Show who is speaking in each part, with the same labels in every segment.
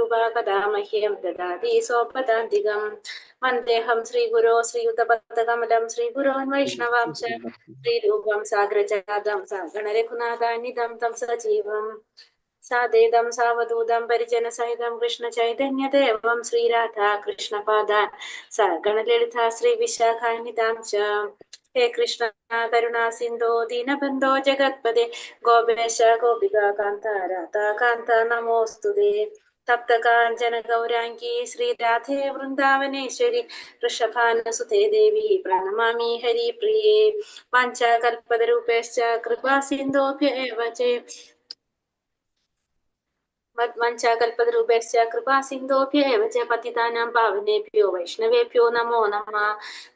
Speaker 1: कृपा कदा मह्यं ददाति सोपदान्तिकं वन्देऽहं श्रीगुरो श्रीयुतपदकमलं श्रीगुरोन् वैष्णवांश श्रीरूपं साग्रजातं सागणरघुनाथान्वितं तं सजीवम् सादेदं सावधूतं परिजनसहितं कृष्णचैतन्यदेवं श्रीराधा कृष्णपादान् सगणललिता श्रीविशाखान्वितां च हे कृष्ण करुणा सिन्धो दीनबन्धो जगत्पते गोपेश गोपिका कान्त राधा कान्त नमोऽस्तुते तप्त काञ्चन गौराङ्गी श्रीराधे वृन्दावनेश्वरी वृषभानुसुते देवी प्रणमामि हरिप्रिये वाञ्छाकल्पतरूपेश्च कृपा सिन्धोभ्य एव च मद्वञ्चाकल्पतरूपेश्च कृपा सिन्धोभ्य एव च पतितानां पावनेभ्यो वैष्णवेभ्यो नमो नमः।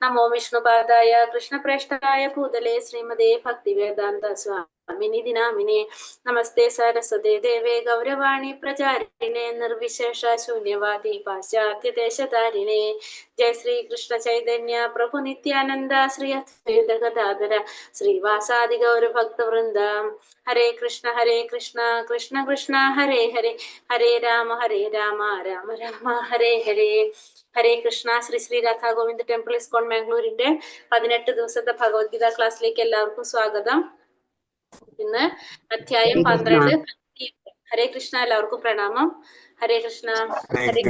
Speaker 1: नमो विष्णुपादाय कृष्णप्रेष्ठाय भूतले श्रीमते भक्तिवेदान्त स्वामिनिधि नामिने नमस्ते सरस्वते देवे गौरवाणी प्रचारिणे निर्विशेष शून्यवादी पाश्चात्य देशधारिणे जय श्री कृष्ण चैतन्य प्रभु नित्यानंद श्री अद्वैत गदाधर श्रीवासादि गौर भक्त वृंद हरे कृष्ण कृष्ण कृष्ण हरे हरे हरे राम राम राम ഹരേ ഹരേ ഹരേ കൃഷ്ണ. ശ്രീ ശ്രീ രാധാ ഗോവിന്ദ് ടെമ്പിൾ ഇസ്കോൺ മാംഗ്ലൂരിന്റെ 18 ദിവസത്തെ ഭഗവത്ഗീത ക്ലാസ്സിലേക്ക് എല്ലാവർക്കും സ്വാഗതം. ഇന്ന് അധ്യായം 12. ഹരേ കൃഷ്ണ. എല്ലാവർക്കും പ്രണാമം. ഹരേ കൃഷ്ണ. ഹരേ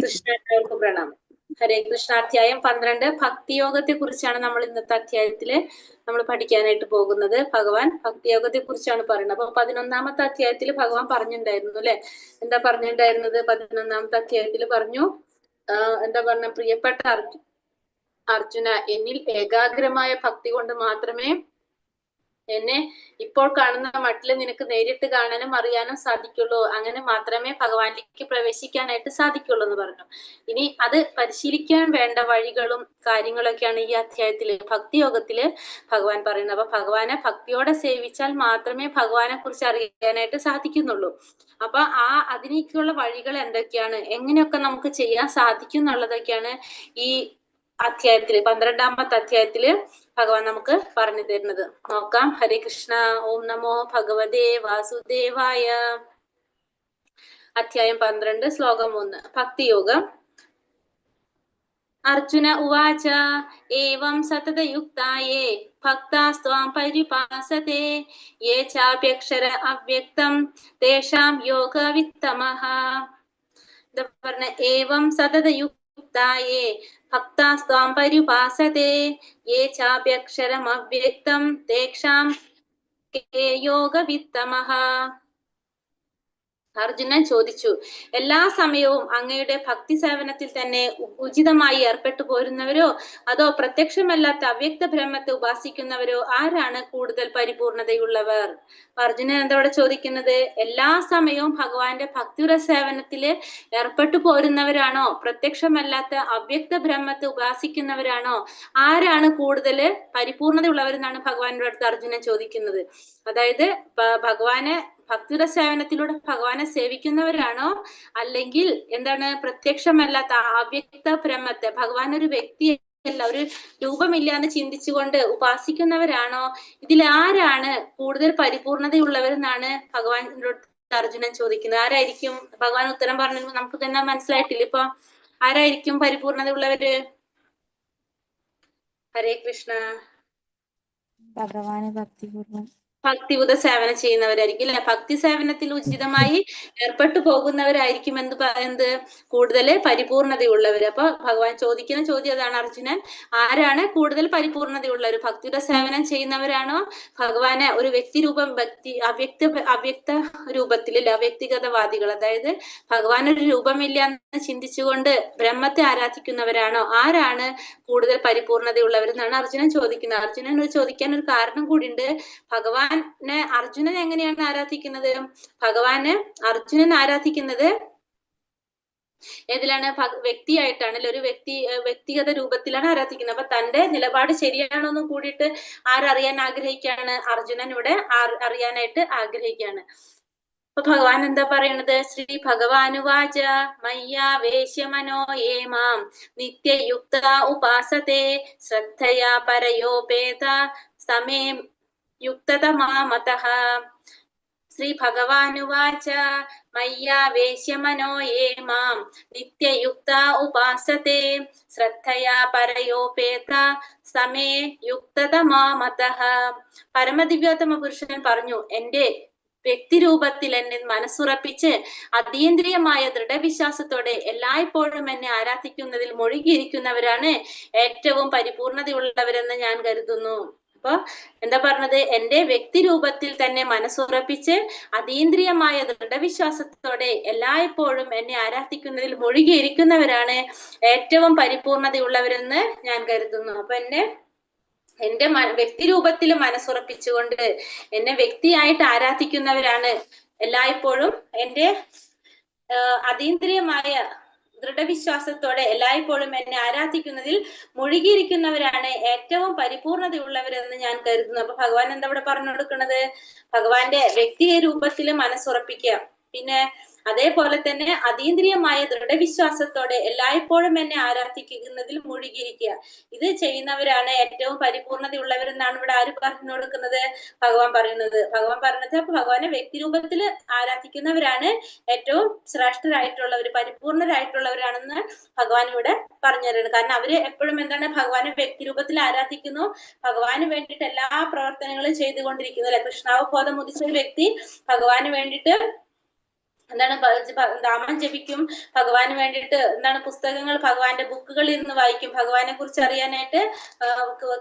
Speaker 1: കൃഷ്ണ. എല്ലാവർക്കും പ്രണാമം. ഹരേ കൃഷ്ണ. അധ്യായം 12 ഭക്തിയോഗത്തെ കുറിച്ചാണ് നമ്മൾ ഇന്നത്തെ അധ്യായത്തില് നമ്മൾ പഠിക്കാനായിട്ട് പോകുന്നത്. ഭഗവാൻ ഭക്തിയോഗത്തെ കുറിച്ചാണ് പറയുന്നത്. അപ്പൊ 11ാമത്തെ അധ്യായത്തിൽ ഭഗവാൻ പറഞ്ഞിട്ടുണ്ടായിരുന്നു അല്ലെ? എന്താ പറഞ്ഞിട്ടുണ്ടായിരുന്നത്? 11ാമത്തെ അധ്യായത്തിൽ പറഞ്ഞു, എന്താ പറഞ്ഞ, പ്രിയപ്പെട്ട അർജുന, എന്നിൽ ഏകാഗ്രമായ ഭക്തി കൊണ്ട് മാത്രമേ എന്നെ ഇപ്പോൾ കാണുന്ന മട്ടില് നിനക്ക് നേരിട്ട് കാണാനും അറിയാനും സാധിക്കുള്ളൂ. അങ്ങനെ മാത്രമേ ഭഗവാനിലേക്ക് പ്രവേശിക്കാനായിട്ട് സാധിക്കുള്ളൂ എന്ന് പറഞ്ഞു. ഇനി അത് പരിശീലിക്കാൻ വേണ്ട വഴികളും കാര്യങ്ങളൊക്കെയാണ് ഈ അധ്യായത്തില് ഭക്തിയോഗത്തില് ഭഗവാൻ പറയുന്നത്. അപ്പൊ ഭഗവാനെ ഭക്തിയോടെ സേവിച്ചാൽ മാത്രമേ ഭഗവാനെ കുറിച്ച് അറിയാനായിട്ട് സാധിക്കുന്നുള്ളൂ. അപ്പൊ അതിനേക്കുള്ള വഴികൾ എന്തൊക്കെയാണ്, എങ്ങനെയൊക്കെ നമുക്ക് ചെയ്യാൻ സാധിക്കും എന്നുള്ളതൊക്കെയാണ് ഈ അധ്യായത്തില് 12ാമത്തെ അധ്യായത്തില് ഭഗവാൻ നമുക്ക് പറഞ്ഞു തരുന്നത്. നോക്കാം. ഹരേ കൃഷ്ണ. ഓം നമോ ഭഗവതേ വാസുദേവായ. അധ്യായം 12 ശ്ലോകം 1. ഭക്തിയോഗം. അർജുന ഉവാച ഏവം സതതയുക്തായേ ഭക്താസ്ത്വാം പരിപാസത്തെ യേ ചാപ്യക്ഷര അവ്യക്തം തേഷാം യോഗവിത്തമഃ. എന്താ പറഞ്ഞ? ഏവം സതതയുക്തായേ ഭക്താസ്ത്വാം പരിപാസത്തെ യേ ചാപ്യക്ഷരം അവ്യക്തം തേഷാം യോഗവിത്തമഃ. അർജുനൻ ചോദിച്ചു, എല്ലാ സമയവും അങ്ങയുടെ ഭക്തി സേവനത്തിൽ തന്നെ ഉചിതമായി ഏർപ്പെട്ടു പോരുന്നവരോ അതോ പ്രത്യക്ഷമല്ലാത്ത അവ്യക്ത ബ്രഹ്മത്തെ ഉപാസിക്കുന്നവരോ ആരാണ് കൂടുതൽ പരിപൂർണതയുള്ളവർ? അർജുനൻ എന്തോടെ ചോദിക്കുന്നത്? എല്ലാ സമയവും ഭഗവാന്റെ ഭക്തിയുടെ സേവനത്തില് ഏർപ്പെട്ടു പോരുന്നവരാണോ പ്രത്യക്ഷമല്ലാത്ത അവ്യക്ത ബ്രഹ്മത്തെ ഉപാസിക്കുന്നവരാണോ ആരാണ് കൂടുതൽ പരിപൂർണതയുള്ളവരെന്നാണ് ഭഗവാന്റെ അടുത്ത് അർജുനൻ ചോദിക്കുന്നത്. അതായത് ഭഗവാനെ ഭക്തിയുടെ സേവനത്തിലൂടെ ഭഗവാനെ സേവിക്കുന്നവരാണോ, അല്ലെങ്കിൽ എന്താണ് പ്രത്യക്ഷമല്ലാത്ത അവ്യക്ത ബ്രഹ്മത്തെ, ഭഗവാൻ ഒരു വ്യക്തിയല്ല, ഒരു രൂപമില്ല എന്ന് ചിന്തിച്ചുകൊണ്ട് ഉപാസിക്കുന്നവരാണോ, ഇതിൽ ആരാണ് കൂടുതൽ പരിപൂർണതയുള്ളവരെന്നാണ് ഭഗവാനോട് അർജുനൻ ചോദിക്കുന്നത്. ആരായിരിക്കും? ഭഗവാൻ ഉത്തരം പറഞ്ഞു നമുക്ക് തന്നെ മനസ്സിലായിട്ടില്ല. ഇപ്പൊ ആരായിരിക്കും പരിപൂർണതയുള്ളവര്? ഹരേ കൃഷ്ണ.
Speaker 2: ഭഗവാന് ഭക്തിപൂർവ്വം
Speaker 1: ഭക്തിയുത സേവനം ചെയ്യുന്നവരായിരിക്കും അല്ലെ? ഭക്തി സേവനത്തിൽ ഉചിതമായി ഏർപ്പെട്ടു പോകുന്നവരായിരിക്കും എന്ത് കൂടുതൽ പരിപൂർണതയുള്ളവര്. അപ്പൊ ഭഗവാൻ ചോദിക്കുന്ന ചോദ്യം അതാണ്. അർജുനൻ, ആരാണ് കൂടുതൽ പരിപൂർണതയുള്ളവർ? ഭക്തിയുടെ സേവനം ചെയ്യുന്നവരാണോ, ഭഗവാനെ ഒരു വ്യക്തി രൂപം അവ്യക്ത രൂപത്തിൽ അവ്യക്തിഗതവാദികൾ, അതായത് ഭഗവാൻ ഒരു രൂപമില്ല എന്ന് ചിന്തിച്ചുകൊണ്ട് ബ്രഹ്മത്തെ ആരാധിക്കുന്നവരാണോ, ആരാണ് കൂടുതൽ പരിപൂർണതയുള്ളവരെന്നാണ് അർജുനൻ ചോദിക്കുന്നത്. അർജുനൻ ചോദിക്കാൻ ഒരു കാരണം കൂടിയുണ്ട്. ഭഗവാനെ അർജുനൻ എങ്ങനെയാണ് ആരാധിക്കുന്നത്? അർജുനൻ ആരാധിക്കുന്നത് ഏതിലാണ്? വ്യക്തിയായിട്ടാണ്, ഒരു വ്യക്തിഗത രൂപത്തിലാണ് ആരാധിക്കുന്നത്. അപ്പൊ തന്റെ നിലപാട് ശരിയാണോന്നും കൂടിയിട്ട് ആരറിയാൻ ആഗ്രഹിക്കുകയാണ്? അർജുനൻ ഇവിടെ അറിയാനായിട്ട് ആഗ്രഹിക്കുകയാണ്. അപ്പൊ ഭഗവാൻ എന്താ പറയണത്? ശ്രീ ഭഗവാനുവാച മയ്യാവേശ്യ മനോ യേ മാം നിത്യയുക്ത ഉപാസത്തെ ശ്രദ്ധയാ പരയോപേത സമേ യുക്തതമാ മതഃ. ശ്രീ ഭഗവാനുവാച മയ്യാവേശ്യ മനോ യേ മാം നിത്യയുക്ത ഉപാസത്തെ ശ്രദ്ധയാ പരയോപേത സമേ യുക്തതമാ മതഃ. പരമദിവ്യോത്തമ പുരുഷൻ പറഞ്ഞു, എന്റെ വ്യക്തിരൂപത്തിൽ എന്നെ മനസ്സുറപ്പിച്ച് അതീന്ദ്രിയമായ ദൃഢവിശ്വാസത്തോടെ എല്ലായ്പ്പോഴും എന്നെ ആരാധിക്കുന്നതിൽ മുഴുകിയിരിക്കുന്നവരാണ് ഏറ്റവും പരിപൂർണതയുള്ളവരെന്ന് ഞാൻ കരുതുന്നു. അപ്പൊ എന്താ പറഞ്ഞത്? എന്റെ വ്യക്തിരൂപത്തിൽ തന്നെ മനസ്സുറപ്പിച്ച് അതീന്ദ്രിയമായ ദൃഢവിശ്വാസത്തോടെ എല്ലായ്പ്പോഴും എന്നെ ആരാധിക്കുന്നതിൽ മുഴുകിയിരിക്കുന്നവരാണ് ഏറ്റവും പരിപൂർണതയുള്ളവരെന്ന് ഞാൻ കരുതുന്നു. അപ്പൊ എന്റെ വ്യക്തിരൂപത്തിൽ മനസ്സുറപ്പിച്ചുകൊണ്ട് എന്നെ വ്യക്തിയായിട്ട് ആരാധിക്കുന്നവരാണ് എല്ലായ്പ്പോഴും എന്റെ അതീന്ദ്രിയമായ ദൃഢവിശ്വാസത്തോടെ എല്ലായ്പ്പോഴും എന്നെ ആരാധിക്കുന്നതിൽ മുഴുകിയിരിക്കുന്നവരാണ് ഏറ്റവും പരിപൂർണതയുള്ളവരെന്ന് ഞാൻ കരുതുന്നു. അപ്പൊ ഭഗവാൻ എന്താ ഇവിടെ പറഞ്ഞു കൊടുക്കുന്നത്? ഭഗവാന്റെ വ്യക്തി രൂപത്തിൽ മനസ്സുറപ്പിക്കുക, പിന്നെ അതേപോലെ തന്നെ അതീന്ദ്രിയമായ ദൃഢവിശ്വാസത്തോടെ എല്ലായ്പ്പോഴും എന്നെ ആരാധിക്കുന്നതിൽ മുഴുകിയിരിക്കുക. ഇത് ചെയ്യുന്നവരാണ് ഏറ്റവും പരിപൂർണതയുള്ളവരെന്നാണ് ഇവിടെ ആര് പറഞ്ഞു കൊടുക്കുന്നത്? ഭഗവാൻ പറയുന്നത്. അപ്പൊ ഭഗവാനെ വ്യക്തിരൂപത്തിൽ ആരാധിക്കുന്നവരാണ് ഏറ്റവും ശ്രേഷ്ഠരായിട്ടുള്ളവർ, പരിപൂർണരായിട്ടുള്ളവരാണെന്ന് ഭഗവാൻ ഇവിടെ പറഞ്ഞു തരുന്നത്. കാരണം അവര് എപ്പോഴും എന്താണ്? ഭഗവാനെ വ്യക്തിരൂപത്തിൽ ആരാധിക്കുന്നു, ഭഗവാന് വേണ്ടിയിട്ട് എല്ലാ പ്രവർത്തനങ്ങളും ചെയ്തുകൊണ്ടിരിക്കുന്നു അല്ലെ. കൃഷ്ണാവബോധം ഉദിച്ച ഒരു വ്യക്തി ഭഗവാന് വേണ്ടിയിട്ട് എന്താണ്? നാമം ജപിക്കും, ഭഗവാന് വേണ്ടിയിട്ട് എന്താണ്? പുസ്തകങ്ങൾ, ഭഗവാന്റെ ബുക്കുകൾ ഇരുന്ന് വായിക്കും, ഭഗവാനെ കുറിച്ച് അറിയാനായിട്ട്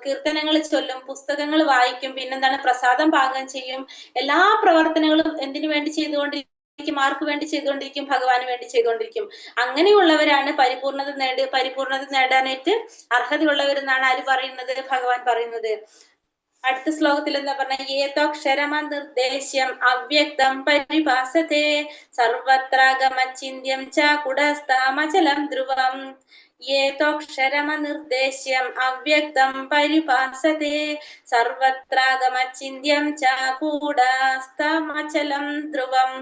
Speaker 1: കീർത്തനങ്ങൾ ചൊല്ലും, പുസ്തകങ്ങൾ വായിക്കും, പിന്നെന്താണ്? പ്രസാദം പാകം ചെയ്യും. എല്ലാ പ്രവർത്തനങ്ങളും എന്തിനു വേണ്ടി ചെയ്തുകൊണ്ടിരിക്കും? ആർക്ക് വേണ്ടി ചെയ്തുകൊണ്ടിരിക്കും? ഭഗവാന് വേണ്ടി ചെയ്തുകൊണ്ടിരിക്കും. അങ്ങനെയുള്ളവരാണ് പരിപൂർണത നേടാനായിട്ട് അർഹതയുള്ളവരെന്നാണ് ആര് പറയുന്നത്? ഭഗവാൻ പറയുന്നത്. അടുത്ത ശ്ലോകത്തിൽ എന്താ പറഞ്ഞ? ഏതോക്ഷരമനിർദ്ദേശ്യം അവ്യക്തം പരിഭാസത്തെ സർവത്രാഗമചിന്യം ച കുടസ്ഥാമചലം ധ്രുവം. ഏതോക്ഷരമനിർദ്ദേശ്യം അവ്യക്തം പരിഭാസത്തെ സർവത്രാഗമചിന്യം ച കൂടസ്ഥമചലം ധ്രുവം.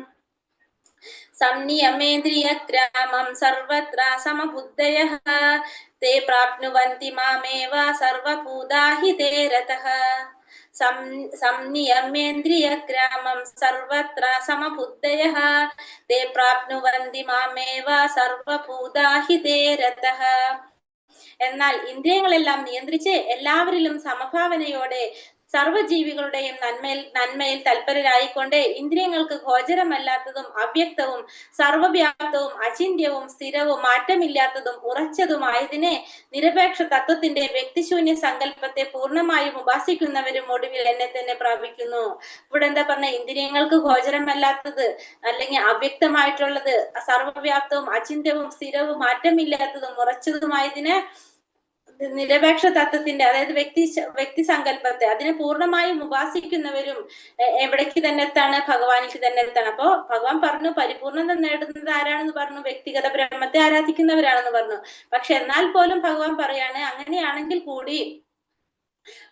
Speaker 1: സംനിയമേന്ദ്രിയഗ്രാമം സർവത്ര സമബുദ്ധയഃ തേ പ്രാപ്നുവന്തി മാമേവ സർവഭൂതാ ഹി തേ രതഃ. സംനിയമേന്ദ്രിയഗ്രാമം സർവത്ര സമബുദ്ധയഃ തേ പ്രാപ്നുവന്തി മാമേവ സർവഭൂതാ ഹി തേ രതഃ. എന്നാൽ ഇന്ദ്രിയങ്ങളെല്ലാം നിയന്ത്രിച്ച് എല്ലാവരിലും സമഭാവനയോടെ സർവജീവികളുടെയും നന്മയിൽ തൽപരരായിക്കൊണ്ട് ഇന്ദ്രിയങ്ങൾക്ക് ഗോചരമല്ലാത്തതും അവ്യക്തവും സർവവ്യാപ്തവും അചിന്യവും സ്ഥിരവും മാറ്റമില്ലാത്തതും ഉറച്ചതുമായതിനെ നിരപേക്ഷ തത്വത്തിന്റെ വ്യക്തിശൂന്യ സങ്കല്പത്തെ പൂർണ്ണമായും ഉപാസിക്കുന്നവരും ഒടുവിൽ എന്നെ തന്നെ പ്രാപിക്കുന്നു. ഇവിടെ എന്താ പറഞ്ഞ? ഇന്ദ്രിയങ്ങൾക്ക് ഗോചരമല്ലാത്തത് അല്ലെങ്കിൽ അവ്യക്തമായിട്ടുള്ളത്, സർവവ്യാപ്തവും അചിന്യവും സ്ഥിരവും മാറ്റമില്ലാത്തതും ഉറച്ചതുമായതിനെ നിരപേക്ഷ തത്വത്തിന്റെ, അതായത് വ്യക്തി സങ്കല്പത്തെ, അതിനെ പൂർണ്ണമായും ഉപാസിക്കുന്നവരും എവിടേക്ക് തന്നെ എത്താണ്? ഭഗവാനിക്ക് തന്നെ എത്താണ്. അപ്പോ ഭഗവാൻ പറഞ്ഞു പരിപൂർണത നേടുന്നത് ആരാണെന്ന് പറഞ്ഞു? വ്യക്തിഗത ബ്രഹ്മത്തെ ആരാധിക്കുന്നവരാണെന്ന് പറഞ്ഞു. പക്ഷെ എന്നാൽ പോലും ഭഗവാൻ പറയാണ്, അങ്ങനെയാണെങ്കിൽ കൂടി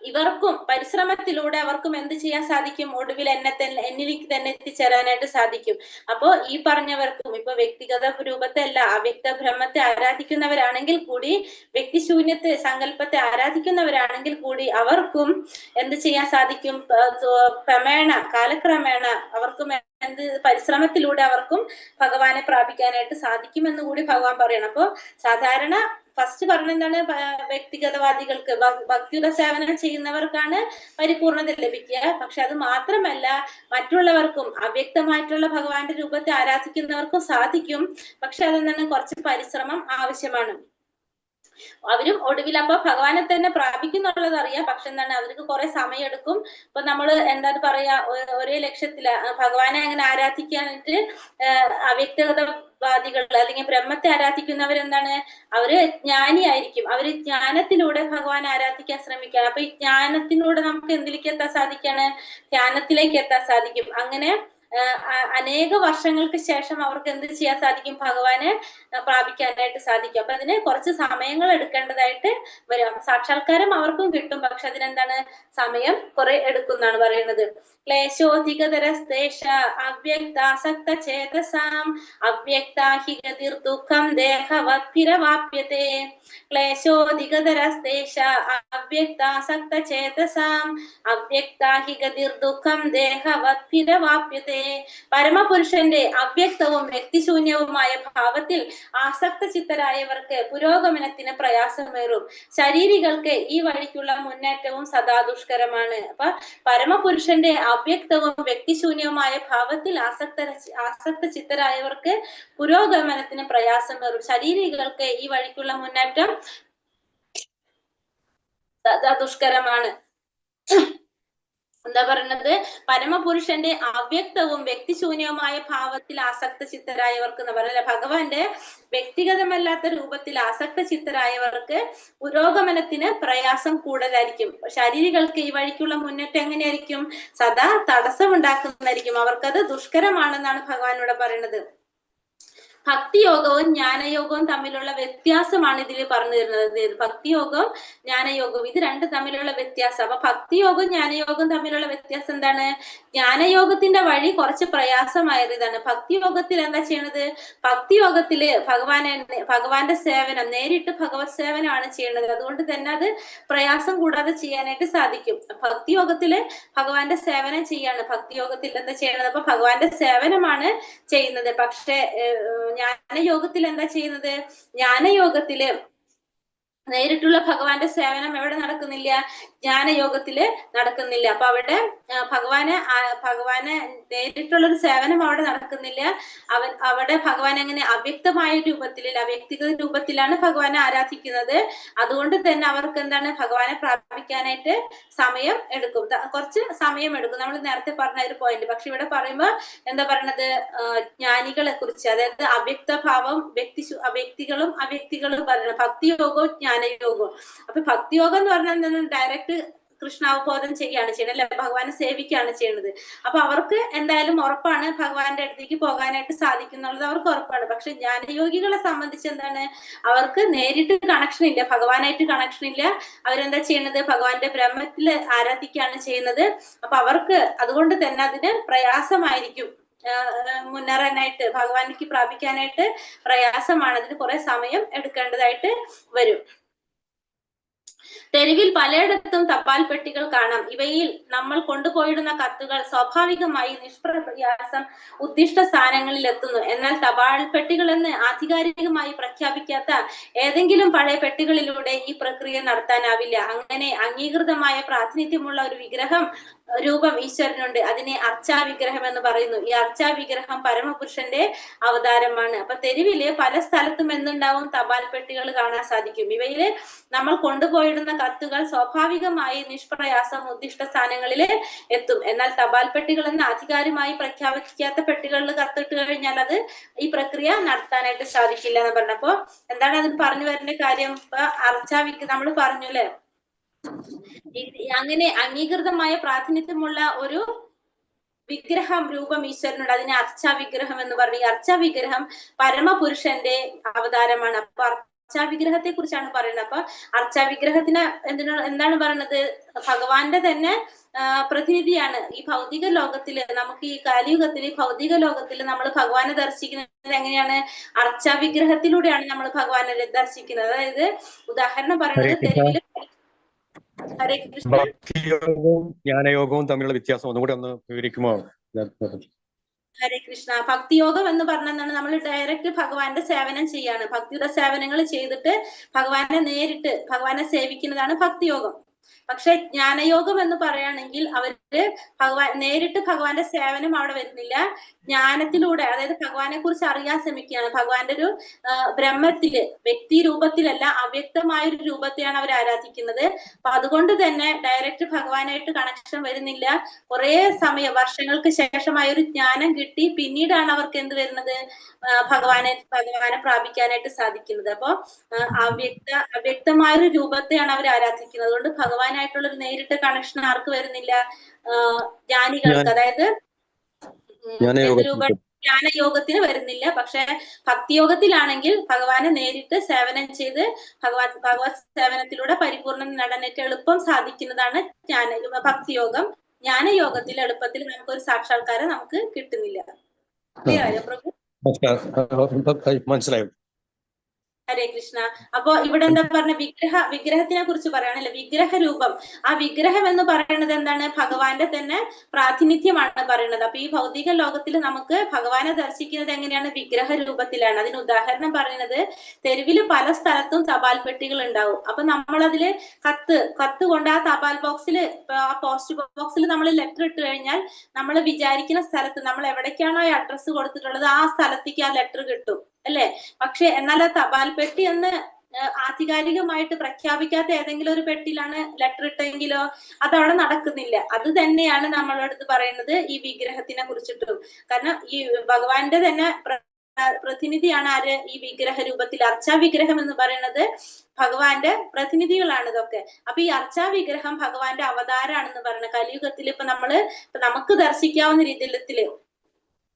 Speaker 1: ഇവർക്കും പരിശ്രമത്തിലൂടെ അവർക്കും എന്ത് ചെയ്യാൻ സാധിക്കും? ഒടുവിൽ എന്നിലേക്ക് തന്നെ എത്തിച്ചേരാനായിട്ട് സാധിക്കും. അപ്പോ ഈ പറഞ്ഞവർക്കും ഇപ്പൊ വ്യക്തിഗത രൂപത്തെ അല്ല, അവ്യക്ത ബ്രഹ്മത്തെ ആരാധിക്കുന്നവരാണെങ്കിൽ കൂടി, വ്യക്തിശൂന്യത്തെ സങ്കല്പത്തെ ആരാധിക്കുന്നവരാണെങ്കിൽ കൂടി അവർക്കും എന്ത് ചെയ്യാൻ സാധിക്കും? കാലക്രമേണ അവർക്കും പരിശ്രമത്തിലൂടെ അവർക്കും ഭഗവാനെ പ്രാപിക്കാനായിട്ട് സാധിക്കുമെന്ന് കൂടി ഭഗവാൻ പറയണം. അപ്പൊ സാധാരണ ഫസ്റ്റ് പറഞ്ഞ എന്താണ്? വ്യക്തിഗതവാദികൾക്ക്, ഭക്തിയുടെ സേവനം ചെയ്യുന്നവർക്കാണ് പരിപൂർണത ലഭിക്കുക. പക്ഷെ അത് മാത്രമല്ല, മറ്റുള്ളവർക്കും അവ്യക്തമായിട്ടുള്ള ഭഗവാന്റെ രൂപത്തെ ആരാധിക്കുന്നവർക്കും സാധിക്കും. പക്ഷെ അതെന്താണ്? കുറച്ച് പരിശ്രമം ആവശ്യമാണ്. അവരും ഒടുവിൽ അപ്പൊ ഭഗവാനെ തന്നെ പ്രാപിക്കുന്നുള്ളത് അറിയാം. പക്ഷെ എന്താണ്? അവർക്ക് കുറെ സമയം എടുക്കും. ഇപ്പൊ നമ്മള് എന്താ പറയാ, ഒരേ ലക്ഷ്യത്തില് ഭഗവാനെ അങ്ങനെ ആരാധിക്കാനായിട്ട് അവ്യക്തവാദികൾ അല്ലെങ്കിൽ ബ്രഹ്മത്തെ ആരാധിക്കുന്നവരെന്താണ്? അവര് ജ്ഞാനിയായിരിക്കും. അവര് ജ്ഞാനത്തിലൂടെ ഭഗവാനെ ആരാധിക്കാൻ ശ്രമിക്കുകയാണ്. അപ്പൊ ഈ ജ്ഞാനത്തിലൂടെ നമുക്ക് എന്തിലേക്ക് എത്താൻ സാധിക്കാണ്? ധ്യാനത്തിലേക്ക് എത്താൻ സാധിക്കും. അങ്ങനെ അനേക വർഷങ്ങൾക്ക് ശേഷം അവർക്ക് എന്ത് ചെയ്യാൻ സാധിക്കും? ഭഗവാനെ പ്രാപിക്കാനായിട്ട് സാധിക്കും. അപ്പൊ അതിന് കുറച്ച് സമയങ്ങൾ എടുക്കേണ്ടതായിട്ട് വരും. സാക്ഷാത്കാരം അവർക്കും കിട്ടും, പക്ഷെ അതിനെന്താണ്? സമയം കുറെ എടുക്കുന്നാണ് പറയുന്നത്. ക്ലേശോധികതരസ്തേഷ അവ്യക്താസക്ത ചേതസാം അവ്യക്താ ഹി ഗതിർ ദുഃഖം ദേഹവദ്ഭിരവാപ്യത്തെ. ക്ലേശോധികതരസ്തേഷ അവ്യക്താസക്ത ചേതസാം അവ്യക്താ ഹി ഗതിർ ദുഃഖം ദേഹവദ്ഭിരവാപ്യത്തെ. പറയട്ടെ, പരമപുരുഷന്റെ അവ്യക്തവും വ്യക്തിശൂന്യവുമായ ഭാവത്തിൽ ആസക്ത ചിത്തരായവർക്ക് പുരോഗമനത്തിന് പ്രയാസമേറും. ശരീരികൾക്ക് ഈ വഴിക്കുള്ള മുന്നേറ്റവും സദാ ദുഷ്കരമാണ്. അപ്പൊ പരമപുരുഷന്റെ അവ്യക്തവും വ്യക്തിശൂന്യവുമായ ഭാവത്തിൽ ആസക്ത ചിത്തരായവർക്ക് പുരോഗമനത്തിന് പ്രയാസമേറും. ശരീരികൾക്ക് ഈ വഴിക്കുള്ള മുന്നേറ്റം സദാ ദുഷ്കരമാണ്. എന്താ പറയുന്നത്? പരമപുരുഷന്റെ അവ്യക്തവും വ്യക്തിശൂന്യവുമായ ഭാവത്തിൽ ആസക്ത ചിത്തരായവർക്ക് എന്ന് പറയുന്നത് ഭഗവാന്റെ വ്യക്തിഗതമല്ലാത്ത രൂപത്തിൽ ആസക്ത ചിത്തരായവർക്ക് പുരോഗമനത്തിന് പ്രയാസം കൂടുതലായിരിക്കും. ശരീരികൾക്ക് ഈ വഴിക്കുള്ള മുന്നേറ്റം എങ്ങനെയായിരിക്കും? സദാ തടസ്സമുണ്ടാക്കുന്നതായിരിക്കും. അവർക്കത് ദുഷ്കരമാണെന്നാണ് ഭഗവാൻ ഇവിടെ പറയുന്നത്. ഭക്തിയോഗവും ജ്ഞാനയോഗവും തമ്മിലുള്ള വ്യത്യാസമാണ് ഇതിൽ പറഞ്ഞു തരുന്നത്. ഭക്തിയോഗവും ജ്ഞാനയോഗവും ഇത് രണ്ടും തമ്മിലുള്ള വ്യത്യാസം. അപ്പൊ ഭക്തിയോഗവും ജ്ഞാനയോഗവും തമ്മിലുള്ള വ്യത്യാസം എന്താണ്? ജ്ഞാനയോഗത്തിന്റെ കുറച്ച് പ്രയാസമായതാണ്. ഭക്തിയോഗത്തിൽ എന്താ ചെയ്യണത്? ഭക്തിയോഗത്തില് ഭഗവാന്റെ സേവനം, നേരിട്ട് ഭഗവത് സേവനമാണ് ചെയ്യണത്. അതുകൊണ്ട് തന്നെ അത് പ്രയാസം കൂടാതെ ചെയ്യാനായിട്ട് സാധിക്കും. ഭക്തിയോഗത്തില് ഭഗവാന്റെ സേവനം ചെയ്യാണ്. ഭക്തിയോഗത്തിൽ എന്താ ചെയ്യണത്? അപ്പൊ ഭഗവാന്റെ സേവനമാണ് ചെയ്യുന്നത്. പക്ഷെ ജ്ഞാനയോഗത്തിൽ എന്താ ചെയ്യുന്നത്? ജ്ഞാനയോഗത്തില് നേരിട്ടുള്ള ഭഗവാന്റെ സേവനം എവിടെ നടക്കുന്നില്ല? ജ്ഞാനയോഗത്തില് നടക്കുന്നില്ല. അപ്പൊ അവിടെ ഭഗവാനെ നേരിട്ടുള്ളൊരു സേവനം അവിടെ നടക്കുന്നില്ല. അവിടെ ഭഗവാൻ എങ്ങനെ അവ്യക്തമായ രൂപത്തിൽ, അവ്യക്തിഗത രൂപത്തിലാണ് ഭഗവാനെ ആരാധിക്കുന്നത്. അതുകൊണ്ട് തന്നെ അവർക്ക് എന്താണ്? ഭഗവാനെ പ്രാപിക്കാനായിട്ട് സമയം എടുക്കും, കുറച്ച് സമയം എടുക്കും. നമ്മൾ നേരത്തെ പറഞ്ഞ ഒരു പോയിന്റ്. പക്ഷെ ഇവിടെ പറയുമ്പോ എന്താ പറയണത്? ജ്ഞാനികളെ കുറിച്ച്, അതായത് അവ്യക്ത ഭാവം, വ്യക്തികളും അവ്യക്തികളും പറയണം. ഭക്തിയോഗവും ജ്ഞാനയോഗവും. അപ്പൊ ഭക്തിയോഗം എന്ന് പറഞ്ഞാൽ എന്താണ്? ഡയറക്റ്റ് കൃഷ്ണാവബോധം ചെയ്യാണ് ചെയ്യുന്നത്, അല്ലെ? ഭഗവാനെ സേവിക്കുകയാണ് ചെയ്യുന്നത്. അപ്പൊ അവർക്ക് എന്തായാലും ഉറപ്പാണ് ഭഗവാന്റെ അടുത്തേക്ക് പോകാനായിട്ട് സാധിക്കുന്നുള്ളത് അവർക്ക് ഉറപ്പാണ്. പക്ഷെ ജ്ഞാനയോഗികളെ സംബന്ധിച്ച് എന്താണ്? അവർക്ക് നേരിട്ട് കണക്ഷൻ ഇല്ല, ഭഗവാനായിട്ട് കണക്ഷൻ ഇല്ല. അവരെന്താ ചെയ്യുന്നത്? ഭഗവാന്റെ ബ്രഹ്മത്തില് ആരാധിക്കുകയാണ് ചെയ്യുന്നത്. അപ്പൊ അവർക്ക് അതുകൊണ്ട് തന്നെ അതിന് പ്രയാസമായിരിക്കും മുന്നേറാനായിട്ട്, ഭഗവാനിക്ക് പ്രാപിക്കാനായിട്ട് പ്രയാസമാണ്. അതിന് കുറെ സമയം എടുക്കേണ്ടതായിട്ട് വരും. തെരുവിൽ പലയിടത്തും തപാൽ പെട്ടികൾ കാണാം. ഇവയിൽ നമ്മൾ കൊണ്ടുപോയിടുന്ന കത്തുകൾ സ്വാഭാവികമായി നിഷ്പ്രയാസം ഉദ്ദിഷ്ട സ്ഥാനങ്ങളിൽ എത്തുന്നു. എന്നാൽ തപാൽ പെട്ടികളെന്ന് ആധികാരികമായി പ്രഖ്യാപിക്കാത്ത ഏതെങ്കിലും പഴയ പെട്ടികളിലൂടെ ഈ പ്രക്രിയ നടത്താനാവില്ല. അങ്ങനെ അംഗീകൃതമായ പ്രാതിനിധ്യമുള്ള ഒരു രൂപം ഈശ്വരനുണ്ട്. അതിനെ അർച്ചാവിഗ്രഹം എന്ന് പറയുന്നു. ഈ അർച്ചാവിഗ്രഹം പരമപുരുഷന്റെ അവതാരമാണ്. അപ്പൊ തെരുവില് പല സ്ഥലത്തും എന്തുണ്ടാവും? തപാൽ പെട്ടികൾ കാണാൻ സാധിക്കും. ഇവയില് നമ്മൾ കൊണ്ടുപോയിടുന്ന കത്തുകൾ സ്വാഭാവികമായി നിഷ്പ്രയാസം ഉദ്ദിഷ്ട സ്ഥാനങ്ങളിൽ എത്തും. എന്നാൽ തപാൽ പെട്ടികൾ എന്ന് ആധികാരികമായി പ്രഖ്യാപിക്കാത്ത പെട്ടികളിൽ കത്തിട്ട് കഴിഞ്ഞാൽ അത് ഈ പ്രക്രിയ നടത്താനായിട്ട് സാധിക്കില്ല എന്ന് പറഞ്ഞപ്പോ എന്താണ് അതിന് പറഞ്ഞു വരുന്ന കാര്യം? ഇപ്പൊ നമ്മൾ പറഞ്ഞു അല്ലെ, അങ്ങനെ അംഗീകൃതമായ പ്രാതിനിധ്യമുള്ള ഒരു രൂപം ഈശ്വരനുണ്ട്. അതിനെ അർച്ചാവിഗ്രഹം എന്ന് പറഞ്ഞു. ഈ അർച്ചാവിഗ്രഹം പരമപുരുഷന്റെ അവതാരമാണ്. അപ്പൊ അർച്ചാവിഗ്രഹത്തെ കുറിച്ചാണ് പറയുന്നത്. അപ്പൊ അർച്ചാവിഗ്രഹത്തിന് എന്താണ് പറയുന്നത്? ഭഗവാന്റെ തന്നെ പ്രതിനിധിയാണ്. ഈ ഭൗതിക ലോകത്തില്, നമുക്ക് ഈ കലിയുഗത്തില്, ഭൗതിക ലോകത്തില് നമ്മൾ ഭഗവാനെ ദർശിക്കുന്നത് എങ്ങനെയാണ്? അർച്ചാവിഗ്രഹത്തിലൂടെയാണ് നമ്മൾ ഭഗവാനെ ദർശിക്കുന്നത്. അതായത് ഉദാഹരണം പറയുന്നത്, തെരുവില്
Speaker 2: ഭക്തിയോഗവും ജ്ഞാനയോഗവും തമ്മിലുള്ള വ്യത്യാസം ഒന്നുകൂടി ഒന്ന് വിവരിക്കുമോ?
Speaker 1: ഹരേ കൃഷ്ണ. ഭക്തിയോഗം എന്ന് പറഞ്ഞാൽ നമ്മൾ ഡയറക്റ്റ് ഭഗവാന്റെ സേവനം ചെയ്യാണ്. ഭക്തിയുടെ സേവനങ്ങൾ ചെയ്തിട്ട് ഭഗവാനെ സേവിക്കുന്നതാണ് ഭക്തിയോഗം. പക്ഷെ ജ്ഞാനയോഗം എന്ന് പറയുകയാണെങ്കിൽ അവര് നേരിട്ട് ഭഗവാന്റെ സേവനം അവിടെ വരുന്നില്ല. ജ്ഞാനത്തിലൂടെ, അതായത് ഭഗവാനെ കുറിച്ച് അറിയാൻ ശ്രമിക്കുകയാണ്. ഭഗവാന്റെ ഒരു ബ്രഹ്മത്തില്, വ്യക്തി രൂപത്തിലല്ല, അവ്യക്തമായ ഒരു രൂപത്തെയാണ് അവർ ആരാധിക്കുന്നത്. അപ്പൊ അതുകൊണ്ട് തന്നെ ഡയറക്റ്റ് ഭഗവാനായിട്ട് കണക്ഷൻ വരുന്നില്ല. കുറെ സമയം, വർഷങ്ങൾക്ക് ശേഷമായ ഒരു ജ്ഞാനം കിട്ടി പിന്നീടാണ് അവർക്ക് എന്ത് വരുന്നത്? ഭഗവാനെ പ്രാപിക്കാനായിട്ട് സാധിക്കുന്നത്. അപ്പൊ അവ്യക്തമായ ഒരു രൂപത്തെയാണ് അവർ ആരാധിക്കുന്നത്. അതുകൊണ്ട് ഭഗവാനായിട്ടുള്ള ഒരു നേരിട്ട് കണക്ഷൻ ആർക്ക് വരുന്നില്ല? ജ്ഞാനികൾക്ക്, അതായത് ജ്ഞാനയോഗത്തിന് വരുന്നില്ല. പക്ഷെ ഭക്തിയോഗത്തിലാണെങ്കിൽ ഭഗവാനെ നേരിട്ട് സേവനം ചെയ്ത് ഭഗവത് സേവനത്തിലൂടെ പരിപൂർണം നേടാനായിട്ട് എളുപ്പം സാധിക്കുന്നതാണ് ഭക്തിയോഗം. ജ്ഞാനയോഗത്തിൽ എളുപ്പത്തിൽ നമുക്കൊരു സാക്ഷാത്കാരം നമുക്ക് കിട്ടുന്നില്ല. പ്രഭു
Speaker 2: മനസ്സിലായോ?
Speaker 1: ഹരേ കൃഷ്ണ. അപ്പൊ ഇവിടെ എന്താ പറഞ്ഞ വിഗ്രഹത്തിനെ കുറിച്ച് പറയുകയാണല്ലേ, വിഗ്രഹ രൂപം. ആ വിഗ്രഹം എന്ന് പറയുന്നത് എന്താണ്? ഭഗവാന്റെ തന്നെ പ്രാതിനിധ്യമാണ് പറയുന്നത്. അപ്പൊ ഈ ഭൗതിക ലോകത്തിൽ നമുക്ക് ഭഗവാനെ ദർശിക്കുന്നത് എങ്ങനെയാണ്? വിഗ്രഹ രൂപത്തിലാണ്. അതിന് ഉദാഹരണം പറയുന്നത്, തെരുവിൽ പല സ്ഥലത്തും തപാൽ പെട്ടികൾ ഉണ്ടാവും. അപ്പൊ നമ്മളതില് കത്ത് കൊണ്ട് ആ തപാൽ ബോക്സിൽ, ആ പോസ്റ്റ് ബോക്സിൽ നമ്മൾ ലെറ്റർ ഇട്ട് കഴിഞ്ഞാൽ നമ്മൾ വിചാരിക്കുന്ന സ്ഥലത്ത്, നമ്മൾ എവിടേക്കാണോ ഈ അഡ്രസ്സ് കൊടുത്തിട്ടുള്ളത് ആ സ്ഥലത്തേക്ക് ആ ലെറ്റർ കിട്ടും അല്ലെ. പക്ഷെ എന്നാൽ ആ തപാൽ പെട്ടി എന്ന് ആധികാരികമായിട്ട് പ്രഖ്യാപിക്കാത്ത ഏതെങ്കിലും ഒരു പെട്ടിയിലാണ് ലെറ്റർ ഇട്ടെങ്കിലോ അതവിടെ നടക്കുന്നില്ല. അത് തന്നെയാണ് നമ്മളെ അടുത്ത് പറയുന്നത് ഈ വിഗ്രഹത്തിനെ കുറിച്ചിട്ടും. കാരണം ഈ ഭഗവാന്റെ തന്നെ പ്രതിനിധിയാണ് ആര്? ഈ വിഗ്രഹ രൂപത്തിൽ. അർച്ചാ വിഗ്രഹം എന്ന് പറയുന്നത് ഭഗവാന്റെ പ്രതിനിധികളാണ് ഇതൊക്കെ. അപ്പൊ ഈ അർച്ചാ വിഗ്രഹം ഭഗവാന്റെ അവതാരമാണെന്ന് പറയുന്നത്. കലിയുഗത്തിൽ ഇപ്പൊ നമുക്ക് ദർശിക്കാവുന്ന രീതിയില്,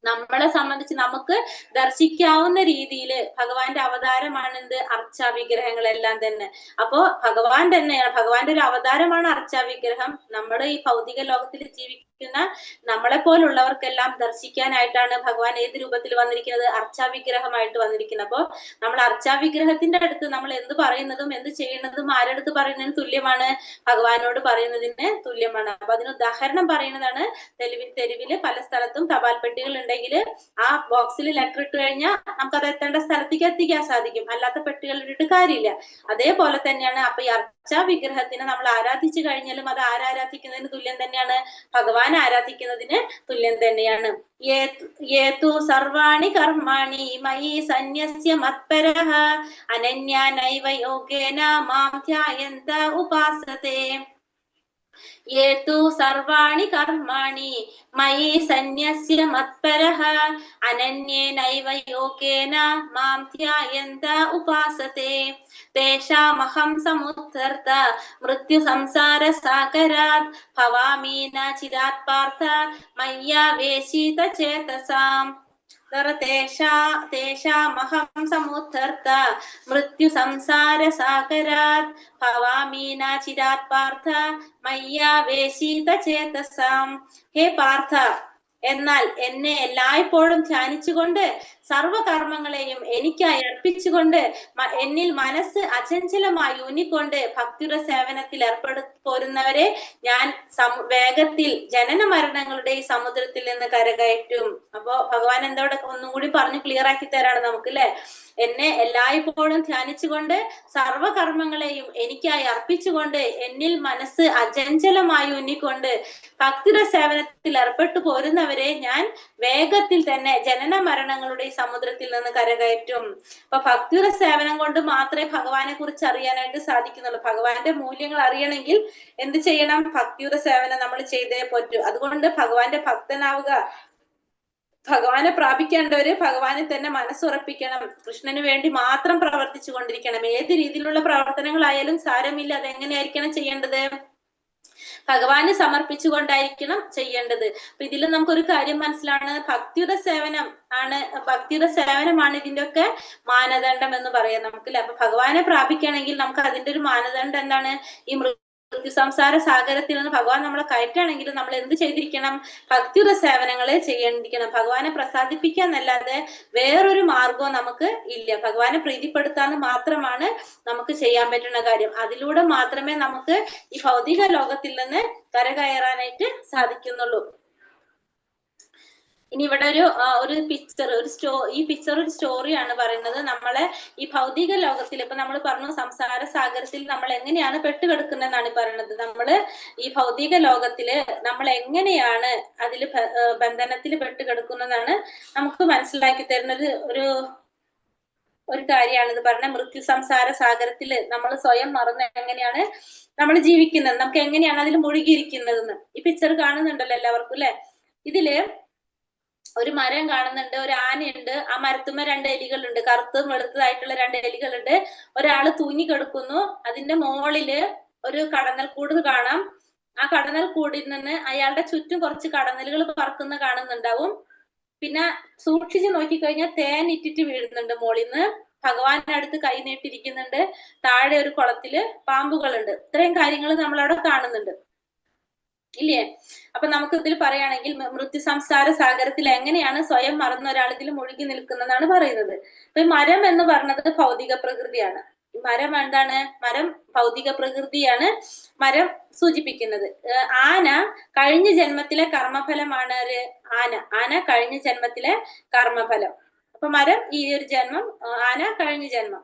Speaker 1: നമ്മളെ സംബന്ധിച്ച് നമുക്ക് ദർശിക്കാവുന്ന രീതിയിൽ ഭഗവാന്റെ അവതാരമാണ് എന്ത്? അർച്ചാ വിഗ്രഹങ്ങളെല്ലാം തന്നെ. അപ്പോ ഭഗവാൻ തന്നെയാണ്, ഭഗവാന്റെ ഒരു അവതാരമാണ് അർച്ചാ വിഗ്രഹം. നമ്മുടെ ഈ ഭൗതിക ലോകത്തിൽ ജീവിക്കുന്ന നമ്മളെ പോലുള്ളവർക്കെല്ലാം ദർശിക്കാനായിട്ടാണ് ഭഗവാൻ ഏത് രൂപത്തിൽ വന്നിരിക്കുന്നത്? അർച്ചാ വിഗ്രഹമായിട്ട് വന്നിരിക്കുന്നത്. അപ്പോ നമ്മൾ അർച്ചാ വിഗ്രഹത്തിന്റെ അടുത്ത് നമ്മൾ എന്ത് പറയുന്നതും എന്ത് ചെയ്യുന്നതും ആരടുത്ത് പറയുന്നതിന് തുല്യമാണ്? ഭഗവാനോട് പറയുന്നതിന് തുല്യമാണ്. അപ്പൊ അതിന് ഉദാഹരണം പറയുന്നതാണ്, തെരുവില് പല സ്ഥലത്തും തപാൽ പെട്ടികൾ ഉണ്ടെങ്കിൽ ആ ബോക്സിൽ ലെറ്റർ ഇട്ട് കഴിഞ്ഞാൽ നമുക്ക് അത് എത്തേണ്ട സ്ഥലത്തേക്ക് എത്തിക്കാൻ സാധിക്കും. അല്ലാത്ത പെട്ടികൾ ഇട്ടിട്ട് കാര്യമില്ല. അതേപോലെ തന്നെയാണ് അപ്പൊ ഈ അർച്ചാ വിഗ്രഹത്തിനെ നമ്മൾ ആരാധിച്ചു കഴിഞ്ഞാലും അത് ആരാധിക്കുന്നതിന് തുല്യം തന്നെയാണ്, ഭഗവാൻ ആരാധിക്കുന്നതിന് തുല്യം തന്നെയാണ്. യേതു സർവാണി കർമാണി മയി സന്യസ്യ മത്പരഃ അനന്യാ നൈവ യോഗേന മാം ധ്യായന്ത ഉപാസതേ. യേതു സർവാണി കർമാണി മയി സന്യസ്യ മത്പരഃ അനന്യേനൈവ യോഗേന മാം ധ്യായന്ത ഉപാസതേ തേഷാമഹം സമുദ്ധർത്ത മൃത്യു സംസാര സാഗരാത് ഭവാമി ന ചിരാത് പാർത്ഥ മയ്യാവേശിത ചേതസാം. തേഷാമഹം സമുദ്ധർത്ത മൃത്യു സംസാര സാഗരാത് ഭവാമി ന ചിരാത് പാർത്ഥ മയ്യാവേശിത ചേതസാം. ഹേ പാർത്ഥ, എന്നാൽ എന്നെ എല്ലായ്പ്പോഴും ധ്യാനിച്ചുകൊണ്ട് സർവകർമ്മങ്ങളെയും എനിക്കായി അർപ്പിച്ചുകൊണ്ട് എന്നിൽ മനസ്സ് അചഞ്ചലമായി ഊന്നിക്കൊണ്ട് ഭക്തിയുടെ സേവനത്തിൽ പോരുന്നവരെ ഞാൻ വേഗത്തിൽ ജനന മരണങ്ങളുടെ ഈ സമുദ്രത്തിൽ നിന്ന് കരകയറ്റും. അപ്പോ ഭഗവാൻ എന്തോടെ ഒന്നും കൂടി പറഞ്ഞ് ക്ലിയർ ആക്കി തരാണ് നമുക്ക് അല്ലെ. എന്നെ എല്ലായ്പ്പോഴും ധ്യാനിച്ചുകൊണ്ട് സർവകർമ്മങ്ങളെയും എനിക്കായി അർപ്പിച്ചുകൊണ്ട് എന്നിൽ മനസ്സ് അചഞ്ചലമായി ഊന്നിക്കൊണ്ട് ഭക്തിയുടെ സേവനത്തിൽ പോരുന്നവരെ ഞാൻ വേഗത്തിൽ തന്നെ ജനന മരണങ്ങളുടെ ഈ സമുദ്രത്തിൽ നിന്ന് കരകയറ്റും. അപ്പൊ ഭക്തിയുടെ സേവനം കൊണ്ട് മാത്രമേ ഭഗവാനെ കുറിച്ച് അറിയാനായിട്ട് സാധിക്കുന്നുള്ളൂ. ഭഗവാന്റെ മൂല്യങ്ങൾ അറിയണമെങ്കിൽ എന്ത് ചെയ്യണം? ഭക്തിയുടെ സേവനം നമ്മൾ ചെയ്തേ പറ്റൂ. അതുകൊണ്ട് ഭഗവാന്റെ ഭക്തനാവുക, ഭഗവാനെ പ്രാപിക്കേണ്ടവര് ഭഗവാനെ തന്നെ മനസ്സുറപ്പിക്കണം. കൃഷ്ണന് വേണ്ടി മാത്രം പ്രവർത്തിച്ചു കൊണ്ടിരിക്കണം. ഏത് രീതിയിലുള്ള പ്രവർത്തനങ്ങളായാലും സാരമില്ല, അതെങ്ങനെയായിരിക്കണം ചെയ്യേണ്ടത്? ഭഗവാന് സമർപ്പിച്ചുകൊണ്ടായിരിക്കണം ചെയ്യേണ്ടത്. അപ്പൊ ഇതിൽ നമുക്കൊരു കാര്യം മനസ്സിലാണ്, ഭക്തിയുടെ സേവനമാണ് ഇതിന്റെ ഒക്കെ മാനദണ്ഡം എന്ന് പറയാം നമുക്ക്. അപ്പൊ ഭഗവാനെ പ്രാപിക്കണമെങ്കിൽ നമുക്ക് അതിന്റെ ഒരു മാനദണ്ഡം എന്താണ്? ഈ മൃത്യു സംസാര സാഗരത്തിൽ നിന്ന് ഭഗവാൻ നമ്മളെ കയറ്റുകയാണെങ്കിൽ നമ്മൾ എന്ത് ചെയ്തിരിക്കണം? ഭക്തിയുടെ സേവനങ്ങളെ ചെയ്യേണ്ടിരിക്കണം. ഭഗവാനെ പ്രസാദിപ്പിക്കാന്നല്ലാതെ വേറൊരു മാർഗവും നമുക്ക് ഇല്ല. ഭഗവാനെ പ്രീതിപ്പെടുത്താന്ന് മാത്രമാണ് നമുക്ക് ചെയ്യാൻ പറ്റുന്ന കാര്യം. അതിലൂടെ മാത്രമേ നമുക്ക് ഈ ഭൗതിക ലോകത്തിൽ നിന്ന് കരകയറാനായിട്ട് സാധിക്കുന്നുള്ളൂ. ഇനി ഇവിടെ ഒരു പിക്ചർ, ഈ പിക്ചർ ഒരു സ്റ്റോറിയാണ് പറയുന്നത്. നമ്മളെ ഈ ഭൗതിക ലോകത്തിൽ ഇപ്പൊ നമ്മൾ പറഞ്ഞു സംസാര സാഗരത്തിൽ നമ്മൾ എങ്ങനെയാണ് പെട്ടുകിടക്കുന്നതെന്നാണ് പറയുന്നത്. നമ്മള് ഈ ഭൗതിക ലോകത്തില് നമ്മൾ എങ്ങനെയാണ് അതിൽ ബന്ധനത്തിൽ പെട്ടുകിടക്കുന്നതാണ് നമുക്ക് മനസ്സിലാക്കി തരുന്നത് ഒരു കാര്യമാണ് ഇത് പറഞ്ഞ. മൃത്യു സംസാര സാഗരത്തിൽ നമ്മൾ സ്വയം മറന്ന് എങ്ങനെയാണ് നമ്മൾ ജീവിക്കുന്നത്, നമുക്ക് എങ്ങനെയാണ് അതിൽ മുഴുകിയിരിക്കുന്നതെന്ന് ഈ പിക്ചർ കാണുന്നുണ്ടല്ലോ എല്ലാവർക്കും അല്ലെ. ഇതില് ഒരു മരം കാണുന്നുണ്ട്, ഒരു ആനയുണ്ട്, ആ മരത്തുമ്മ 2 എലികളുണ്ട്, കറുത്തും വെളുത്തതായിട്ടുള്ള 2 എലികളുണ്ട്. ഒരാള് തൂങ്ങി കിടക്കുന്നു. അതിന്റെ മുകളില് ഒരു കടന്നൽ കൂട് കാണാം. ആ കടന്നൽ കൂടിൽ നിന്ന് അയാളുടെ ചുറ്റും കുറച്ച് കടന്നലുകൾ പറക്കുന്ന കാണുന്നുണ്ടാവും. പിന്നെ സൂക്ഷിച്ച് നോക്കിക്കഴിഞ്ഞാൽ തേൻ ഇറ്റിട്ട് വീഴുന്നുണ്ട് മുകളിൽ നിന്ന്. ഭഗവാന്റെ അടുത്ത് കൈ നീട്ടിരിക്കുന്നുണ്ട്. താഴെ ഒരു കുളത്തില് പാമ്പുകളുണ്ട്. ഇത്രയും കാര്യങ്ങൾ നമ്മൾ അവിടെ കാണുന്നുണ്ട്. ഇല്ലേ? അപ്പൊ നമുക്ക് ഇതിൽ പറയുകയാണെങ്കിൽ മൃത്യു സംസ്കാര സാഗരത്തിൽ എങ്ങനെയാണ് സ്വയം മറന്ന ഒരാൾ ഇതിൽ മുഴുകി നിൽക്കുന്നതാണ് പറയുന്നത്. അപ്പൊ ഈ മരം എന്ന് പറഞ്ഞത് ഭൗതിക പ്രകൃതിയാണ്. മരം എന്താണ്? മരം ഭൗതിക പ്രകൃതിയാണ് മരം സൂചിപ്പിക്കുന്നത്. ആന കഴിഞ്ഞ ജന്മത്തിലെ കർമ്മഫലമാണ് ആന കഴിഞ്ഞ ജന്മത്തിലെ കർമ്മഫലം. അപ്പൊ മരം ഈ ഒരു ജന്മം, ആന കഴിഞ്ഞ ജന്മം.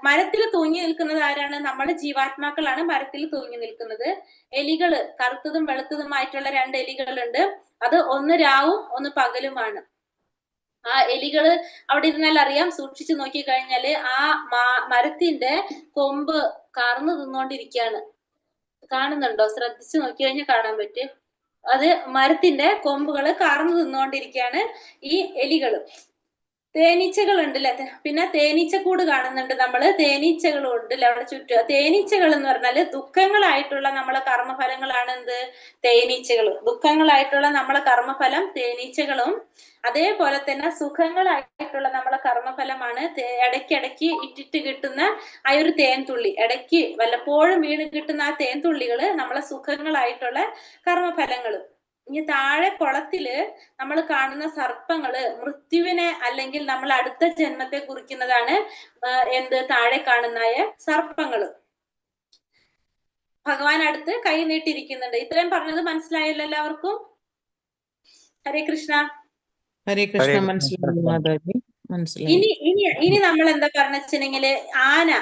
Speaker 1: മരത്തിൽ തൂങ്ങി നിൽക്കുന്നത് ആരാണ്? നമ്മുടെ ജീവാത്മാക്കളാണ് മരത്തിൽ തൂങ്ങി നിൽക്കുന്നത്. എലികള്, കറുത്തതും വെളുത്തതുമായിട്ടുള്ള 2 എലികളുണ്ട്. അത് ഒന്ന് രാവും ഒന്ന് പകലുമാണ്. ആ എലികള് അവിടെ ഇരുന്നാൽ അറിയാം, സൂക്ഷിച്ചു നോക്കി കഴിഞ്ഞാല് ആ മരത്തിന്റെ കൊമ്പ് കറന്നു തിന്നോണ്ടിരിക്കുകയാണ്. കാണുന്നുണ്ടോ? ശ്രദ്ധിച്ചു നോക്കി കഴിഞ്ഞാൽ കാണാൻ പറ്റും. അത് മരത്തിന്റെ കൊമ്പുകള് കറന്നു തിന്നോണ്ടിരിക്കുകയാണ് ഈ എലികള്. തേനീച്ചകൾ ഉണ്ടല്ലേ? പിന്നെ തേനീച്ചക്കൂട് കാണുന്നുണ്ട് നമ്മള്. തേനീച്ചകളും ഉണ്ടല്ലേ അവിടെ ചുറ്റും. തേനീച്ചകൾ എന്ന് പറഞ്ഞാല് ദുഃഖങ്ങളായിട്ടുള്ള നമ്മളെ കർമ്മഫലങ്ങളാണ് എന്ത്? തേനീച്ചകൾ. ദുഃഖങ്ങളായിട്ടുള്ള നമ്മളെ കർമ്മഫലം തേനീച്ചകളും, അതേപോലെ തന്നെ സുഖങ്ങളായിട്ടുള്ള നമ്മളെ കർമ്മഫലമാണ് ഇടയ്ക്കിടയ്ക്ക് ഇറ്റിട്ട് കിട്ടുന്ന ആ ഒരു തേൻതുള്ളി. ഇടയ്ക്ക് വല്ലപ്പോഴും വീണ് കിട്ടുന്ന ആ തേൻതുള്ളികള് നമ്മളെ സുഖങ്ങളായിട്ടുള്ള കർമ്മഫലങ്ങള്. ഇനി താഴെ കുളത്തില് നമ്മൾ കാണുന്ന സർപ്പങ്ങള് മൃത്യുവിനെ അല്ലെങ്കിൽ നമ്മൾ അടുത്ത ജന്മത്തെ കുറിക്കുന്നതാണ്. എന്ത്? താഴെ കാണുന്നായ സർപ്പങ്ങള്. ഭഗവാൻ അടുത്ത് കൈ നീട്ടിയിരിക്കുന്നുണ്ട്. ഇത്രയും പറഞ്ഞത് മനസ്സിലായല്ലോ എല്ലാവർക്കും? ഹരേ കൃഷ്ണ.
Speaker 3: ഹരേ കൃഷ്ണ. മനസ്സിലായി മാതാജി, മനസ്സിലായി.
Speaker 1: ഇനി നമ്മൾ എന്താ പറഞ്ഞെങ്കില് ആന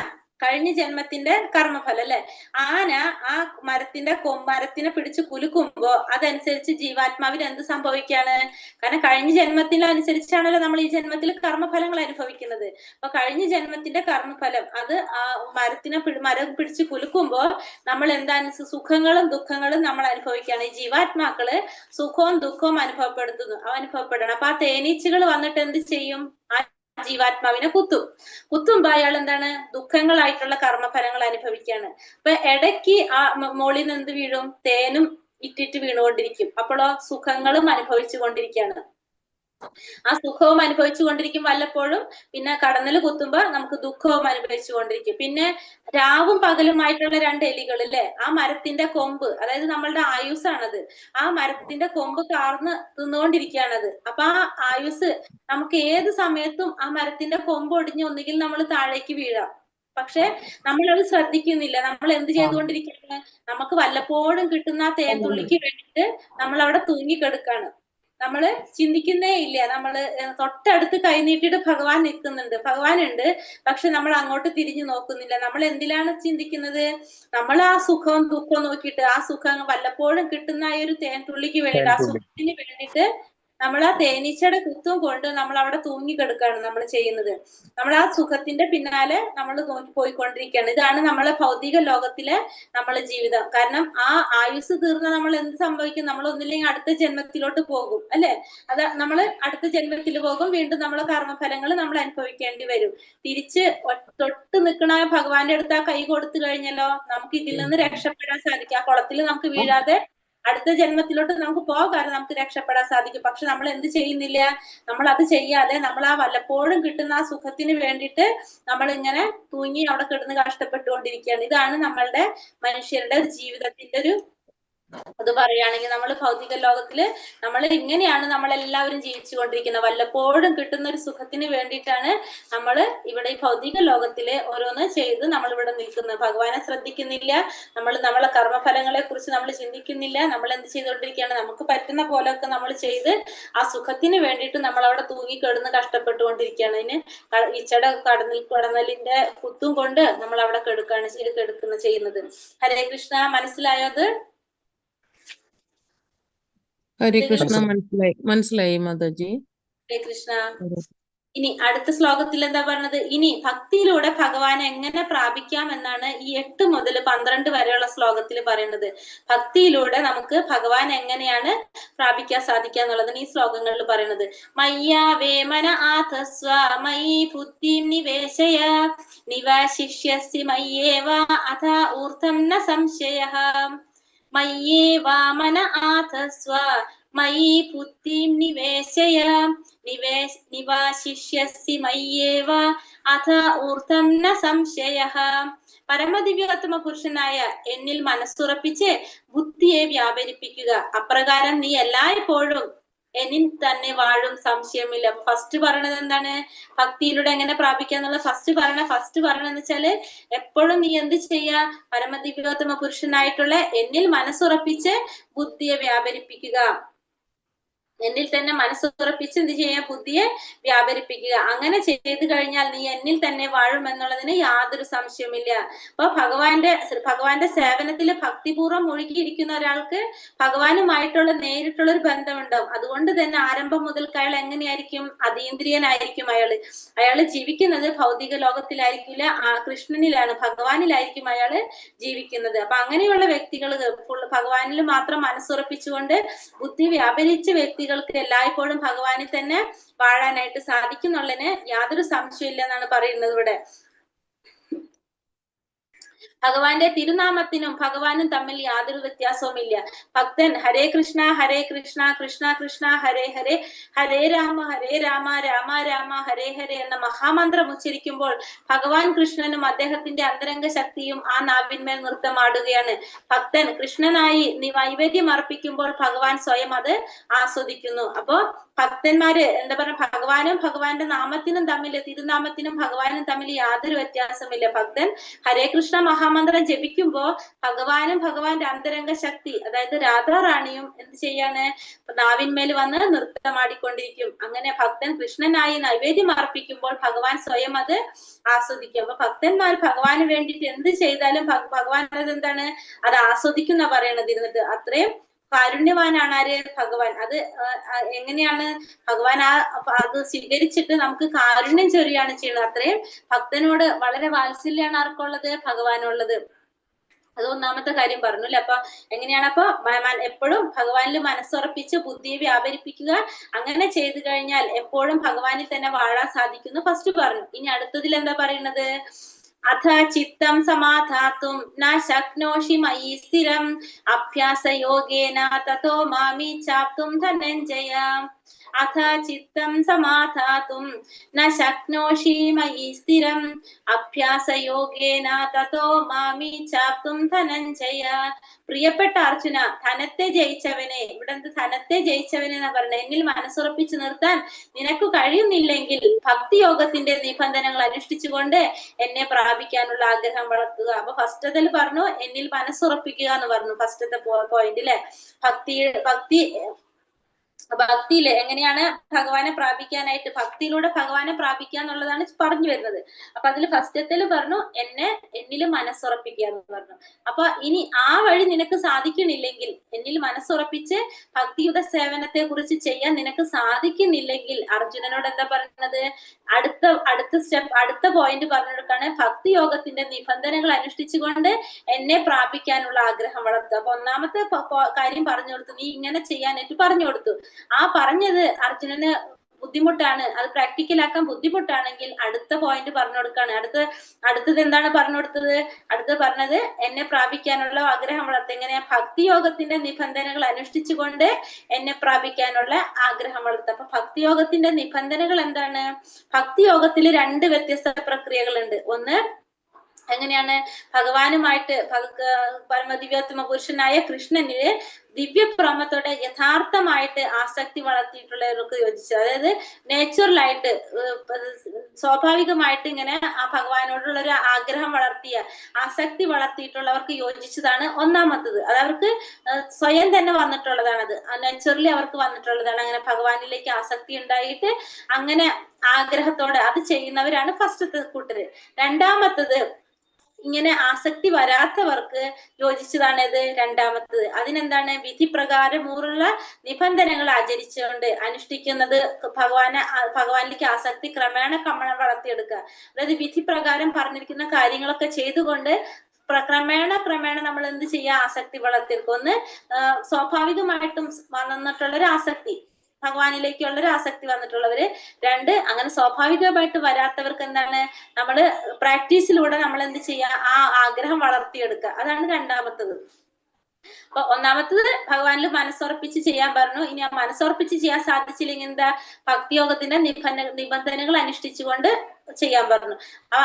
Speaker 1: കഴിഞ്ഞ ജന്മത്തിന്റെ കർമ്മഫലം അല്ലെ? ആന ആ മരത്തിനെ പിടിച്ച് കുലുക്കുമ്പോ അതനുസരിച്ച് ജീവാത്മാവിന് എന്ത് സംഭവിക്കാണ്? കാരണം കഴിഞ്ഞ ജന്മത്തിനനുസരിച്ചാണല്ലോ നമ്മൾ ഈ ജന്മത്തിൽ കർമ്മഫലങ്ങൾ അനുഭവിക്കുന്നത്. അപ്പൊ കഴിഞ്ഞ ജന്മത്തിന്റെ കർമ്മഫലം അത് ആ മരം പിടിച്ച് കുലുക്കുമ്പോ നമ്മൾ എന്താണ്? സുഖങ്ങളും ദുഃഖങ്ങളും നമ്മൾ അനുഭവിക്കുകയാണ്. ഈ ജീവാത്മാക്കള് സുഖവും ദുഃഖവും അനുഭവപ്പെടണം. അപ്പൊ ആ തേനീച്ചകൾ വന്നിട്ട് എന്ത് ചെയ്യും? ആ ജീവാത്മാവിനെ കുത്തുമ്പോ അയാൾ എന്താണ്? ദുഃഖങ്ങളായിട്ടുള്ള കർമ്മഫലങ്ങൾ അനുഭവിക്കുകയാണ്. അപ്പൊ ഇടയ്ക്ക് ആ മോളിൽ നിന്ന് എന്ത് വീഴും? തേനും ഇറ്റിട്ട് വീണുകൊണ്ടിരിക്കും. അപ്പോഴോ സുഖങ്ങളും അനുഭവിച്ചു കൊണ്ടിരിക്കുകയാണ്. ആ സുഖവും അനുഭവിച്ചു കൊണ്ടിരിക്കും വല്ലപ്പോഴും. പിന്നെ കടന്നൽ കുത്തുമ്പോ നമുക്ക് ദുഃഖവും അനുഭവിച്ചു കൊണ്ടിരിക്കും. പിന്നെ രാവും പകലുമായിട്ടുള്ള 2 എലികൾ അല്ലെ? ആ മരത്തിന്റെ കൊമ്പ്, അതായത് നമ്മളുടെ ആയുസ്സാണത്. ആ മരത്തിന്റെ കൊമ്പ് കാർന്ന് തിന്നുകൊണ്ടിരിക്കുകയാണത്. അപ്പൊ ആ ആയുസ് നമുക്ക് ഏത് സമയത്തും ആ മരത്തിന്റെ കൊമ്പ് ഒടിഞ്ഞ് ഒന്നുകിൽ നമ്മൾ താഴേക്ക് വീഴാം. പക്ഷെ നമ്മളത് ശ്രദ്ധിക്കുന്നില്ല. നമ്മൾ എന്ത് ചെയ്തുകൊണ്ടിരിക്കുകയാണ്? നമുക്ക് വല്ലപ്പോഴും കിട്ടുന്ന ആ തേൻതുള്ളിക്ക് വേണ്ടിയിട്ട് നമ്മൾ അവിടെ തൂങ്ങിക്കെടുക്കാണ്. നമ്മള് ചിന്തിക്കുന്നേ ഇല്ല. നമ്മള് തൊട്ടടുത്ത് കൈനീട്ടിയിട്ട് ഭഗവാൻ നിൽക്കുന്നുണ്ട്, ഭഗവാൻ ഉണ്ട്. പക്ഷെ നമ്മൾ അങ്ങോട്ട് തിരിഞ്ഞു നോക്കുന്നില്ല. നമ്മൾ എന്തിലാണ് ചിന്തിക്കുന്നത്? നമ്മൾ ആ സുഖവും ദുഃഖവും നോക്കിയിട്ട് ആ സുഖം വല്ലപ്പോഴും കിട്ടുന്ന ആ ഒരു തേൻതുള്ളിക്ക് വേണ്ടിയിട്ട്, ആ സുഖത്തിന് വേണ്ടിയിട്ട് നമ്മൾ ആ തേനീച്ചയുടെ കുത്തും കൊണ്ട് നമ്മൾ അവിടെ തൂങ്ങിക്കെടുക്കുകയാണ് നമ്മൾ ചെയ്യുന്നത്. നമ്മൾ ആ സുഖത്തിന്റെ പിന്നാലെ നമ്മൾ പോയിക്കൊണ്ടിരിക്കുകയാണ്. ഇതാണ് നമ്മളെ ഭൗതിക ലോകത്തിലെ നമ്മളെ ജീവിതം. കാരണം ആ ആയുസ് തീർന്ന നമ്മൾ എന്ത് സംഭവിക്കും? നമ്മൾ ഒന്നില്ലെങ്കിൽ അടുത്ത ജന്മത്തിലോട്ട് പോകും അല്ലെ? അത് നമ്മൾ അടുത്ത ജന്മത്തിൽ പോകും. വീണ്ടും നമ്മളെ കർമ്മഫലങ്ങൾ നമ്മൾ അനുഭവിക്കേണ്ടി വരും. തിരിച്ച് തൊട്ട് നിൽക്കണ ഭഗവാന്റെ അടുത്ത് ആ കൈ കൊടുത്തു കഴിഞ്ഞല്ലോ, നമുക്ക് ഇതിൽ നിന്ന് രക്ഷപ്പെടാൻ സാധിക്കും. ആ കുളത്തിൽ നമുക്ക് വീഴാതെ അടുത്ത ജന്മത്തിലോട്ട് നമുക്ക് പോകാൻ നമുക്ക് രക്ഷപ്പെടാൻ സാധിക്കും. പക്ഷെ നമ്മൾ എന്ത് ചെയ്യുന്നില്ല? നമ്മൾ അത് ചെയ്യാതെ നമ്മൾ ആ വല്ലപ്പോഴും കിട്ടുന്ന ആ സുഖത്തിന് വേണ്ടിയിട്ട് നമ്മൾ ഇങ്ങനെ തൂങ്ങി അവിടെ കിടന്ന് കഷ്ടപ്പെട്ടുകൊണ്ടിരിക്കുകയാണ്. ഇതാണ് നമ്മളുടെ മനുഷ്യരുടെ ജീവിതത്തിന്റെ ഒരു അത് പറയുകയാണെങ്കിൽ നമ്മൾ ഭൗതിക ലോകത്തില് നമ്മൾ ഇങ്ങനെയാണ് നമ്മളെല്ലാവരും ജീവിച്ചു കൊണ്ടിരിക്കുന്നത്. വല്ലപ്പോഴും കിട്ടുന്ന ഒരു സുഖത്തിന് വേണ്ടിയിട്ടാണ് നമ്മൾ ഇവിടെ ഈ ഭൗതിക ലോകത്തില് ഓരോന്ന് ചെയ്ത് നമ്മൾ ഇവിടെ നിൽക്കുന്നത്. ഭഗവാനെ ശ്രദ്ധിക്കുന്നില്ല, നമ്മൾ നമ്മളെ കർമ്മഫലങ്ങളെ കുറിച്ച് നമ്മൾ ചിന്തിക്കുന്നില്ല. നമ്മൾ എന്ത് ചെയ്തുകൊണ്ടിരിക്കുകയാണ്? നമുക്ക് പറ്റുന്ന പോലെയൊക്കെ നമ്മൾ ചെയ്ത് ആ സുഖത്തിന് വേണ്ടിയിട്ട് നമ്മൾ അവിടെ തൂങ്ങിക്കിടന്ന് കഷ്ടപ്പെട്ടുകൊണ്ടിരിക്കുകയാണ്. അതിന് ഈച്ചയുടെ കടന്നലിന്റെ കുത്തും കൊണ്ട് നമ്മൾ അവിടെ ചെയ്യുന്നത്. ഹരേ കൃഷ്ണ. മനസ്സിലായോ അത്?
Speaker 3: ഹരേ കൃഷ്ണ. മനസ്സിലായി മാതാജി.
Speaker 1: ഹരേ കൃഷ്ണ. ഇനി അടുത്ത ശ്ലോകത്തിൽ എന്താ പറഞ്ഞത്? ഇനി ഭക്തിയിലൂടെ ഭഗവാനെ എങ്ങനെ പ്രാപിക്കാം എന്നാണ് ഈ 8 മുതൽ 12 വരെയുള്ള ശ്ലോകത്തിൽ പറയുന്നത്. ഭക്തിയിലൂടെ നമുക്ക് ഭഗവാൻ എങ്ങനെയാണ് പ്രാപിക്കാൻ സാധിക്കുക എന്നുള്ളതാണ് ഈ ശ്ലോകങ്ങളിൽ പറയുന്നത്. മയ്യാ വേമന ആതസ്വ മയി ബുദ്ധിം നിവേശയ നിവാശിഷ്യസി മയ്യേവ അഥ ഊർധം ന സംശയഃ. മയ്യേ വാമന ആതസ്വ മയി ബുദ്ധിം നിവേശയ നിവാശിഷ്യസി മയ്യേവ അഥ ഊർധം ന സംശയഃ. പരമദിവ്യോത്തമ പുരുഷനായ എന്നിൽ മനസ്സുറപ്പിച്ച് ബുദ്ധിയെ വ്യാപരിപ്പിക്കുക. അപ്രകാരം നീ എല്ലായ്പ്പോഴും എന്നിൽ തന്നെ വാഴും, സംശയമില്ല. ഫസ്റ്റ് പറയണത് എന്താണ്? ഭക്തിയിലൂടെ എങ്ങനെ പ്രാപിക്കാന്നുള്ള ഫസ്റ്റ് പറയണെന്ന് വെച്ചാല് എപ്പോഴും നീ എന്ത് ചെയ്യാ? പരമദിവ്യോത്തമ പുരുഷനായിട്ടുള്ള എന്നിൽ മനസ്സുറപ്പിച്ച് ബുദ്ധിയെ വ്യാപരിപ്പിക്കുക. എന്നിൽ തന്നെ മനസ്സുറപ്പിച്ച് എന്ത് ചെയ്യാ? ബുദ്ധിയെ വ്യാപരിപ്പിക്കുക. അങ്ങനെ ചെയ്തു കഴിഞ്ഞാൽ നീ എന്നിൽ തന്നെ വാഴും എന്നുള്ളതിന് യാതൊരു സംശയമില്ല. അപ്പൊ ഭഗവാന്റെ സേവനത്തിൽ ഭക്തിപൂർവ്വം മുഴുകിയിരിക്കുന്ന ഒരാൾക്ക് ഭഗവാനുമായിട്ടുള്ള നേരിട്ടുള്ള ഒരു ബന്ധമുണ്ടാവും. അതുകൊണ്ട് തന്നെ ആരംഭം മുതൽക്ക് അയാൾ എങ്ങനെയായിരിക്കും? അതീന്ദ്രിയനായിരിക്കും. അയാള് ജീവിക്കുന്നത് ഭൗതിക ലോകത്തിലായിരിക്കില്ല, കൃഷ്ണനിലാണ്, ഭഗവാനിലായിരിക്കും അയാള് ജീവിക്കുന്നത്. അപ്പൊ അങ്ങനെയുള്ള വ്യക്തികൾ ഭഗവാനിൽ മാത്രം മനസ്സുറപ്പിച്ചുകൊണ്ട് ബുദ്ധി വ്യാപരിച്ച വ്യക്തികൾക്ക് എല്ലായ്പ്പോഴും ഭഗവാനിൽ തന്നെ വാഴാനായിട്ട് സാധിക്കുന്നുള്ളതിന് യാതൊരു സംശയമില്ല എന്നാണ് പറയുന്നത് ഇവിടെ. ഭഗവാന്റെ തിരുനാമത്തിനും ഭഗവാനും തമ്മിൽ യാതൊരു വ്യത്യാസവുമില്ല. ഭക്തൻ ഹരേ കൃഷ്ണ കൃഷ്ണ കൃഷ്ണ ഹരേ ഹരേ, ഹരേ രാമ രാമ രാമ ഹരേ ഹരേ എന്ന മഹാമന്ത്രം ഉച്ചരിക്കുമ്പോൾ ഭഗവാൻ കൃഷ്ണനും അദ്ദേഹത്തിന്റെ അന്തരംഗ ശക്തിയും ആ നാവിന്മേൽ നൃത്തമാടുകയാണ്. ഭക്തൻ കൃഷ്ണനായി നൈവേദ്യം അർപ്പിക്കുമ്പോൾ ഭഗവാൻ സ്വയം അത് ആസ്വദിക്കുന്നു. അപ്പോ ഭക്തന്മാര് എന്താ പറയുക, ഭഗവാനും ഭഗവാന്റെ നാമത്തിനും തമ്മിൽ, തിരുനാമത്തിനും ഭഗവാനും തമ്മിൽ യാതൊരു വ്യത്യാസമില്ല. ഭക്തൻ ഹരേ കൃഷ്ണ മഹാമന്ത്രം ജപിക്കുമ്പോ ഭഗവാനും ഭഗവാന്റെ അന്തരംഗ ശക്തി, അതായത് രാധാറാണിയും എന്ത് ചെയ്യാണ്? നാവിന്മേൽ വന്ന് നൃത്തമാടിക്കൊണ്ടിരിക്കും. അങ്ങനെ ഭക്തൻ കൃഷ്ണനായി നൈവേദ്യം അർപ്പിക്കുമ്പോൾ ഭഗവാൻ സ്വയം അത് ആസ്വദിക്കും. അപ്പൊ ഭക്തന്മാർ ഭഗവാന് വേണ്ടിയിട്ട് എന്ത് ചെയ്താലും ഭഗവാൻ അതെന്താണ്? അത് ആസ്വദിക്കുന്ന പറയണത് ഇരുന്നിട്ട്. അത്രയും കാരുണ്യവാനാണ് ആര്? ഭഗവാൻ. അത് എങ്ങനെയാണ്? ഭഗവാൻ അത് സ്വീകരിച്ചിട്ട് നമുക്ക് കാരുണ്യം ചൊരിയാണ് ചെയ്യുന്നത്. അത്രയും ഭക്തനോട് വളരെ വാത്സല്യാണ് ആർക്കുള്ളത്? ഭഗവാനുള്ളത്. അത് ഒന്നാമത്തെ കാര്യം പറഞ്ഞു അല്ലെ. അപ്പൊ എങ്ങനെയാണ്? അപ്പൊ എപ്പോഴും ഭഗവാനിൽ മനസ്സുറപ്പിച്ച് ബുദ്ധിയെ വ്യാപരിപ്പിക്കുക. അങ്ങനെ ചെയ്തു കഴിഞ്ഞാൽ എപ്പോഴും ഭഗവാനിൽ തന്നെ വാഴാൻ സാധിക്കുന്നു ഫസ്റ്റ് പറഞ്ഞു. ഇനി അടുത്തതിൽ എന്താ പറയുന്നത്? അഥ ചിത്തം സമാധാതും ന ശക്നോഷി മയി സ്ഥിരം അഭ്യാസയോഗേന തതോ മാമി ചാപ്തും ധനഞ്ജയ. അഥ ചിത്തം സമാധാതും ന ശക്നോഷി മയി സ്ഥിരം അഭ്യാസയോഗേന തതോ മാമി ചാപ്തും ധനഞ്ജയ. പ്രിയപ്പെട്ട അർജുന, ധനത്തെ ജയിച്ചവനെ, ഇവിടെ ധനത്തെ ജയിച്ചവനെ എന്നാ പറഞ്ഞത്. എന്നിൽ മനസ്സുറപ്പിച്ചു നിർത്താൻ നിനക്ക് കഴിയുന്നില്ലെങ്കിൽ ഭക്തിയോഗത്തിന്റെ നിബന്ധനകൾ അനുഷ്ഠിച്ചുകൊണ്ട് എന്നെ പ്രാപിക്കാനുള്ള ആഗ്രഹം വളർത്തുക. അപ്പൊ ഫസ്റ്റതിൽ പറഞ്ഞു എന്നിൽ മനസ്സുറപ്പിക്കുക എന്ന് പറഞ്ഞു, ഫസ്റ്റത്തെ പോയിന്റ് അല്ലെ. ഭക്തിയില് എങ്ങനെയാണ് ഭഗവാനെ പ്രാപിക്കാനായിട്ട്? ഭക്തിയിലൂടെ ഭഗവാനെ പ്രാപിക്കുക എന്നുള്ളതാണ് പറഞ്ഞു വരുന്നത്. അപ്പൊ അതിൽ ഫസ്റ്റത്തിൽ പറഞ്ഞു എന്നിൽ മനസ്സുറപ്പിക്കുക എന്ന് പറഞ്ഞു. അപ്പൊ ഇനി ആ വഴി നിനക്ക് സാധിക്കണില്ലെങ്കിൽ, എന്നിൽ മനസ്സുറപ്പിച്ച് ഭക്തിയുടെ സേവനത്തെ കുറിച്ച് ചെയ്യാൻ നിനക്ക് സാധിക്കുന്നില്ലെങ്കിൽ അർജുനനോട് എന്താ പറയുന്നത്? അടുത്ത പോയിന്റ് പറഞ്ഞു കൊടുക്കാണ്. ഭക്തിയോഗത്തിന്റെ നിബന്ധനകൾ അനുഷ്ഠിച്ചുകൊണ്ട് എന്നെ പ്രാപിക്കാനുള്ള ആഗ്രഹം വളർത്തുക. അപ്പൊ ഒന്നാമത്തെ കാര്യം പറഞ്ഞു കൊടുത്തു, നീ ഇങ്ങനെ ചെയ്യാനായിട്ട് പറഞ്ഞു കൊടുത്തു. ആ പറഞ്ഞത് അർജുനന് ബുദ്ധിമുട്ടാണ്, അത് പ്രാക്ടിക്കലാക്കാൻ ബുദ്ധിമുട്ടാണെങ്കിൽ അടുത്ത പോയിന്റ് പറഞ്ഞു കൊടുക്കാണ്. അടുത്തത് എന്താണ് പറഞ്ഞു കൊടുത്തത്? അടുത്ത് പറഞ്ഞത് എന്നെ പ്രാപിക്കാനുള്ള ആഗ്രഹം വളർത്തുക. എങ്ങനെയാ? ഭക്തിയോഗത്തിന്റെ നിബന്ധനകൾ അനുഷ്ഠിച്ചുകൊണ്ട് എന്നെ പ്രാപിക്കാനുള്ള ആഗ്രഹം വളർത്തുക. അപ്പൊ ഭക്തിയോഗത്തിന്റെ നിബന്ധനകൾ എന്താണ്? ഭക്തിയോഗത്തിൽ 2 വ്യത്യസ്ത പ്രക്രിയകളുണ്ട്. ഒന്ന് എങ്ങനെയാണ്? ഭഗവാനുമായിട്ട് പരമദിവ്യോത്തമ പുരുഷനായ കൃഷ്ണനില് ദിവ്യപ്രമത്തോടെ യഥാർത്ഥമായിട്ട് ആസക്തി വളർത്തിയിട്ടുള്ളവർക്ക് യോജിച്ചത്, അതായത് നേച്ചുറലായിട്ട് സ്വാഭാവികമായിട്ട് ഇങ്ങനെ ആ ഭഗവാനോടുള്ള ഒരു ആഗ്രഹം വളർത്തിയ ആസക്തി വളർത്തിയിട്ടുള്ളവർക്ക് യോജിച്ചതാണ് ഒന്നാമത്തത്. അത് അവർക്ക് സ്വയം തന്നെ വന്നിട്ടുള്ളതാണ്, അത് നാച്ചുറലി അവർക്ക് വന്നിട്ടുള്ളതാണ്. അങ്ങനെ ഭഗവാനിലേക്ക് ആസക്തി ഉണ്ടായിട്ട് അങ്ങനെ ആഗ്രഹത്തോടെ അത് ചെയ്യുന്നവരാണ് ഫസ്റ്റത്തെ കൂട്ടര്. രണ്ടാമത്തത് ഇങ്ങനെ ആസക്തി വരാത്തവർക്ക് യോജിച്ചതാണ് ഇത് രണ്ടാമത്തത്. അതിനെന്താണ്? വിധി പ്രകാരമുള്ള നിബന്ധനകൾ ആചരിച്ചുകൊണ്ട് അനുഷ്ഠിക്കുന്നത് ഭഗവാനിലേക്ക് ആസക്തി ക്രമേണ വളർത്തിയെടുക്കുക. അതായത് വിധി പ്രകാരം പറഞ്ഞിരിക്കുന്ന കാര്യങ്ങളൊക്കെ ചെയ്തുകൊണ്ട് ക്രമേണ നമ്മൾ എന്ത് ചെയ്യുക? ആസക്തി വളർത്തിയെടുക്കുക. ഒന്ന് സ്വാഭാവികമായിട്ടും വന്നിട്ടുള്ള ഒരു ആസക്തി, ഭഗവാനിലേക്കുള്ള ഒരു ആസക്തി വന്നിട്ടുള്ളവര്. 2 അങ്ങനെ സ്വാഭാവികമായിട്ട് വരാത്തവർക്ക് എന്താണ്? നമ്മള് പ്രാക്ടീസിലൂടെ നമ്മൾ എന്ത് ചെയ്യുക? ആ ആഗ്രഹം വളർത്തിയെടുക്കുക. അതാണ് രണ്ടാമത്തത്. അപ്പൊ ഒന്നാമത്തത് ഭഗവാനിൽ മനസ്സുറപ്പിച്ച് ചെയ്യാൻ പറഞ്ഞു. ഇനി ആ മനസ്സുറപ്പിച്ച് ചെയ്യാൻ സാധിച്ചില്ലെങ്കിൽ എന്താ, ഭക്തിയോഗത്തിന്റെ നിബന്ധനകൾ അനുഷ്ഠിച്ചുകൊണ്ട് ചെയ്യാൻ പറഞ്ഞു.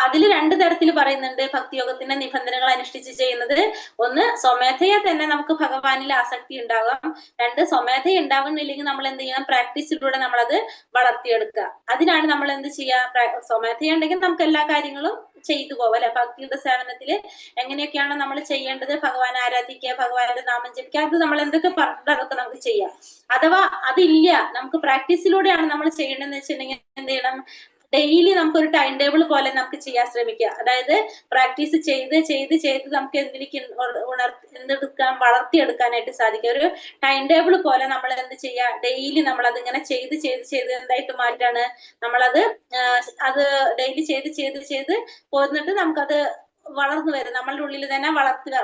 Speaker 1: അതിൽ 2 തരത്തിൽ പറയുന്നുണ്ട് ഭക്തിയോഗത്തിന്റെ നിബന്ധനകൾ അനുഷ്ഠിച്ച് ചെയ്യുന്നത്. ഒന്ന്, സ്വമേധയാ തന്നെ നമുക്ക് ഭഗവാനിൽ ആസക്തി ഉണ്ടാകാം. 2, സ്വമേധയ ഉണ്ടാകുന്നില്ലെങ്കിൽ നമ്മൾ എന്ത് ചെയ്യണം, പ്രാക്ടീസിലൂടെ നമ്മളത് വളർത്തിയെടുക്കുക. അതിനാണ് നമ്മൾ എന്ത് ചെയ്യുക, സ്വമേധയ ഉണ്ടെങ്കിൽ നമുക്ക് എല്ലാ കാര്യങ്ങളും ചെയ്തു പോവാം അല്ലെ. ഭക്തിയുടെ സേവനത്തില് എങ്ങനെയൊക്കെയാണോ നമ്മൾ ചെയ്യേണ്ടത്, ഭഗവാൻ ആരാധിക്കുക, ഭഗവാന്റെ നാമം ജപിക്കുക, അത് നമ്മൾ എന്തൊക്കെ പറഞ്ഞിട്ട് അതൊക്കെ നമുക്ക് ചെയ്യാം. അഥവാ അതില്ല, നമുക്ക് പ്രാക്ടീസിലൂടെയാണ് നമ്മൾ ചെയ്യേണ്ടതെന്ന് വെച്ചിട്ടുണ്ടെങ്കിൽ എന്ത് ചെയ്യണം, ഡെയിലി നമുക്കൊരു ടൈം ടേബിൾ പോലെ നമുക്ക് ചെയ്യാൻ ശ്രമിക്കുക. അതായത് പ്രാക്ടീസ് ചെയ്ത് ചെയ്ത് ചെയ്ത് നമുക്ക് എന്തിലേക്ക് എന്തെടുക്കാൻ, വളർത്തിയെടുക്കാനായിട്ട് സാധിക്കും. ഒരു ടൈം ടേബിൾ പോലെ നമ്മൾ എന്ത് ചെയ്യുക, ഡെയിലി നമ്മൾ അതിങ്ങനെ ചെയ്ത് ചെയ്ത് ചെയ്ത് എന്തായിട്ട് മാറ്റാണ്, നമ്മളത് അത് ഡെയിലി ചെയ്ത് ചെയ്ത് ചെയ്ത് പോന്നിട്ട് നമുക്കത് വളർന്നു വരും, നമ്മളുടെ ഉള്ളിൽ തന്നെ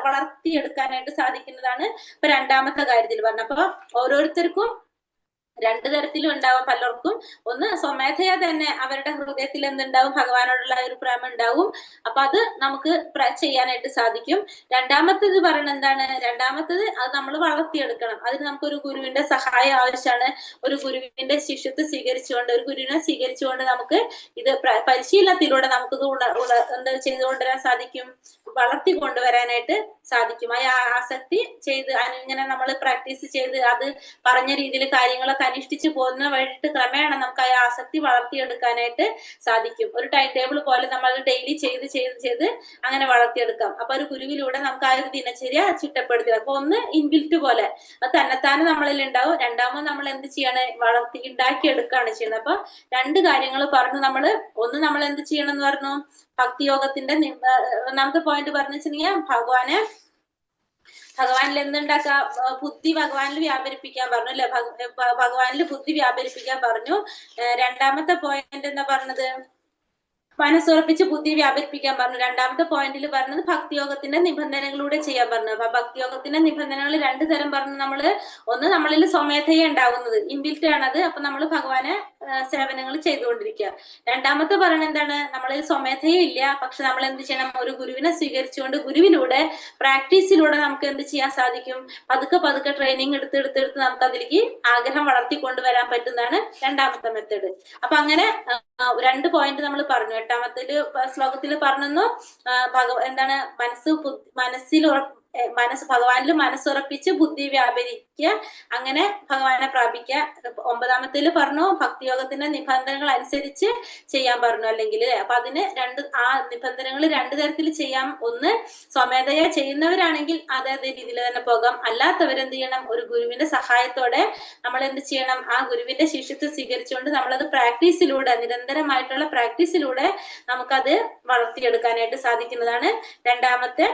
Speaker 1: വളർത്തിയെടുക്കാനായിട്ട് സാധിക്കുന്നതാണ് ഇപ്പൊ 2ാമത്തെ കാര്യത്തിൽ പറഞ്ഞത്. അപ്പൊ ഓരോരുത്തർക്കും 2 തരത്തിലും ഉണ്ടാവും. പലർക്കും ഒന്ന്, സ്വമേധയാ തന്നെ അവരുടെ ഹൃദയത്തിൽ എന്തുണ്ടാവും, ഭഗവാനോടുള്ള ഒരു പ്രേമം ഉണ്ടാവും. അപ്പൊ അത് നമുക്ക് ചെയ്യാനായിട്ട് സാധിക്കും. 2ാമത്തേത് പറയുന്നത് എന്താണ്, 2ാമത്തേത് അത് നമ്മൾ വളർത്തിയെടുക്കണം. അതിന് നമുക്കൊരു ഗുരുവിന്റെ സഹായം ആവശ്യമാണ്. ഒരു ഗുരുവിന്റെ ശിഷ്യത്വം സ്വീകരിച്ചുകൊണ്ട്, ഒരു ഗുരുവിനെ സ്വീകരിച്ചുകൊണ്ട് നമുക്ക് ഇത് പരിശീലനത്തിലൂടെ നമുക്കിത് എന്താ ചെയ്തുകൊണ്ടുവരാൻ സാധിക്കും, വളർത്തി കൊണ്ടുവരാനായിട്ട് സാധിക്കും. ആ ആസക്തി ചെയ്ത് ഇങ്ങനെ നമ്മൾ പ്രാക്ടീസ് ചെയ്ത് അത് പറഞ്ഞ രീതിയിൽ കാര്യങ്ങളൊക്കെ അനുഷ്ഠിച്ചു പോകുന്ന വഴിയിട്ട് ക്രമേണ നമുക്ക് ആ ആസക്തി വളർത്തിയെടുക്കാനായിട്ട് സാധിക്കും. ഒരു ടൈം ടേബിൾ പോലെ നമ്മൾ ഡെയിലി ചെയ്ത് ചെയ്ത് ചെയ്ത് അങ്ങനെ വളർത്തിയെടുക്കാം. അപ്പൊ ഒരു ഗുരുവിലൂടെ നമുക്ക് ആ ഒരു ദിനചര്യ ചിട്ടപ്പെടുത്തുക. അപ്പൊ ഒന്ന് ഇൻബിൽറ്റ് പോലെ അത് തന്നെത്താനെ നമ്മളിൽ ഉണ്ടാവും. 2ാമത് നമ്മൾ എന്ത് ചെയ്യാണ്, ഉണ്ടാക്കിയെടുക്കുകയാണ് ചെയ്യുന്നത്. അപ്പൊ 2 കാര്യങ്ങൾ പറഞ്ഞു. ഒന്ന് നമ്മൾ എന്ത് ചെയ്യണം എന്ന് പറഞ്ഞു, ഭക്തിയോഗത്തിന്റെ 1ാമത്തെ പോയിന്റ് പറഞ്ഞു വെച്ചിട്ടുണ്ടെങ്കിൽ ഭഗവാനിൽ എന്തുണ്ടാക്കുക, ബുദ്ധി ഭഗവാനിൽ വ്യാപരിപ്പിക്കാൻ പറഞ്ഞു അല്ലെ. ഭഗവാനിൽ ബുദ്ധി വ്യാപരിപ്പിക്കാൻ പറഞ്ഞു. 2ാമത്തെ പോയിന്റ് എന്താ പറഞ്ഞത്, മനസ്സുറപ്പിച്ച് ബുദ്ധി വ്യാപരിപ്പിക്കാൻ പറഞ്ഞു. 2ാമത്തെ പോയിന്റിൽ പറഞ്ഞത് ഭക്തിയോഗത്തിന്റെ നിബന്ധനകളിലൂടെ ചെയ്യാൻ പറഞ്ഞു. അപ്പൊ ഭക്തിയോഗത്തിന്റെ നിബന്ധനകൾ 2 തരം പറഞ്ഞു. ഒന്ന്, നമ്മളിൽ സ്വമേധയ ഉണ്ടാവുന്നത്, ഇൻബിൽറ്റ് ആണത്. അപ്പൊ നമ്മൾ ഭഗവാനെ സേവനങ്ങൾ ചെയ്തുകൊണ്ടിരിക്കുക. 2ാമത്തെ പറയുന്നത് എന്താണ്, നമ്മളിൽ സ്വമേധയ ഇല്ല, പക്ഷെ നമ്മൾ എന്ത് ചെയ്യണം, ഒരു ഗുരുവിനെ സ്വീകരിച്ചുകൊണ്ട് ഗുരുവിലൂടെ പ്രാക്ടീസിലൂടെ നമുക്ക് എന്ത് ചെയ്യാൻ സാധിക്കും, പതുക്കെ പതുക്കെ ട്രെയിനിങ് എടുത്ത് നമുക്ക് അതിലേക്ക് ആഗ്രഹം വളർത്തിക്കൊണ്ടുവരാൻ പറ്റുന്നതാണ് 2ാമത്തെ മെത്തേഡ്. അപ്പൊ അങ്ങനെ 2 പോയിന്റ് നമ്മൾ പറഞ്ഞു. 8ാമത്തെ ശ്ലോകത്തിൽ പറഞ്ഞു എന്താണ്, ഭഗവാനിൽ മനസ്സുറപ്പിച്ച് ബുദ്ധി വ്യാപരിക്കുക, അങ്ങനെ ഭഗവാനെ പ്രാപിക്കുക. 9ാമത്തിൽ പറഞ്ഞു ഭക്തിയോഗത്തിന്റെ നിബന്ധനകൾ അനുസരിച്ച് ചെയ്യാൻ പറഞ്ഞു അല്ലെങ്കിൽ. അപ്പൊ അതിന് ആ നിബന്ധനകൾ 2 തരത്തിൽ ചെയ്യാം. ഒന്ന്, സ്വമേധയാ ചെയ്യുന്നവരാണെങ്കിൽ അതേ രീതിയിൽ തന്നെ പോകാം. അല്ലാത്തവരെന്ത് ചെയ്യണം, ഒരു ഗുരുവിന്റെ സഹായത്തോടെ നമ്മൾ എന്ത് ചെയ്യണം, ആ ഗുരുവിന്റെ ശിഷ്യത്വം സ്വീകരിച്ചുകൊണ്ട് നമ്മളത് പ്രാക്ടീസിലൂടെ, നിരന്തരമായിട്ടുള്ള പ്രാക്ടീസിലൂടെ നമുക്കത് വളർത്തിയെടുക്കാനായിട്ട് സാധിക്കുന്നതാണ് 2ാമത്തെ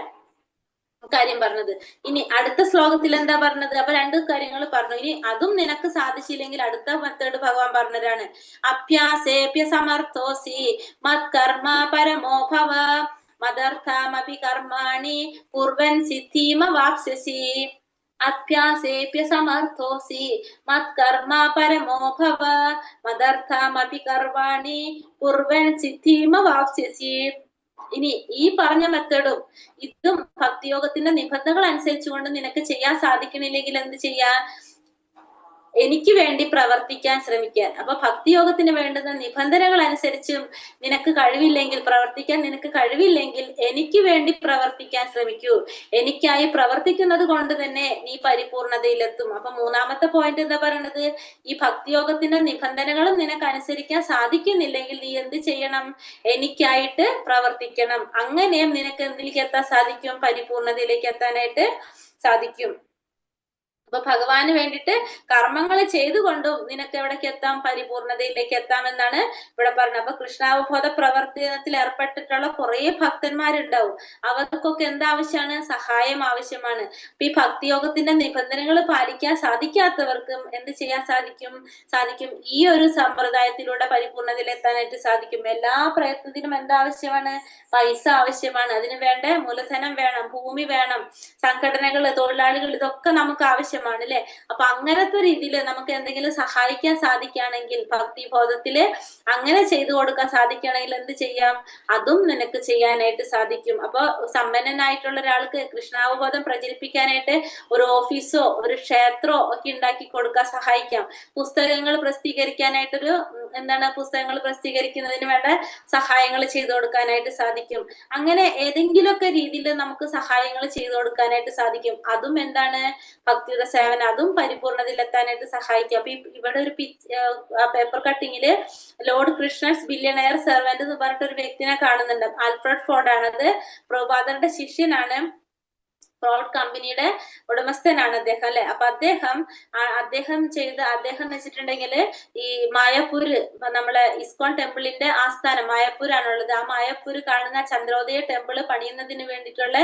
Speaker 1: കാര്യം പറഞ്ഞത്. ഇനി അടുത്ത ശ്ലോകത്തിൽ എന്താ പറഞ്ഞത്, അപ്പൊ 2 കാര്യങ്ങൾ പറഞ്ഞു. ഇനി അതും നിനക്ക് സാധിച്ചില്ലെങ്കിൽ അടുത്ത മെത്തേഡ് ഭഗവാൻ പറഞ്ഞതാണ്. അഭ്യാസേപ്യ സമർത്ഥോസി മത്കർമ്മ പരമോ ഭവ മദർത്ഥാമപി കർമാണി കുർവൻ സിദ്ധിമ വാപ്സ്യസി. അഭ്യാസേപ്യ സമർത്ഥോസി മത്കർമ്മ പരമോ ഭവ മദർത്ഥാമപി കർമാണി കുർവൻ സിദ്ധിമ വാപ്സ്യസി. ഇനി ഈ പറഞ്ഞ മെത്തേഡും ഇതും ഭക്തിയോഗത്തിന്റെ നിബന്ധനകൾ അനുസരിച്ചുകൊണ്ട് നിനക്ക് ചെയ്യാൻ സാധിക്കണില്ലെങ്കിൽ എന്ത് ചെയ്യാ, എനിക്ക് വേണ്ടി പ്രവർത്തിക്കാൻ ശ്രമിക്കാൻ. അപ്പൊ ഭക്തിയോഗത്തിന് വേണ്ടുന്ന നിബന്ധനകൾ അനുസരിച്ചും നിനക്ക് കഴിവില്ലെങ്കിൽ, പ്രവർത്തിക്കാൻ നിനക്ക് കഴിവില്ലെങ്കിൽ എനിക്ക് വേണ്ടി പ്രവർത്തിക്കാൻ ശ്രമിക്കൂ. എനിക്കായി പ്രവർത്തിക്കുന്നത് കൊണ്ട് തന്നെ നീ പരിപൂർണതയിലെത്തും. അപ്പൊ 3ാമത്തെ പോയിന്റ് എന്താ പറയണത്, ഈ ഭക്തിയോഗത്തിന്റെ നിബന്ധനകളും നിനക്ക് അനുസരിക്കാൻ സാധിക്കുന്നില്ലെങ്കിൽ നീ എന്ത് ചെയ്യണം, എനിക്കായിട്ട് പ്രവർത്തിക്കണം. അങ്ങനെയും നിനക്ക് എന്തിലേക്ക് എത്താൻ സാധിക്കും, പരിപൂർണതയിലേക്ക് എത്താനായിട്ട് സാധിക്കും. അപ്പൊ ഭഗവാന് വേണ്ടിയിട്ട് കർമ്മങ്ങൾ ചെയ്തുകൊണ്ടും നിനക്ക് എവിടേക്ക് എത്താം, പരിപൂർണതയിലേക്ക് എത്താമെന്നാണ് ഇവിടെ പറഞ്ഞത്. അപ്പൊ കൃഷ്ണാവബോധ പ്രവർത്തനത്തിൽ ഏർപ്പെട്ടിട്ടുള്ള കുറെ ഭക്തന്മാരുണ്ടാവും. അവർക്കൊക്കെ എന്താവശ്യമാണ്, സഹായം ആവശ്യമാണ്. അപ്പൊ ഈ ഭക്തിയോഗത്തിന്റെ നിബന്ധനകൾ പാലിക്കാൻ സാധിക്കാത്തവർക്കും എന്ത് ചെയ്യാൻ സാധിക്കും, ഈ ഒരു സമ്പ്രദായത്തിലൂടെ പരിപൂർണതയിൽ എത്താനായിട്ട് സാധിക്കും. എല്ലാ പ്രയത്നത്തിനും എന്താവശ്യമാണ്, പൈസ ആവശ്യമാണ്. അതിന് വേണ്ട മൂലധനം വേണം, ഭൂമി വേണം, സംഘടനകൾ, തൊഴിലാളികൾ, ഇതൊക്കെ നമുക്ക് ആവശ്യമാണ്. അവകാശമാണ് അല്ലെ. അപ്പൊ അങ്ങനത്തെ രീതിയിൽ നമുക്ക് എന്തെങ്കിലും സഹായിക്കാൻ സാധിക്കുകയാണെങ്കിൽ, ഭക്തിബോധത്തില് അങ്ങനെ ചെയ്തു കൊടുക്കാൻ സാധിക്കുകയാണെങ്കിൽ എന്ത് ചെയ്യാം, അതും നിനക്ക് ചെയ്യാനായിട്ട് സാധിക്കും. അപ്പൊ സമ്പന്നനായിട്ടുള്ള ഒരാൾക്ക് കൃഷ്ണാവബോധം പ്രചരിപ്പിക്കാനായിട്ട് ഒരു ഓഫീസോ ഒരു ക്ഷേത്രമോ ഒക്കെ ഉണ്ടാക്കി കൊടുക്കാൻ സഹായിക്കാം. പുസ്തകങ്ങൾ പ്രസിദ്ധീകരിക്കാനായിട്ടൊരു പുസ്തകങ്ങൾ പ്രസിദ്ധീകരിക്കുന്നതിന് വേണ്ട സഹായങ്ങൾ ചെയ്തു കൊടുക്കാനായിട്ട് സാധിക്കും. അങ്ങനെ ഏതെങ്കിലുമൊക്കെ രീതിയിൽ നമുക്ക് സഹായങ്ങൾ ചെയ്തു കൊടുക്കാനായിട്ട് സാധിക്കും. അതും ഭക്തിയുടെ സേവനം, അതും പരിപൂർണതയിലെത്താനായിട്ട് സഹായിക്കും. അപ്പൊ ഇവിടെ ഒരു paper കട്ടിങ്ങില് Lord Krishna's billionaire servant എന്ന് പറഞ്ഞിട്ട് ഒരു വ്യക്തിനെ കാണുന്നുണ്ട്. ആൽഫ്രഡ് ഫോർഡ് ആണത്. പ്രഭുപാദരുടെ ശിഷ്യനാണ്. ഫ്രോഡ് കമ്പനിയുടെ ഉടമസ്ഥനാണ് അദ്ദേഹം അല്ലെ. അപ്പൊ അദ്ദേഹം എന്ന് വെച്ചിട്ടുണ്ടെങ്കിൽ ഈ മായാപൂര്, നമ്മളെ ഇസ്കോൺ ടെമ്പിളിന്റെ ആസ്ഥാനം മായാപൂരാണുള്ളത്. ആ മായാപൂര് കാണുന്ന ചന്ദ്രോദയ ടെമ്പിള് പണിയുന്നതിന് വേണ്ടിയിട്ടുള്ള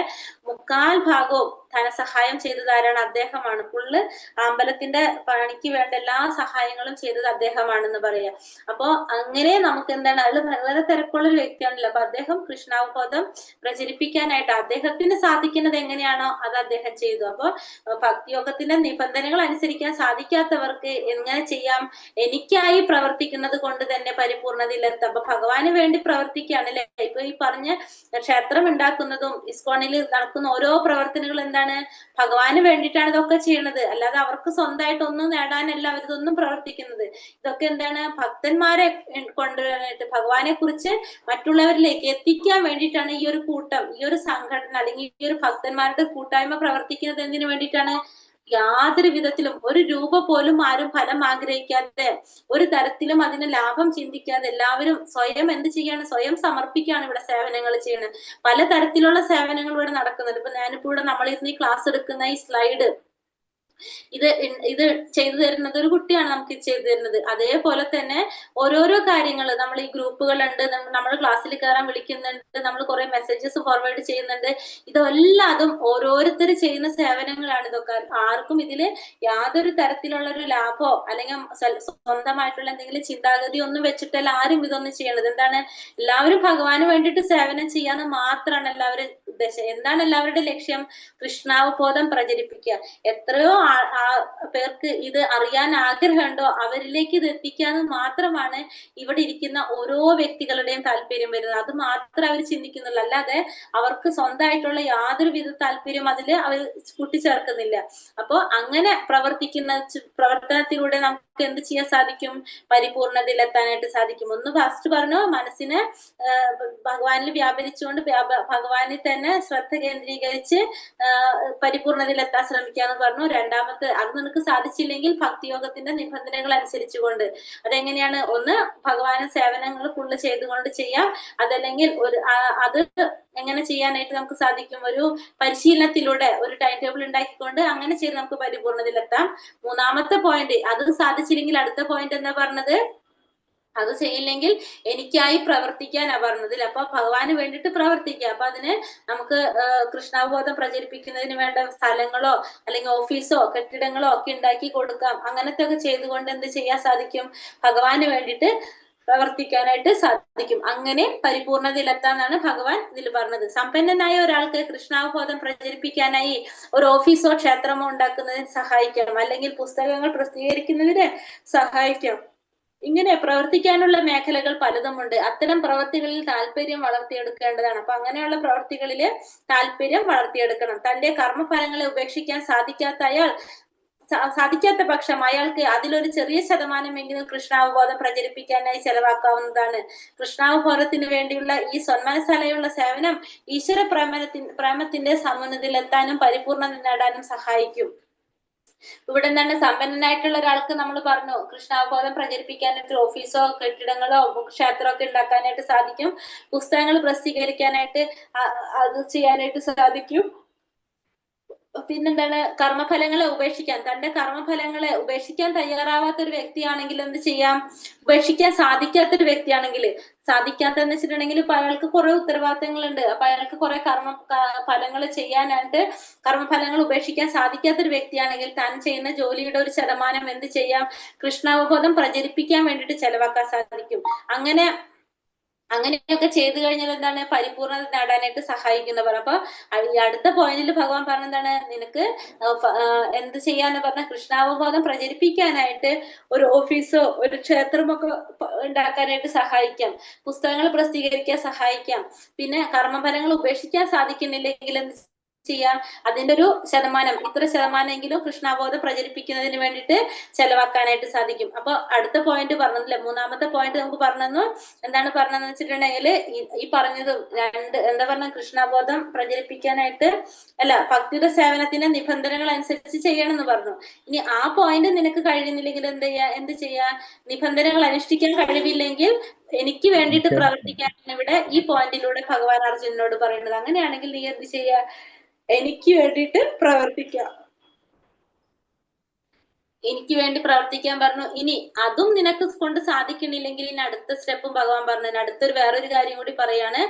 Speaker 1: 3/4 ഭാഗവും ധനസഹായം ചെയ്തത് ആരാണ്? അദ്ദേഹമാണ്. ഫുള്ള് അമ്പലത്തിന്റെ പണിക്ക് വേണ്ട എല്ലാ സഹായങ്ങളും ചെയ്തത് അദ്ദേഹമാണെന്ന് പറയാം. അപ്പോ അങ്ങനെ നമുക്ക് അയാൾ വളരെ തിരക്കുള്ള ഒരു വ്യക്തിയാണല്ലോ. അപ്പൊ അദ്ദേഹം കൃഷ്ണാവബോധം പ്രചരിപ്പിക്കാനായിട്ട് അദ്ദേഹത്തിന് സാധിക്കുന്നത് എങ്ങനെയാണോ അത് അദ്ദേഹം ചെയ്തു. അപ്പൊ ഭക്തിയോഗത്തിന്റെ നിബന്ധനകൾ അനുസരിക്കാൻ സാധിക്കാത്തവർക്ക് എങ്ങനെ ചെയ്യാം? എനിക്കായി പ്രവർത്തിക്കുന്നത് കൊണ്ട് തന്നെ പരിപൂർണതയിലെത്താം. അപ്പൊ ഭഗവാന് വേണ്ടി പ്രവർത്തിക്കുകയാണ് അല്ലെ. ഇപ്പൊ ഈ പറഞ്ഞ ക്ഷേത്രം ഉണ്ടാക്കുന്നതും ഇസ്കോണിൽ നടക്കുന്ന ഓരോ പ്രവർത്തനങ്ങളും ഭഗവാന് വേണ്ടിയിട്ടാണ് ഇതൊക്കെ ചെയ്യുന്നത്. അല്ലാതെ അവർക്ക് സ്വന്തമായിട്ട് ഒന്നും നേടാനല്ല അവരിതൊന്നും പ്രവർത്തിക്കുന്നത്. ഇതൊക്കെ ഭക്തന്മാരെ കൊണ്ടുവരാനായിട്ട്, ഭഗവാനെ കുറിച്ച് മറ്റുള്ളവരിലേക്ക് എത്തിക്കാൻ വേണ്ടിയിട്ടാണ് ഈ ഒരു കൂട്ടം, ഈ ഒരു സംഘടന അല്ലെങ്കിൽ ഈ ഒരു ഭക്തന്മാരുടെ കൂട്ടായ്മ പ്രവർത്തിക്കുന്നത്. എന്തിനു വേണ്ടിയിട്ടാണ്? യാതൊരു വിധത്തിലും ഒരു രൂപ പോലും ആരും ഫലം ആഗ്രഹിക്കാതെ, ഒരു തരത്തിലും അതിന് ലാഭം ചിന്തിക്കാതെ എല്ലാവരും സ്വയം എന്ത് ചെയ്യാണ്? സ്വയം സമർപ്പിക്കുകയാണ് ഇവിടെ സേവനങ്ങൾ ചെയ്യുന്നത്. പലതരത്തിലുള്ള സേവനങ്ങൾ ഇവിടെ നടക്കുന്നുണ്ട്. ഇപ്പൊ ഞാനിപ്പോ ഇവിടെ നമ്മളിരുന്ന് ഈ ക്ലാസ് എടുക്കുന്ന ഈ സ്ലൈഡ് ഇത് ചെയ്തു തരുന്നത് ഒരു കുട്ടിയാണ് നമുക്ക് ചെയ്തു തരുന്നത്. അതേപോലെ തന്നെ ഓരോരോ കാര്യങ്ങൾ നമ്മൾ ഈ ഗ്രൂപ്പുകളുണ്ട്, നമ്മൾ ക്ലാസ്സിൽ കയറാൻ വിളിക്കുന്നുണ്ട്, നമ്മൾ കുറെ മെസ്സേജസ് ഫോർവേഡ് ചെയ്യുന്നുണ്ട്. ഇതെല്ലാതും ഓരോരുത്തർ ചെയ്യുന്ന സേവനങ്ങളാണ് ഇതൊക്കെ. ആർക്കും ഇതില് യാതൊരു തരത്തിലുള്ള ഒരു ലാഭമോ അല്ലെങ്കിൽ സ്വന്തമായിട്ടുള്ള എന്തെങ്കിലും ചിന്താഗതി ഒന്നും വെച്ചിട്ടല്ല ആരും ഇതൊന്നും ചെയ്യണത്. എല്ലാവരും ഭഗവാന് വേണ്ടിയിട്ട് സേവനം ചെയ്യാന്ന് മാത്രമാണ് എല്ലാവരും ഉദ്ദേശം. എല്ലാവരുടെ ലക്ഷ്യം? കൃഷ്ണാവബോധം പ്രചരിപ്പിക്കുക. എത്രയോ പേർക്ക് ഇത് അറിയാൻ ആഗ്രഹമുണ്ടോ അവരിലേക്ക് ഇത് എത്തിക്കാന്ന് മാത്രമാണ് ഇവിടെ ഇരിക്കുന്ന ഓരോ വ്യക്തികളുടെയും താല്പര്യം വരുന്നത്. അത് മാത്രം അവർ ചിന്തിക്കുന്നുള്ളൂ. അല്ലാതെ അവർക്ക് സ്വന്തമായിട്ടുള്ള യാതൊരു വിധ താല്പര്യം അതില് അവർ കൂട്ടിച്ചേർക്കുന്നില്ല. അപ്പോ അങ്ങനെ പ്രവർത്തനത്തിലൂടെ നമുക്ക് എന്ത് ചെയ്യാൻ സാധിക്കും? പരിപൂർണതയിലെത്താനായിട്ട് സാധിക്കും. ഒന്ന് ഫസ്റ്റ് പറഞ്ഞു, മനസ്സിനെ ഭഗവാനിൽ വ്യാപരിച്ചുകൊണ്ട് ഭഗവാനിൽ തന്നെ ശ്രദ്ധ കേന്ദ്രീകരിച്ച് പരിപൂർണതയിലെത്താൻ ശ്രമിക്കാന്ന് പറഞ്ഞു. രണ്ടാമത്തെ, അത് നിനക്ക് സാധിച്ചില്ലെങ്കിൽ ഭക്തിയോഗത്തിന്റെ നിബന്ധനകൾ അനുസരിച്ചുകൊണ്ട്, അതെങ്ങനെയാണ്? ഒന്ന്, ഭഗവാന് സേവനങ്ങൾ ഫുള്ള് ചെയ്തുകൊണ്ട് ചെയ്യാം. അതല്ലെങ്കിൽ അത് എങ്ങനെ ചെയ്യാനായിട്ട് നമുക്ക് സാധിക്കും? ഒരു പരിശീലനത്തിലൂടെ ഒരു ടൈം ടേബിൾ ഉണ്ടാക്കിക്കൊണ്ട് അങ്ങനെ ചെയ്ത് നമുക്ക് പരിപൂർണതയിലെത്താം. മൂന്നാമത്തെ പോയിന്റ്, അത് സാധിച്ചില്ലെങ്കിൽ അടുത്ത പോയിന്റ് എന്താ പറഞ്ഞത്? അത് ചെയ്യില്ലെങ്കിൽ എനിക്കായി പ്രവർത്തിക്കാനാ പറഞ്ഞതിൽ. അപ്പൊ ഭഗവാന് വേണ്ടിയിട്ട് പ്രവർത്തിക്കുക. അപ്പൊ അതിന് നമുക്ക് കൃഷ്ണാവബോധം പ്രചരിപ്പിക്കുന്നതിന് വേണ്ട സ്ഥലങ്ങളോ അല്ലെങ്കിൽ ഓഫീസോ കെട്ടിടങ്ങളോ ഒക്കെ ഉണ്ടാക്കി കൊടുക്കാം. അങ്ങനത്തെ ഒക്കെ ചെയ്തുകൊണ്ട് എന്ത് ചെയ്യാൻ സാധിക്കും? ഭഗവാന് വേണ്ടിയിട്ട് പ്രവർത്തിക്കാനായിട്ട് സാധിക്കും. അങ്ങനെ പരിപൂർണതയിലെത്താന്നാണ് ഭഗവാൻ ഇതിൽ പറഞ്ഞത്. സമ്പന്നനായ ഒരാൾക്ക് കൃഷ്ണാവബോധം പ്രചരിപ്പിക്കാനായി ഒരു ഓഫീസോ ക്ഷേത്രമോ ഉണ്ടാക്കുന്നതിന് സഹായിക്കാം, അല്ലെങ്കിൽ പുസ്തകങ്ങൾ പ്രസിദ്ധീകരിക്കുന്നതിന് സഹായിക്കാം. ഇങ്ങനെ പ്രവർത്തിക്കാനുള്ള മേഖലകൾ പലതുമുണ്ട്. അത്തരം പ്രവൃത്തികളിൽ താല്പര്യം വളർത്തിയെടുക്കേണ്ടതാണ്. അപ്പൊ അങ്ങനെയുള്ള പ്രവൃത്തികളില് താല്പര്യം വളർത്തിയെടുക്കണം. തന്റെ കർമ്മഫലങ്ങളെ ഉപേക്ഷിക്കാൻ സാധിക്കാത്ത പക്ഷം അയാൾക്ക് അതിലൊരു ചെറിയ ശതമാനമെങ്കിലും കൃഷ്ണാവബോധം പ്രചരിപ്പിക്കാനായി ചെലവാക്കാവുന്നതാണ്. കൃഷ്ണാവബോധത്തിന് വേണ്ടിയുള്ള ഈ സന്മനസ്സാലെയുള്ള സേവനം ഈശ്വര പ്രേമത്തിന്റെ സമുന്നതിയിലെത്താനും പരിപൂർണത നേടാനും സഹായിക്കും. ഇവിടെ സമ്പന്നനായിട്ടുള്ള ഒരാൾക്ക് നമ്മൾ പറഞ്ഞു കൃഷ്ണാവബോധം പ്രചരിപ്പിക്കാനായിട്ട് ഓഫീസോ കെട്ടിടങ്ങളോ ക്ഷേത്രമോ ഒക്കെ ഉണ്ടാക്കാനായിട്ട് സാധിക്കും. പുസ്തകങ്ങൾ പ്രസിദ്ധീകരിക്കാനായിട്ട് അത് ചെയ്യാനായിട്ട് സാധിക്കും. പിന്നെന്താണ്? കർമ്മഫലങ്ങളെ ഉപേക്ഷിക്കാൻ, തന്റെ കർമ്മഫലങ്ങളെ ഉപേക്ഷിക്കാൻ തയ്യാറാവാത്ത ഒരു വ്യക്തിയാണെങ്കിൽ എന്ത് ചെയ്യാം? ഉപേക്ഷിക്കാൻ സാധിക്കാത്തൊരു വ്യക്തിയാണെങ്കിൽ, സാധിക്കാത്തെന്ന് വെച്ചിട്ടുണ്ടെങ്കിൽ ഇപ്പൊ അയാൾക്ക് കുറെ ഉത്തരവാദിത്തങ്ങളുണ്ട്. അപ്പൊ അയാൾക്ക് കുറെ ഫലങ്ങൾ ചെയ്യാനായിട്ട് കർമ്മഫലങ്ങൾ ഉപേക്ഷിക്കാൻ സാധിക്കാത്തൊരു വ്യക്തിയാണെങ്കിൽ താൻ ചെയ്യുന്ന ജോലിയുടെ ഒരു ശതമാനം എന്ത് ചെയ്യാം? കൃഷ്ണാവബോധം പ്രചരിപ്പിക്കാൻ വേണ്ടിയിട്ട് ചെലവാക്കാൻ സാധിക്കും. അങ്ങനെ അങ്ങനെയൊക്കെ ചെയ്തു കഴിഞ്ഞാൽ എന്താണ് പരിപൂർണത നേടാനായിട്ട് സഹായിക്കുന്നവർ. അപ്പൊ ഈ അടുത്ത പോയിന്റിൽ ഭഗവാൻ പറഞ്ഞ എന്താണ്, നിനക്ക് എന്ത് ചെയ്യാന്ന് പറഞ്ഞ കൃഷ്ണാവബോധം പ്രചരിപ്പിക്കാനായിട്ട് ഒരു ഓഫീസോ ഒരു ക്ഷേത്രമൊക്കെ ഉണ്ടാക്കാനായിട്ട് സഹായിക്കാം, പുസ്തകങ്ങൾ പ്രസിദ്ധീകരിക്കാൻ സഹായിക്കാം. പിന്നെ കർമ്മഫലങ്ങൾ ഉപേക്ഷിക്കാൻ സാധിക്കുന്നില്ലെങ്കിൽ എന്ത് ചെയ്യാം, അതിന്റെ ഒരു ശതമാനം, ഇത്ര ശതമാനമെങ്കിലും കൃഷ്ണാബോധം പ്രചരിപ്പിക്കുന്നതിന് വേണ്ടിയിട്ട് ചെലവാക്കാനായിട്ട് സാധിക്കും. അപ്പൊ അടുത്ത പോയിന്റ് പറഞ്ഞില്ലേ, മൂന്നാമത്തെ പോയിന്റ് നമുക്ക് പറഞ്ഞു. എന്താണ് പറഞ്ഞതെന്ന് വെച്ചിട്ടുണ്ടെങ്കിൽ ഈ പറഞ്ഞതും എന്താ പറഞ്ഞ കൃഷ്ണാബോധം പ്രചരിപ്പിക്കാനായിട്ട് ഭക്തിയുടെ സേവനത്തിന്റെ നിബന്ധനകൾ അനുസരിച്ച് ചെയ്യണമെന്ന് പറഞ്ഞു. ഇനി ആ പോയിന്റ് നിനക്ക് കഴിയുന്നില്ലെങ്കിൽ എന്ത് ചെയ്യാ, നിബന്ധനകൾ അനുഷ്ഠിക്കാൻ കഴിവില്ലെങ്കിൽ എനിക്ക് വേണ്ടിയിട്ട് പ്രവർത്തിക്കാനാണ് ഇവിടെ ഈ പോയിന്റിലൂടെ ഭഗവാൻ അർജുനനോട് പറയുന്നത്. അങ്ങനെയാണെങ്കിൽ നീ എന്ത് ചെയ്യാ, എനിക്ക് വേണ്ടിയിട്ട് പ്രവർത്തിക്കാം, എനിക്ക് വേണ്ടി പ്രവർത്തിക്കാൻ പറഞ്ഞു. ഇനി അതും നിനക്ക് കൊണ്ട് സാധിക്കണില്ലെങ്കിൽ ഇനി അടുത്ത സ്റ്റെപ്പും ഭഗവാൻ പറഞ്ഞു. അടുത്തൊരു വേറൊരു കാര്യം കൂടി പറയാണ്.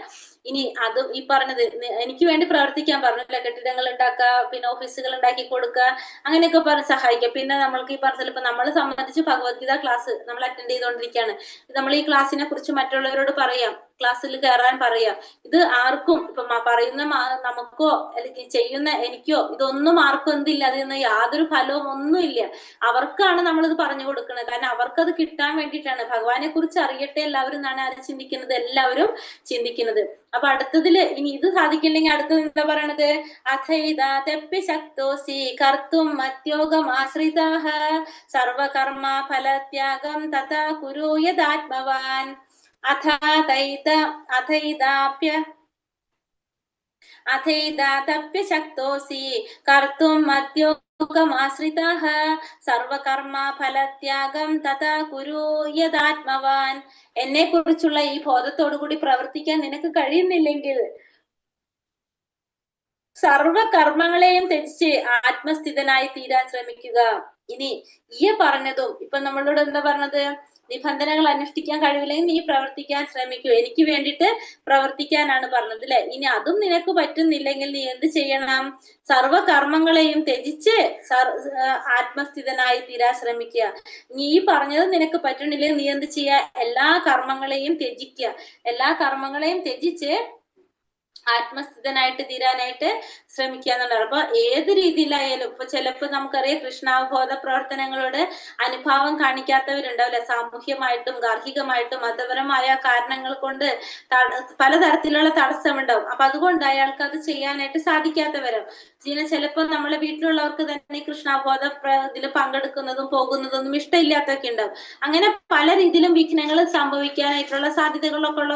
Speaker 1: ഇനി അത് ഈ പറഞ്ഞത് എനിക്ക് വേണ്ടി പ്രവർത്തിക്കാൻ പറഞ്ഞില്ല, കെട്ടിടങ്ങൾ ഉണ്ടാക്കുക, പിന്നെ ഓഫീസുകൾ ഉണ്ടാക്കി കൊടുക്കുക, അങ്ങനെയൊക്കെ പറഞ്ഞ് സഹായിക്കുക. പിന്നെ നമ്മൾക്ക് ഈ പറഞ്ഞ ഇപ്പൊ നമ്മളെ സംബന്ധിച്ച് ഭഗവത്ഗീത ക്ലാസ് നമ്മൾ അറ്റൻഡ് ചെയ്തുകൊണ്ടിരിക്കുകയാണ്. നമ്മൾ ഈ ക്ലാസ്സിനെ കുറിച്ച് മറ്റുള്ളവരോട് പറയാം, ക്ലാസ്സിൽ കയറാൻ പറയാം. ഇത് ആർക്കും ഇപ്പൊ പറയുന്ന നമുക്കോ അല്ലെങ്കിൽ ചെയ്യുന്ന എനിക്കോ ഇതൊന്നും ആർക്കും എന്തില്ല, അതിന് യാതൊരു ഫലവും ഒന്നുമില്ല. അവർക്കാണ് നമ്മളിത് പറഞ്ഞു കൊടുക്കുന്നത്. കാരണം അവർക്കത് കിട്ടാൻ വേണ്ടിയിട്ടാണ്. ഭഗവാനെ കുറിച്ച് അറിയട്ടെ എല്ലാവരും എന്നാണ് ആര് ചിന്തിക്കുന്നത്, എല്ലാവരും ചിന്തിക്കുന്നത്. അപ്പൊ അടുത്തതില് ഇനി ഇത് സാധിക്കില്ലെങ്കിൽ അടുത്തത് എന്താ പറയണത്, അഥൈതാപ്യ ശക്തോസി കർത്തും മത്യോഗം ആശ്രിതാഃ സർവകർമ്മ ഫലത്യാഗം തഥാ കുരു യഥാത്മവാൻ. അഥൈതാപ്യ ശക്തോസി കർത്തും മത്യോഗമാശ്രിതാഃ സർവകർമ്മ ഫലത്യാഗം തഥാ കുരു യഥാത്മവാൻ. എന്നെ കുറിച്ചുള്ള ഈ ബോധത്തോടു കൂടി പ്രവർത്തിക്കാൻ നിനക്ക് കഴിയുന്നില്ലെങ്കിൽ സർവകർമ്മങ്ങളെയും ത്യജിച്ച് ആത്മസ്ഥിതനായി തീരാൻ ശ്രമിക്കുക. ഇനി ഈ പറഞ്ഞതും ഇപ്പൊ നമ്മളോട് എന്താ പറഞ്ഞത്, നിബന്ധനകൾ അനുഷ്ഠിക്കാൻ കഴിവില്ലെങ്കിൽ നീ പ്രവർത്തിക്കാൻ ശ്രമിക്കൂ, എനിക്ക് വേണ്ടിയിട്ട് പ്രവർത്തിക്കാനാണ് പറഞ്ഞത് അല്ലെ. ഇനി അതും നിനക്ക് പറ്റുന്നില്ലെങ്കിൽ നീ എന്ത് ചെയ്യണം, സർവകർമ്മങ്ങളെയും ത്യജിച്ച് ആത്മസ്ഥിതനായി തീരാൻ ശ്രമിക്കുക. നീ പറഞ്ഞത് നിനക്ക് പറ്റണില്ലെങ്കിൽ നീ എന്ത് ചെയ്യുക, എല്ലാ കർമ്മങ്ങളെയും ത്യജിക്കുക, എല്ലാ കർമ്മങ്ങളെയും ത്യജിച്ച് ആത്മസ്ഥിതനായിട്ട് തീരാനായിട്ട് ശ്രമിക്കുക എന്നുള്ളതാണ്. അപ്പൊ ഏത് രീതിയിലായാലും ഇപ്പൊ ചിലപ്പോ നമുക്കറിയാം കൃഷ്ണാവബോധ പ്രവർത്തനങ്ങളോട് അനുഭാവം കാണിക്കാത്തവരുണ്ടാവില്ല. സാമൂഹ്യമായിട്ടും ഗാർഹികമായിട്ടും മതപരമായ കാരണങ്ങൾ കൊണ്ട് പലതരത്തിലുള്ള തടസ്സമുണ്ടാവും. അപ്പൊ അതുകൊണ്ട് അയാൾക്ക് അത് ചെയ്യാനായിട്ട് സാധിക്കാത്തവരും ചിലപ്പോ നമ്മളെ വീട്ടിലുള്ളവർക്ക് തന്നെ കൃഷ്ണാവബോധ ഇതിൽ പങ്കെടുക്കുന്നതും പോകുന്നതൊന്നും ഇഷ്ടമില്ലാത്തൊക്കെ ഉണ്ടാവും. അങ്ങനെ പല രീതിയിലും വിഘ്നങ്ങൾ സംഭവിക്കാനായിട്ടുള്ള സാധ്യതകളൊക്കെ ഉള്ള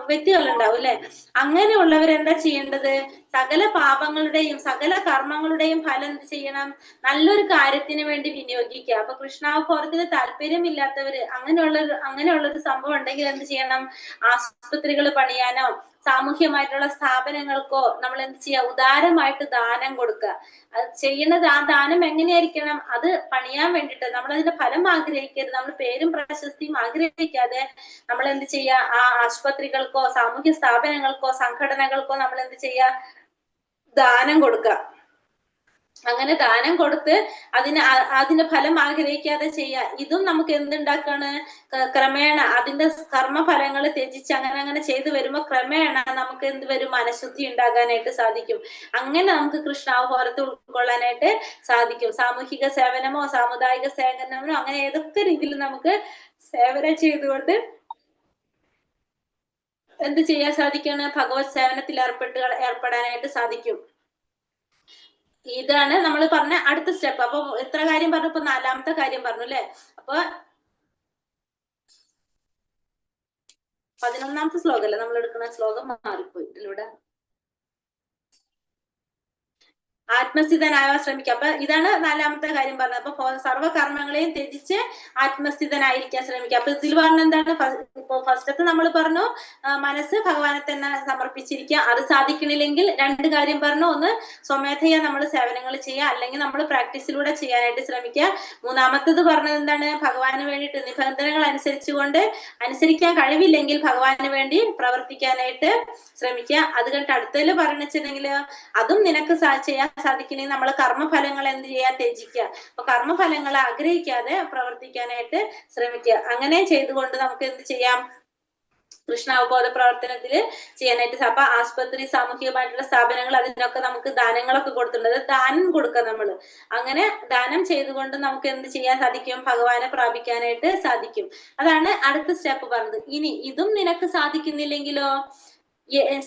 Speaker 1: വ്യക്തികളുണ്ടാവും അല്ലെ. അങ്ങനെയുള്ളവരെന്താ ചെയ്യേണ്ടത്, സകല പാപങ്ങളുടെയും സകല കർമ്മങ്ങളുടെയും ഫലം എന്ത് ചെയ്യണം, നല്ലൊരു കാര്യത്തിന് വേണ്ടി വിനിയോഗിക്കുക. അപ്പൊ കൃഷ്ണാവബോധത്തിന് താല്പര്യമില്ലാത്തവര് അങ്ങനെയുള്ളൊരു സംഭവം ഉണ്ടെങ്കിൽ എന്ത് ചെയ്യണം, ആശുപത്രികൾ പണിയാനോ സാമൂഹ്യമായിട്ടുള്ള സ്ഥാപനങ്ങൾക്കോ നമ്മൾ എന്ത് ചെയ്യുക, ഉദാരമായിട്ട് ദാനം കൊടുക്കുക. അത് ചെയ്യുന്നത് ആ ദാനം എങ്ങനെയായിരിക്കണം, അത് പണിയാൻ വേണ്ടിയിട്ട് നമ്മൾ അതിന്റെ ഫലം ആഗ്രഹിക്കരുത്. നമ്മൾ പേരും പ്രശസ്തിയും ആഗ്രഹിക്കാതെ നമ്മൾ എന്ത് ചെയ്യുക, ആ ആശുപത്രികൾക്കോ സാമൂഹ്യ സ്ഥാപനങ്ങൾക്കോ സംഘടനകൾക്കോ നമ്മൾ എന്ത് ചെയ്യുക, ദാനം കൊടുക്കുക. അങ്ങനെ ദാനം കൊടുത്ത് അതിന്റെ ഫലം ആഗ്രഹിക്കാതെ ചെയ്യുക. ഇതും നമുക്ക് എന്തുണ്ടാക്കാണ്, ക്രമേണ അതിന്റെ കർമ്മഫലങ്ങൾ ത്യജിച്ച് അങ്ങനെ ചെയ്തു വരുമ്പോൾ ക്രമേണ നമുക്ക് എന്ത് വരും, മനഃശുദ്ധി ഉണ്ടാകാനായിട്ട് സാധിക്കും. അങ്ങനെ നമുക്ക് കൃഷ്ണാവബോധത്തെ ഉൾക്കൊള്ളാനായിട്ട് സാധിക്കും. സാമൂഹിക സേവനമോ സാമുദായിക സേവനമോ അങ്ങനെ ഏതൊക്കെ രീതിയിൽ നമുക്ക് സേവനം ചെയ്തുകൊണ്ട് എന്ത് ചെയ്യാൻ സാധിക്കാണ്, ഭഗവത് സേവനത്തിൽ ഏർപ്പെടാനായിട്ട് സാധിക്കും. ഇതാണ് നമ്മൾ പറഞ്ഞ അടുത്ത സ്റ്റെപ്പ്. അപ്പൊ എത്ര കാര്യം പറഞ്ഞു, ഇപ്പൊ നാലാമത്തെ കാര്യം പറഞ്ഞു അല്ലെ. അപ്പൊ 11ാമത്തെ ശ്ലോകം അല്ലെ നമ്മൾ എടുക്കുന്ന ശ്ലോകം മാറിപ്പോയി ഇതിലൂടെ. ആത്മസ്ഥിതനാവാൻ ശ്രമിക്കുക. അപ്പൊ ഇതാണ് നാലാമത്തെ കാര്യം പറഞ്ഞത്. അപ്പൊ സർവ്വകർമ്മങ്ങളെയും ത്യജിച്ച് ആത്മസ്ഥിതനായിരിക്കാൻ ശ്രമിക്കുക. അപ്പൊ ഇതിൽ പറഞ്ഞ എന്താണ്, ഇപ്പൊ ഫസ്റ്റത്തെ നമ്മൾ പറഞ്ഞു മനസ്സ് ഭഗവാനെ തന്നെ സമർപ്പിച്ചിരിക്കുക. അത് സാധിക്കണില്ലെങ്കിൽ രണ്ട് കാര്യം പറഞ്ഞു, ഒന്ന് സ്വമേധയാ നമ്മൾ സേവനങ്ങൾ ചെയ്യുക, അല്ലെങ്കിൽ നമ്മൾ പ്രാക്ടീസിലൂടെ ചെയ്യാനായിട്ട് ശ്രമിക്കുക. മൂന്നാമത്തത് പറഞ്ഞത് എന്താണ്, ഭഗവാന് വേണ്ടിയിട്ട് നിബന്ധനകൾ അനുസരിക്കാൻ കഴിവില്ലെങ്കിൽ ഭഗവാന് വേണ്ടി പ്രവർത്തിക്കാനായിട്ട് ശ്രമിക്കുക. അത് കഴിഞ്ഞിട്ട് അടുത്തതിൽ പറഞ്ഞിട്ടുണ്ടെങ്കിൽ അതും നിനക്ക് ചെയ്യാൻ സാധിക്കണമെങ്കിൽ നമ്മൾ കർമ്മഫലങ്ങൾ എന്ത് ചെയ്യാൻ ത്യജിക്കുക. അപ്പൊ കർമ്മഫലങ്ങൾ ആഗ്രഹിക്കാതെ പ്രവർത്തിക്കാനായിട്ട് ശ്രമിക്കുക. അങ്ങനെ ചെയ്തുകൊണ്ട് നമുക്ക് എന്ത് ചെയ്യാം, കൃഷ്ണാവബോധ പ്രവർത്തനത്തിൽ ചെയ്യാനായിട്ട്. അപ്പൊ ആസ്പത്രി, സാമൂഹികമായിട്ടുള്ള സ്ഥാപനങ്ങൾ, അതിനൊക്കെ നമുക്ക് ദാനങ്ങളൊക്കെ കൊടുത്തിട്ടുണ്ട്. ദാനം കൊടുക്കുക നമ്മള്. അങ്ങനെ ദാനം ചെയ്തുകൊണ്ട് നമുക്ക് എന്ത് ചെയ്യാൻ സാധിക്കും? ഭഗവാനെ പ്രാപിക്കാനായിട്ട് സാധിക്കും. അതാണ് അടുത്ത സ്റ്റെപ്പ് പറഞ്ഞത്. ഇനി ഇതും നിനക്ക് സാധിക്കുന്നില്ലെങ്കിലോ?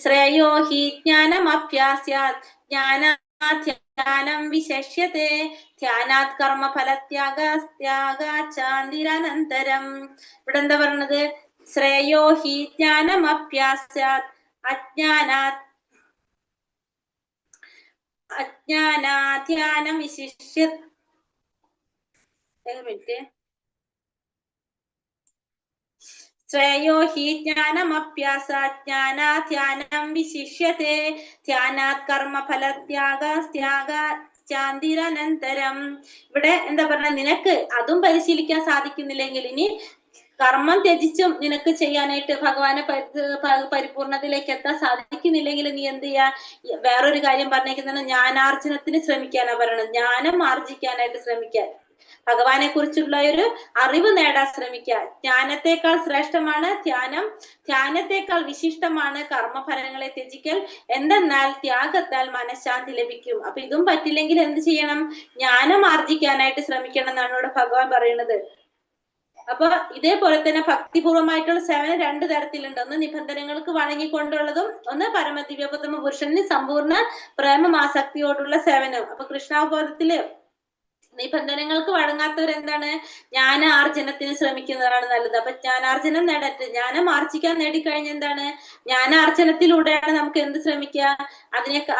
Speaker 1: ശ്രേയോ ഹി ജ്ഞാനമഭ്യാസ്യാത് ജ്ഞാനാധ്യാനം വിശേഷ്യത്തെ ധ്യാനാത് കർമ്മ ഫലത്യാഗാചാന്തിരനന്തരം. ഇവിടെ എന്താ പറഞ്ഞത്? ശ്രേയോ ഹി ജ്ഞാനമഭ്യാസ്യാത് അജ്ഞാനാധ്യാനം വിശിഷ്യ. ശ്രേയോ ഹി ജ്ഞാനമഭ്യാസാത് ജ്ഞാനാധ്യാനം വിശിഷ്യത്തെ ധ്യാനാത് കർമ്മ ഫലത്യാഗാചാന്തിരനന്തരം. ഇവിടെ എന്താ പറഞ്ഞ, നിനക്ക് അതും പരിശീലിക്കാൻ സാധിക്കുന്നില്ലെങ്കിൽ, ഇനി കർമ്മം ത്യജിച്ചും നിനക്ക് ചെയ്യാനായിട്ട് ഭഗവാനെ പരിപൂർണതയിലേക്ക് എത്താൻ സാധിക്കുന്നില്ലെങ്കിൽ നീ എന്ത് ചെയ്യാ? വേറൊരു കാര്യം പറഞ്ഞേക്കുന്നത് ജ്ഞാനാർജനത്തിന് ശ്രമിക്കാനാ പറയണത്. ജ്ഞാനം ആർജിക്കാനായിട്ട് ശ്രമിക്കാൻ, ഭഗവാനെ കുറിച്ചുള്ള ഒരു അറിവ് നേടാൻ ശ്രമിക്കുക. ജ്ഞാനത്തെക്കാൾ ശ്രേഷ്ഠമാണ് ധ്യാനം, ധ്യാനത്തെക്കാൾ വിശിഷ്ടമാണ് കർമ്മഫലങ്ങളെ ത്യജിക്കൽ. എന്തെന്നാൽ ത്യാഗത്താൽ മനഃശാന്തി ലഭിക്കും. അപ്പൊ ഇതും പറ്റില്ലെങ്കിൽ എന്ത് ചെയ്യണം? ജ്ഞാനം ആർജിക്കാനായിട്ട് ശ്രമിക്കണം എന്നാണ് ഇവിടെ ഭഗവാൻ പറയുന്നത്. അപ്പൊ ഇതേപോലെ തന്നെ ഭക്തിപൂർവമായിട്ടുള്ള സേവനം 2 തരത്തിലുണ്ട്. ഒന്ന് നിബന്ധനകൾക്ക് വഴങ്ങിക്കൊണ്ടുള്ളതും, ഒന്ന് പരമദിവ്യോപതമ പുരുഷന് സമ്പൂർണ്ണ പ്രേമമാസക്തിയോടുള്ള സേവനം. അപ്പൊ കൃഷ്ണാവബോധത്തില് നിബന്ധനകൾക്ക് വഴങ്ങാത്തവരെന്താണ്? ജ്ഞാനാർജനത്തിന് ശ്രമിക്കുന്നതാണ് നല്ലത്. അപ്പൊ ജ്ഞാനാർജനം നേടട്ടെ. ജ്ഞാനം ആർജിക്കാൻ നേടിക്കഴിഞ്ഞ എന്താണ്? ജ്ഞാനാർജനത്തിലൂടെയാണ് നമുക്ക് എന്ത് ശ്രമിക്കുക?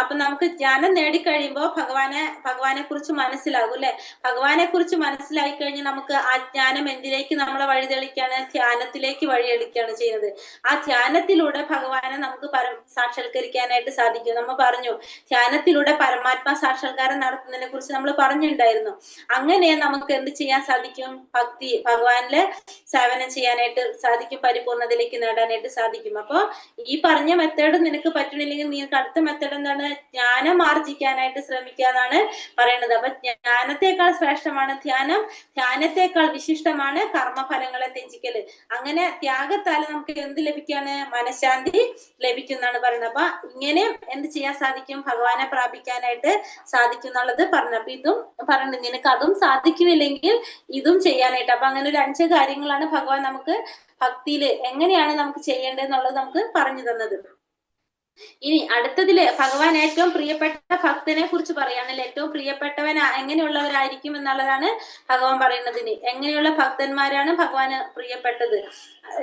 Speaker 1: അപ്പൊ നമുക്ക് ജ്ഞാനം നേടിക്കഴിയുമ്പോൾ ഭഗവാനെ കുറിച്ച് മനസ്സിലാകും അല്ലെ? ഭഗവാനെ കുറിച്ച് മനസ്സിലായി കഴിഞ്ഞാൽ നമുക്ക് ആ ജ്ഞാനം എന്തിലേക്ക് നമ്മളെ വഴിതെളിക്കാണ്? ധ്യാനത്തിലേക്ക് വഴിതെളിക്കാണ് ചെയ്യുന്നത്. ആ ധ്യാനത്തിലൂടെ ഭഗവാനെ നമുക്ക് സാക്ഷാത്കരിക്കാനായിട്ട് സാധിക്കും. നമ്മൾ പറഞ്ഞു, ധ്യാനത്തിലൂടെ പരമാത്മാ സാക്ഷാത്കാരം നടത്തുന്നതിനെ കുറിച്ച് നമ്മൾ പറഞ്ഞിട്ടുണ്ടായിരുന്നു. അങ്ങനെ നമുക്ക് എന്ത് ചെയ്യാൻ സാധിക്കും? ഭഗവാനിലെ സേവനം ചെയ്യാനായിട്ട് സാധിക്കും, പരിപൂർണതയിലേക്ക് നേടാനായിട്ട് സാധിക്കും. അപ്പൊ ഈ പറഞ്ഞ മെത്തേഡ് നിനക്ക് പറ്റണില്ലെങ്കിൽ നിനക്ക് അടുത്ത മെത്തേഡ് എന്താണ്? ജ്ഞാനം ആർജിക്കാനായിട്ട് ശ്രമിക്കുക എന്നാണ് പറയുന്നത്. അപ്പൊ ജ്ഞാനത്തെക്കാൾ ശ്രേഷ്ഠമാണ് ധ്യാനം, ധ്യാനത്തെക്കാൾ വിശിഷ്ടമാണ് കർമ്മഫലങ്ങളെ ത്യജിക്കല്. അങ്ങനെ ത്യാഗത്താൽ നമുക്ക് എന്ത് ലഭിക്കാണ്? മനഃശാന്തി ലഭിക്കുന്നതാണ് പറയുന്നത്. അപ്പൊ ഇങ്ങനെ എന്ത് ചെയ്യാൻ സാധിക്കും? ഭഗവാനെ പ്രാപിക്കാനായിട്ട് സാധിക്കും എന്നുള്ളത് പറഞ്ഞു. അപ്പൊ ഇതും പറഞ്ഞു, നിനക്ക് അതും സാധിക്കുന്നില്ലെങ്കിൽ ഇതും ചെയ്യാനായിട്ട്. അപ്പൊ അങ്ങനെ ഒരു 5 കാര്യങ്ങളാണ് ഭഗവാൻ നമുക്ക് ഭക്തിയില് എങ്ങനെയാണ് നമുക്ക് ചെയ്യേണ്ടതെന്നുള്ളത് നമുക്ക് പറഞ്ഞു തന്നത്. ഇനി അടുത്തതില് ഭഗവാൻ ഏറ്റവും പ്രിയപ്പെട്ട ഭക്തനെ കുറിച്ച് പറയാണല്ലോ. ഏറ്റവും പ്രിയപ്പെട്ടവൻ എങ്ങനെയുള്ളവരായിരിക്കും എന്നുള്ളതാണ് ഭഗവാൻ പറയുന്നത്. എങ്ങനെയുള്ള ഭക്തന്മാരാണ് ഭഗവാന് പ്രിയപ്പെട്ടത്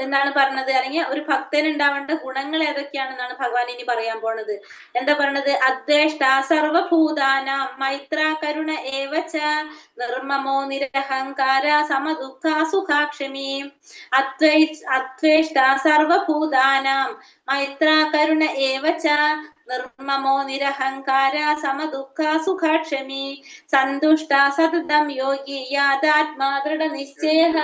Speaker 1: എന്നാണ് പറഞ്ഞത്. അല്ലെങ്കിൽ ഒരു ഭക്തൻ ഉണ്ടാവേണ്ട ഗുണങ്ങൾ ഏതൊക്കെയാണെന്നാണ് ഭഗവാൻ ഇനി പറയാൻ പോണത്. എന്താ പറഞ്ഞത്? അദ്വേഷ്ട സർവഭൂതാനാം മൈത്ര കരുണ ഏവച നിർമ്മമോ നിരഹങ്കാര സമദുഃഖ സുഖാക്ഷമി. അദ്വേഷ്ട സർവഭൂതാനാം മൈത്ര കരുണ ഏവച നിർമ്മമോ നിരഹങ്കാര സമദുഃഖ സുഖാക്ഷമി. സന്തുഷ്ട സതതം യോഗി യാഥാത്മാ ദൃഢനിശ്ചയഃ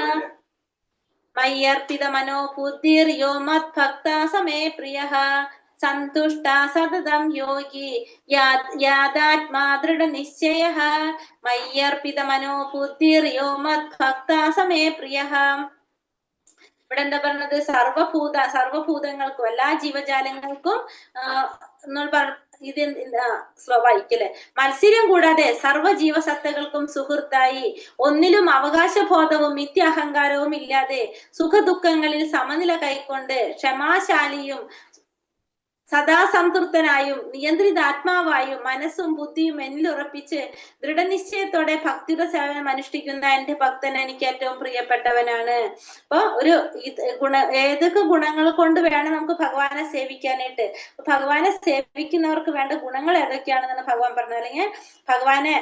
Speaker 1: മയ്യർപ്പിത മനോബുദ്ധിർ യോ മദ്ഭക്ത സമേ പ്രിയഃ. സന്തുഷ്ട സതതം യോഗി യാഥാത്മാ ദൃഢനിശ്ചയഃ മയ്യർപ്പിത മനോബുദ്ധിർ യോ മദ്ഭക്ത സമേ പ്രിയഃ. ഇവിടെ എന്താ പറഞ്ഞത്? സർവഭൂതങ്ങൾക്കും, എല്ലാ ജീവജാലങ്ങൾക്കും ഇത് വായിക്കല്ലേ? മത്സരം കൂടാതെ സർവ്വജീവസത്തകൾക്കും സുഹൃത്തായി, ഒന്നിലും അവകാശബോധവും മിഥ്യാഹങ്കാരവും ഇല്ലാതെ സുഖദുഃഖങ്ങളിൽ സമനില കൈക്കൊണ്ട് ക്ഷമാശാലിയും സദാ സംതൃപ്തനായും നിയന്ത്രിതാത്മാവായും മനസ്സും ബുദ്ധിയും എന്നിലുറപ്പിച്ച് ദൃഢനിശ്ചയത്തോടെ ഭക്തിയുടെ സേവനം അനുഷ്ഠിക്കുന്ന എന്റെ ഭക്തൻ എനിക്ക് ഏറ്റവും പ്രിയപ്പെട്ടവനാണ്. അപ്പൊ ഏതൊക്കെ ഗുണങ്ങൾ കൊണ്ട് വേണം നമുക്ക് ഭഗവാനെ സേവിക്കാനായിട്ട്? ഭഗവാനെ സേവിക്കുന്നവർക്ക് വേണ്ട ഗുണങ്ങൾ ഏതൊക്കെയാണെന്നാണ് ഭഗവാൻ പറഞ്ഞത്. അല്ലെങ്കിൽ ഭഗവാനെ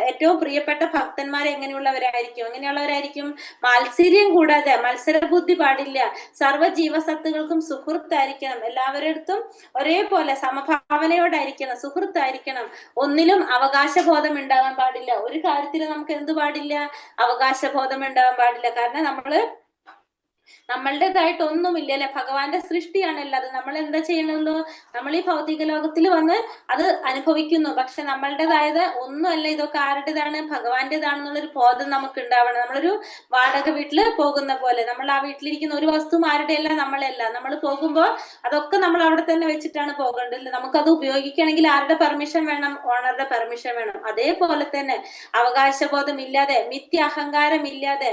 Speaker 1: ഏറ്റവും പ്രിയപ്പെട്ട ഭക്തന്മാർ എങ്ങനെയുള്ളവരായിരിക്കും? മാത്സര്യം കൂടാതെ, മത്സരബുദ്ധി പാടില്ല, സർവ്വജീവസത്തുകൾക്കും സുഹൃത്തായിരിക്കണം, എല്ലാവരുടെ അടുത്തും ഒരേപോലെ സമഭാവനയോടായിരിക്കണം, സുഹൃത്തായിരിക്കണം, ഒന്നിലും അവകാശബോധം ഉണ്ടാവാൻ പാടില്ല. ഒരു കാര്യത്തിൽ നമുക്ക് എന്ത് പാടില്ല? അവകാശബോധം ഉണ്ടാവാൻ പാടില്ല. കാരണം നമ്മള് നമ്മളുടേതായിട്ട് ഒന്നുമില്ല അല്ലെ, ഭഗവാന്റെ സൃഷ്ടിയാണല്ലോ അത്. നമ്മൾ എന്താ ചെയ്യണല്ലോ, നമ്മൾ ഈ ഭൗതിക ലോകത്തിൽ വന്ന് അത് അനുഭവിക്കുന്നു. പക്ഷെ നമ്മളുടേതായത് ഒന്നുമല്ല, ഇതൊക്കെ ആരുടേതാണ്, ഭഗവാന്റേതാണെന്നുള്ളൊരു ബോധം നമുക്ക് ഉണ്ടാവണം. നമ്മളൊരു വാടക വീട്ടില് പോകുന്ന പോലെ, നമ്മൾ ആ വീട്ടിലിരിക്കുന്ന ഒരു വസ്തു ആരുടെയല്ല, നമ്മളല്ല. നമ്മൾ പോകുമ്പോൾ അതൊക്കെ നമ്മൾ അവിടെ തന്നെ വെച്ചിട്ടാണ് പോകേണ്ടത്. നമുക്കത് ഉപയോഗിക്കണമെങ്കിൽ ആരുടെ പെർമിഷൻ വേണം? ഓണറുടെ പെർമിഷൻ വേണം. അതേപോലെ തന്നെ അവകാശബോധം ഇല്ലാതെ, മിഥ്യ അഹങ്കാരം ഇല്ലാതെ,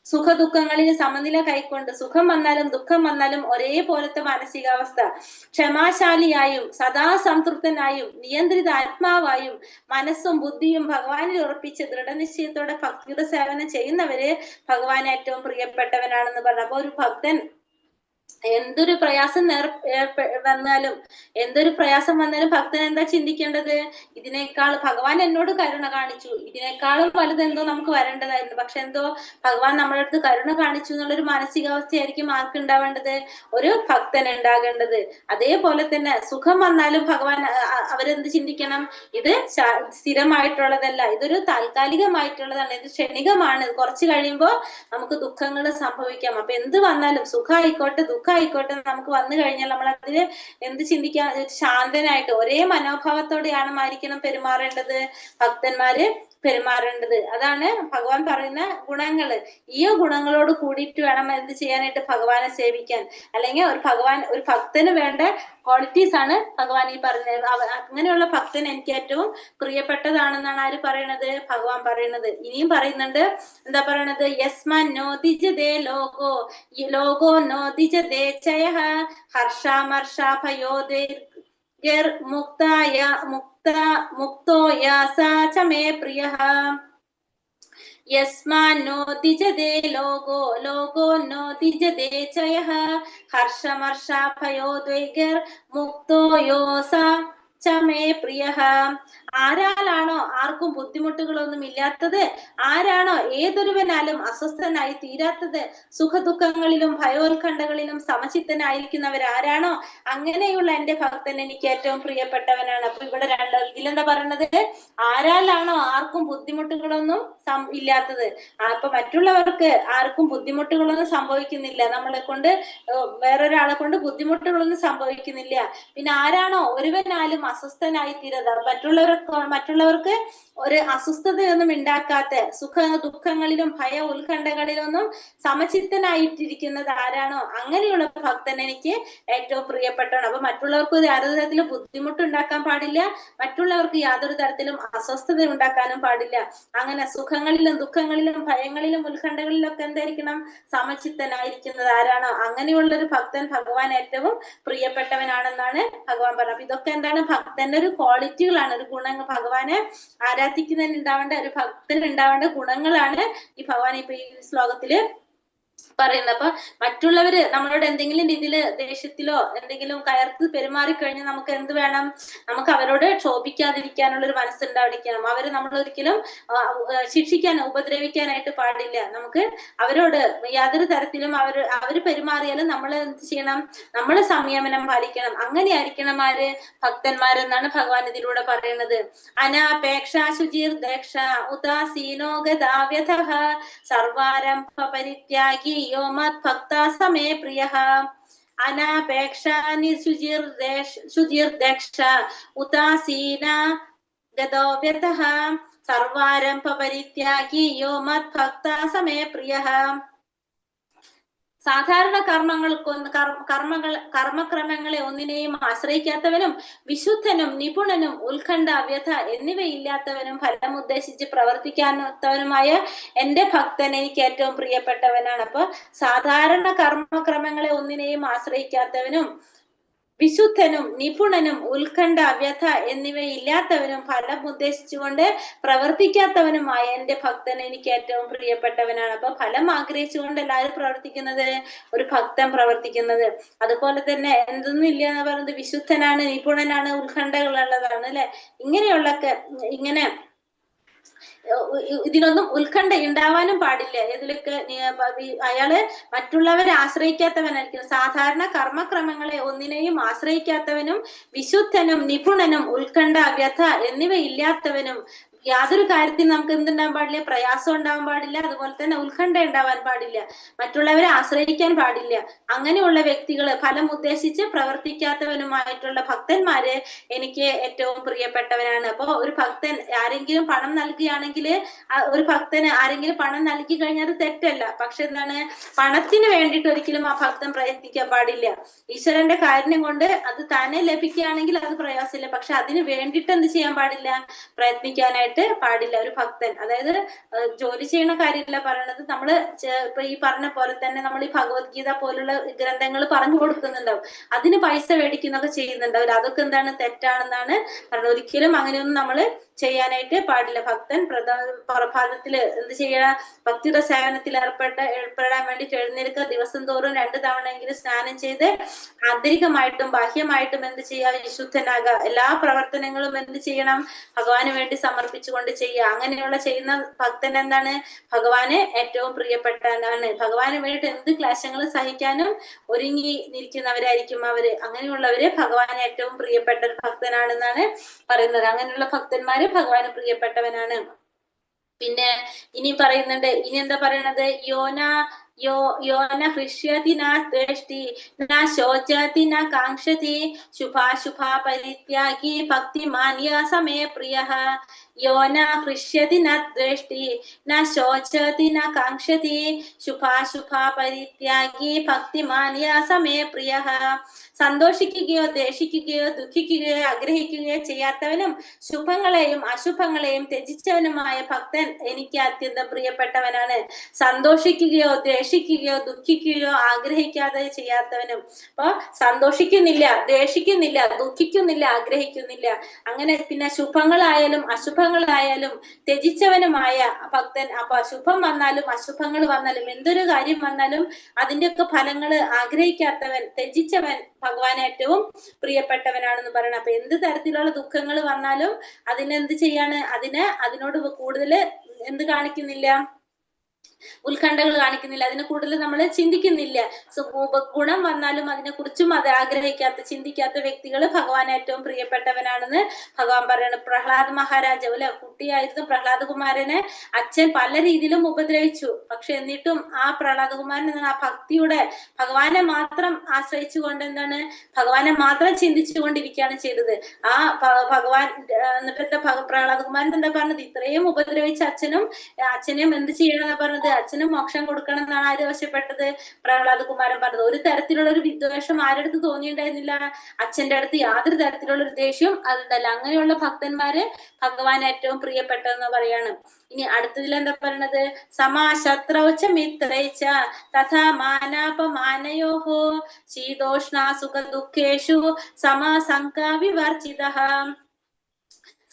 Speaker 1: സുഖദുഃഖങ്ങളിൽ സമനില കൈക്കൊണ്ട്, സുഖം വന്നാലും ദുഃഖം വന്നാലും ഒരേപോലത്തെ മാനസികാവസ്ഥ, ക്ഷമാശാലിയായും സദാ സംതൃപ്തനായും നിയന്ത്രിത ആത്മാവായും മനസ്സും ബുദ്ധിയും ഭഗവാനിൽ ഉറപ്പിച്ച് ദൃഢനിശ്ചയത്തോടെ ഭക്തിയുടെ സേവനം ചെയ്യുന്നവര് ഭഗവാൻ ഏറ്റവും പ്രിയപ്പെട്ടവനാണെന്ന് പറഞ്ഞു. അപ്പൊ ഒരു ഭക്തൻ എന്തൊരു പ്രയാസം വന്നാലും, എന്തൊരു പ്രയാസം വന്നാലും ഭക്തൻ എന്താ ചിന്തിക്കേണ്ടത്? ഇതിനേക്കാൾ ഭഗവാൻ എന്നോട് കരുണ കാണിച്ചു, ഇതിനേക്കാളും വലുതെന്തോ നമുക്ക് വരേണ്ടതായിരുന്നു. പക്ഷെ എന്തോ ഭഗവാൻ നമ്മുടെ അടുത്ത് കരുണ കാണിച്ചു എന്നുള്ളൊരു മാനസികാവസ്ഥയായിരിക്കും ആർക്കുണ്ടാവേണ്ടത്? ഒരു ഭക്തൻ ഉണ്ടാകേണ്ടത്. അതേപോലെ തന്നെ സുഖം വന്നാലും ഭഗവാൻ അവരെന്ത് ചിന്തിക്കണം? ഇത് സ്ഥിരമായിട്ടുള്ളതല്ല, ഇതൊരു താൽക്കാലികമായിട്ടുള്ളതാണ്, ഇത് ക്ഷണികമാണ്, കുറച്ച് കഴിയുമ്പോൾ നമുക്ക് ദുഃഖങ്ങൾ സംഭവിക്കാം. അപ്പൊ എന്ത് വന്നാലും, സുഖമായിക്കോട്ടെ ദുഃഖമായിക്കോട്ടെ, നമുക്ക് വന്നു കഴിഞ്ഞാൽ നമ്മൾ അതിന് എന്ത് ചിന്തിക്കാം? ശാന്തനായിട്ട് ഒരേ മനോഭാവത്തോടെയാണ് പെരുമാറേണ്ടത്, ഭക്തന്മാര് പെരുമാറേണ്ടത്. അതാണ് ഭഗവാൻ പറയുന്ന ഗുണങ്ങള്. ഈ ഗുണങ്ങളോട് കൂടിയിട്ട് വേണം എന്ത് ചെയ്യാനായിട്ട്? ഭഗവാനെ സേവിക്കാൻ. അല്ലെങ്കിൽ ഒരു ഭക്തന് വേണ്ട ക്വാളിറ്റീസ് ആണ് ഭഗവാൻ ഈ പറഞ്ഞത്. അങ്ങനെയുള്ള ഭക്തൻ എനിക്ക് ഏറ്റവും പ്രിയപ്പെട്ടതാണെന്നാണ് ആര് പറയണത്? ഭഗവാൻ പറയണത്. ഇനിയും പറയുന്നുണ്ട്, എന്താ പറയണത്? യസ്മാൻ നോദിജതേ ലോകോ ലോകോ നോദിജതേ ചയഃ ഹർഷാമർഷാഭയോദേ മുക്തോ യാസാ ച മേ പ്രിയഃ. യസ്മാൻ നോദിജതേ ലോകോ ലോകോ നോദിജതേ ചയഃ ഹർഷമർഷാഭയോദ്വേഗൈർ മുക്തോ യോസാ ച മേ പ്രിയഃ. ആരാലാണോ ആർക്കും ബുദ്ധിമുട്ടുകളൊന്നും ഇല്ലാത്തത്, ആരാണോ ഏതൊരുവനാലും അസ്വസ്ഥനായി തീരാത്തത്, സുഖദുഃഖങ്ങളിലും ഭയോത്കണ്ഠകളിലും സമചിത്തനായിരിക്കുന്നവരാരാണോ, അങ്ങനെയുള്ള എന്റെ ഭക്തൻ എനിക്ക് ഏറ്റവും പ്രിയപ്പെട്ടവനാണ്. അപ്പൊ ഇവിടെ ഇതിലെന്താ പറയണത്? ആരാലാണോ ആർക്കും ബുദ്ധിമുട്ടുകളൊന്നും ഇല്ലാത്തത്. അപ്പൊ മറ്റുള്ളവർക്ക് ആർക്കും ബുദ്ധിമുട്ടുകളൊന്നും സംഭവിക്കുന്നില്ല, നമ്മളെ കൊണ്ട് വേറൊരാളെ കൊണ്ട് ബുദ്ധിമുട്ടുകളൊന്നും സംഭവിക്കുന്നില്ല. പിന്നെ ആരാണോ ഒരുവനാലും അസ്വസ്ഥനായി തീരാതെ, മറ്റുള്ളവർക്ക് ഒരു അസ്വസ്ഥതയൊന്നും ഉണ്ടാക്കാത്ത, ദുഃഖങ്ങളിലും ഭയ ഉത്കണ്ഠകളിലൊന്നും സമചിത്തനായിട്ടിരിക്കുന്നത് ആരാണോ, അങ്ങനെയുള്ള ഭക്തൻ എനിക്ക് ഏറ്റവും പ്രിയപ്പെട്ടവനാണ്. അപ്പൊ മറ്റുള്ളവർക്ക് യാതൊരു തരത്തിലും ബുദ്ധിമുട്ടുണ്ടാക്കാൻ പാടില്ല, മറ്റുള്ളവർക്ക് യാതൊരു തരത്തിലും അസ്വസ്ഥത ഉണ്ടാക്കാനും പാടില്ല. അങ്ങനെ സുഖങ്ങളിലും ദുഃഖങ്ങളിലും ഭയങ്ങളിലും ഉത്കണ്ഠകളിലും ഒക്കെ എന്തായിരിക്കണം? സമചിത്തനായിരിക്കുന്നത് ആരാണോ, അങ്ങനെയുള്ളൊരു ഭക്തൻ ഭഗവാൻ ഏറ്റവും പ്രിയപ്പെട്ടവനാണെന്നാണ് ഭഗവാൻ പറഞ്ഞത്. അപ്പൊ ഇതൊക്കെ എന്താണ്? ഭക്തന്റെ ഒരു ക്വാളിറ്റികളാണ്, ഒരു ഗുണങ്ങൾ. ഭഗവാനെ ആരാധിക്കുന്നതിന് ഉണ്ടാവേണ്ട, ഒരു ഭക്തന് ഉണ്ടാവേണ്ട ഗുണങ്ങളാണ് ഈ ഭഗവാൻ ഇപ്പൊ ഈ ശ്ലോകത്തില് പറയുന്നത്. അപ്പൊ മറ്റുള്ളവര് നമ്മളോട് എന്തെങ്കിലും രീതിയില് ദേഷ്യത്തിലോ എന്തെങ്കിലും കയർത്ത് പെരുമാറിക്കഴിഞ്ഞാൽ നമുക്ക് എന്ത് വേണം? നമുക്ക് അവരോട് ക്ഷോഭിക്കാതിരിക്കാനുള്ള ഒരു മനസ്സുണ്ടായിരിക്കണം. അവര് നമ്മളൊരിക്കലും ശിക്ഷിക്കാൻ, ഉപദ്രവിക്കാനായിട്ട് പാടില്ല. നമുക്ക് അവരോട് യാതൊരു തരത്തിലും അവര് പെരുമാറിയാലും നമ്മൾ എന്ത് ചെയ്യണം? നമ്മൾ സംയമനം പാലിക്കണം. അങ്ങനെയായിരിക്കണം ആര്? ഭക്തന്മാരെന്നാണ് ഭഗവാൻ ഇതിലൂടെ പറയുന്നത്. അനാപേക്ഷ ശുചിർ ദക്ഷ ഉദാസീനോ ഗതാവ്യഥഃ സർവാരംഭ പരിത്യാഗി യോ മദ്ഭക്താ സമേ പ്രിയഃ. അനാപേക്ഷ ശുചിർ ദക്ഷ ഉദാസീന ഗതോവ്യഥഃ സർവാരംഭ പരിത്യാഗി യോ മദ്ഭക്താ സമേ പ്രിയഃ. സാധാരണ കർമ്മക്രമങ്ങളെ ഒന്നിനെയും ആശ്രയിക്കാത്തവനും വിശുദ്ധനും നിപുണനും ഉത്കണ്ഠ വ്യഥ എന്നിവയില്ലാത്തവനും ഫലമുദ്ദേശിച്ച് പ്രവർത്തിക്കാത്തവനുമായ എന്റെ ഭക്തൻ എനിക്ക് ഏറ്റവും പ്രിയപ്പെട്ടവനാണ്. അപ്പൊ സാധാരണ കർമ്മക്രമങ്ങളെ ഒന്നിനെയും ആശ്രയിക്കാത്തവനും വിശുദ്ധനും നിപുണനും ഉത്കണ്ഠ വ്യഥ എന്നിവയില്ലാത്തവനും ഫലം ഉദ്ദേശിച്ചുകൊണ്ട് പ്രവർത്തിക്കാത്തവനുമായ എന്റെ ഭക്തൻ എനിക്ക് ഏറ്റവും പ്രിയപ്പെട്ടവനാണ്. അപ്പൊ ഫലം ആഗ്രഹിച്ചുകൊണ്ട് എല്ലാവരും പ്രവർത്തിക്കുന്നത്, ഒരു ഭക്തൻ പ്രവർത്തിക്കുന്നത്. അതുപോലെ തന്നെ എന്തൊന്നും ഇല്ല എന്ന് പറയുന്നത് വിശുദ്ധനാണ്, നിപുണനാണ്, ഉത്കണ്ഠകളുള്ളതാണ് അല്ലെ. ഇങ്ങനെ ഇതിനൊന്നും ഉത്കണ്ഠ ഉണ്ടാവാനും പാടില്ല. ഇതിലൊക്കെ അയാള് മറ്റുള്ളവരെ ആശ്രയിക്കാത്തവനായിരിക്കും. സാധാരണ കർമ്മക്രമങ്ങളെ ഒന്നിനെയും ആശ്രയിക്കാത്തവനും വിശുദ്ധനും നിപുണനും ഉത്കണ്ഠ വ്യഥ എന്നിവ ഇല്ലാത്തവനും യാതൊരു കാര്യത്തിനും നമുക്ക് എന്തുണ്ടാവാൻ പാടില്ല, പ്രയാസം ഉണ്ടാവാൻ പാടില്ല, അതുപോലെ തന്നെ ഉത്കണ്ഠ ഉണ്ടാവാൻ പാടില്ല, മറ്റുള്ളവരെ ആശ്രയിക്കാൻ പാടില്ല. അങ്ങനെയുള്ള വ്യക്തികള് ഫലം ഉദ്ദേശിച്ച് പ്രവർത്തിക്കാത്തവനുമായിട്ടുള്ള ഭക്തന്മാര് എനിക്ക് ഏറ്റവും പ്രിയപ്പെട്ടവരാണ്. അപ്പൊ ഒരു ഭക്തൻ ആരെങ്കിലും പണം നൽകുകയാണെങ്കിൽ ഒരു ഭക്തന് ആരെങ്കിലും പണം നൽകി കഴിഞ്ഞാൽ അത് തെറ്റല്ല. പക്ഷെ എന്താണ്, പണത്തിന് വേണ്ടിയിട്ട് ഒരിക്കലും ആ ഭക്തൻ പ്രയത്നിക്കാൻ പാടില്ല. ഈശ്വരന്റെ കാരുണ്യം കൊണ്ട് അത് തന്നെ ലഭിക്കുകയാണെങ്കിൽ അത് പ്രയാസമില്ല. പക്ഷെ അതിന് വേണ്ടിയിട്ട് എന്ത് ചെയ്യാൻ പാടില്ല, പ്രയത്നിക്കാനായിട്ട് പാടില്ല ഒരു ഭക്തൻ. അതായത് ജോലി ചെയ്യുന്ന കാര്യമല്ല പറയണത്, നമ്മള് ഇപ്പൊ ഈ പറഞ്ഞ പോലെ തന്നെ നമ്മൾ ഈ ഭഗവത്ഗീത പോലുള്ള ഗ്രന്ഥങ്ങൾ പറഞ്ഞു കൊടുക്കുന്നുണ്ടാവും, അതിന് പൈസ മേടിക്കുന്നൊക്കെ ചെയ്യുന്നുണ്ടാവില്ല. അതൊക്കെ എന്താണ്, തെറ്റാണെന്നാണ് പറഞ്ഞത്. ഒരിക്കലും അങ്ങനെയൊന്നും നമ്മള് ചെയ്യാനായിട്ട് പാടില്ല. ഭക്തൻ പ്രഭാതത്തില് എന്ത് ചെയ്യണം, ഭക്തിയുടെ സേവനത്തിൽ ഏർപ്പെടാൻ വേണ്ടി എഴുന്നേൽക്കുക. ദിവസം തോറും 2 തവണയെങ്കിലും സ്നാനം ചെയ്ത് ആന്തരികമായിട്ടും ബാഹ്യമായിട്ടും എന്ത് ചെയ്യുക, വിശുദ്ധനാകുക. എല്ലാ പ്രവർത്തനങ്ങളും എന്ത് ചെയ്യണം, ഭഗവാന് വേണ്ടി സമർപ്പിച്ചുകൊണ്ട് ചെയ്യുക. അങ്ങനെയുള്ള ചെയ്യുന്ന ഭക്തൻ എന്താണ്, ഭഗവാന് ഏറ്റവും പ്രിയപ്പെട്ടവനാണ്. ഭഗവാന് വേണ്ടിയിട്ട് എന്ത് ക്ലേശങ്ങളും സഹിക്കാനും ഒരുങ്ങി നിൽക്കുന്നവരായിരിക്കും അവര്. അങ്ങനെയുള്ളവര് ഭഗവാന് ഏറ്റവും പ്രിയപ്പെട്ട ഒരു ഭക്തനാണെന്നാണ് പറയുന്നത്. അങ്ങനെയുള്ള ഭക്തന്മാര് ഭഗവാന് പ്രിയപ്പെട്ടവനാണ്. പിന്നെ ഇനി പറയുന്നുണ്ട്, ഇനി എന്താ പറയണത്, യോന ഹൃഷ്യതി ന ദ്വേഷ്ടി ന ശോചതി ന കാംക്ഷതി ശുഭാശുഭാ പരിത്യാഗി ഭക്തിമാന്യ സമേ പ്രിയഃ. യോന ഹൃഷ്യതി ന ദ്വേഷ്ടി ന ശോചതി ന കാംക്ഷതി ശുഭാശുഭാ പരിത്യാഗി ഭക്തിമാന്യ സമേ പ്രിയഃ. സന്തോഷിക്കുകയോ ദേഷിക്കുകയോ ദുഃഖിക്കുകയോ ആഗ്രഹിക്കുകയോ ചെയ്യാത്തവനും ശുഭങ്ങളെയും അശുഭങ്ങളെയും ത്യജിച്ചവനുമായ ഭക്തൻ എനിക്ക് അത്യന്തം പ്രിയപ്പെട്ടവനാണ്. സന്തോഷിക്കുകയോ ദേഷിക്കുകയോ ദുഃഖിക്കുകയോ ആഗ്രഹിക്കാതെ ചെയ്യാത്തവനും. അപ്പൊ സന്തോഷിക്കുന്നില്ല, ദേഷിക്കുന്നില്ല, ദുഃഖിക്കുന്നില്ല, ആഗ്രഹിക്കുന്നില്ല, അങ്ങനെ പിന്നെ ശുഭങ്ങളായാലും അശുഭങ്ങളായാലും ത്യജിച്ചവനുമായ ഭക്തൻ. അപ്പൊ ശുഭം വന്നാലും അശുഭങ്ങൾ വന്നാലും എന്തൊരു കാര്യം വന്നാലും അതിന്റെയൊക്കെ ഫലങ്ങള് ആഗ്രഹിക്കാത്തവൻ, ത്യജിച്ചവൻ ഭഗവാൻ ഏറ്റവും പ്രിയപ്പെട്ടവനാണെന്ന് പറയണം. അപ്പൊ എന്ത് തരത്തിലുള്ള ദുഃഖങ്ങൾ വന്നാലും അതിനെന്ത് ചെയ്യാണ്, അതിനോട് കൂടുതൽ എന്ത് കാണിക്കുന്നില്ല, ഉത്കണ്ഠകൾ കാണിക്കുന്നില്ല, അതിനെ കൂടുതൽ നമ്മൾ ചിന്തിക്കുന്നില്ല. ഗുണം വന്നാലും അതിനെ കുറിച്ചും അത് ആഗ്രഹിക്കാത്ത ചിന്തിക്കാത്ത വ്യക്തികൾ ഭഗവാൻ ഏറ്റവും പ്രിയപ്പെട്ടവനാണെന്ന് ഭഗവാൻ പറയണം. പ്രഹ്ലാദ് മഹാരാജാവ് അല്ലെ, കുട്ടിയായിരുന്നു പ്രഹ്ലാദ കുമാരനെ അച്ഛൻ പല രീതിയിലും ഉപദ്രവിച്ചു. പക്ഷെ എന്നിട്ടും ആ പ്രഹ്ലാദ കുമാരൻ ആ ഭക്തിയുടെ ഭഗവാനെ മാത്രം ആശ്രയിച്ചുകൊണ്ട് എന്താണ്, ഭഗവാനെ മാത്രം ചിന്തിച്ചുകൊണ്ടിരിക്കുകയാണ് ചെയ്തത്. ആ ഭഗവാൻ എന്നിട്ട് പ്രഹ്ലാദ കുമാരൻ എന്താ പറഞ്ഞത്, ഇത്രയും ഉപദ്രവിച്ച അച്ഛനെയും എന്ത് ചെയ്യണമെന്ന് പറഞ്ഞത്, അച്ഛനും മോക്ഷം കൊടുക്കണം എന്നാണ് ആര് ആവശ്യപ്പെട്ടത്, പ്രഹ്ലാദ കുമാരൻ പറഞ്ഞത്. ഒരു തരത്തിലുള്ള ഒരു വിദ്വേഷം ആരടുത്ത് തോന്നിയിട്ടുണ്ടായിരുന്നില്ല, അച്ഛന്റെ അടുത്ത് യാതൊരു തരത്തിലുള്ള ഒരു ദേഷ്യവും അതുണ്ടല്ല. അങ്ങനെയുള്ള ഭക്തന്മാര് ഭഗവാൻ ഏറ്റവും പ്രിയപ്പെട്ടതെന്ന് പറയാണ്. ഇനി അടുത്തതിൽ എന്താ പറയണത്, സമാശത്രൗച്ച മിത്രൈച്ച തഥാ മാനാപമാനയോഹോ ശീതോഷ്ണ സുഖ ദുഃഖേഷു സമാസംകാ വിവർജിതഃ.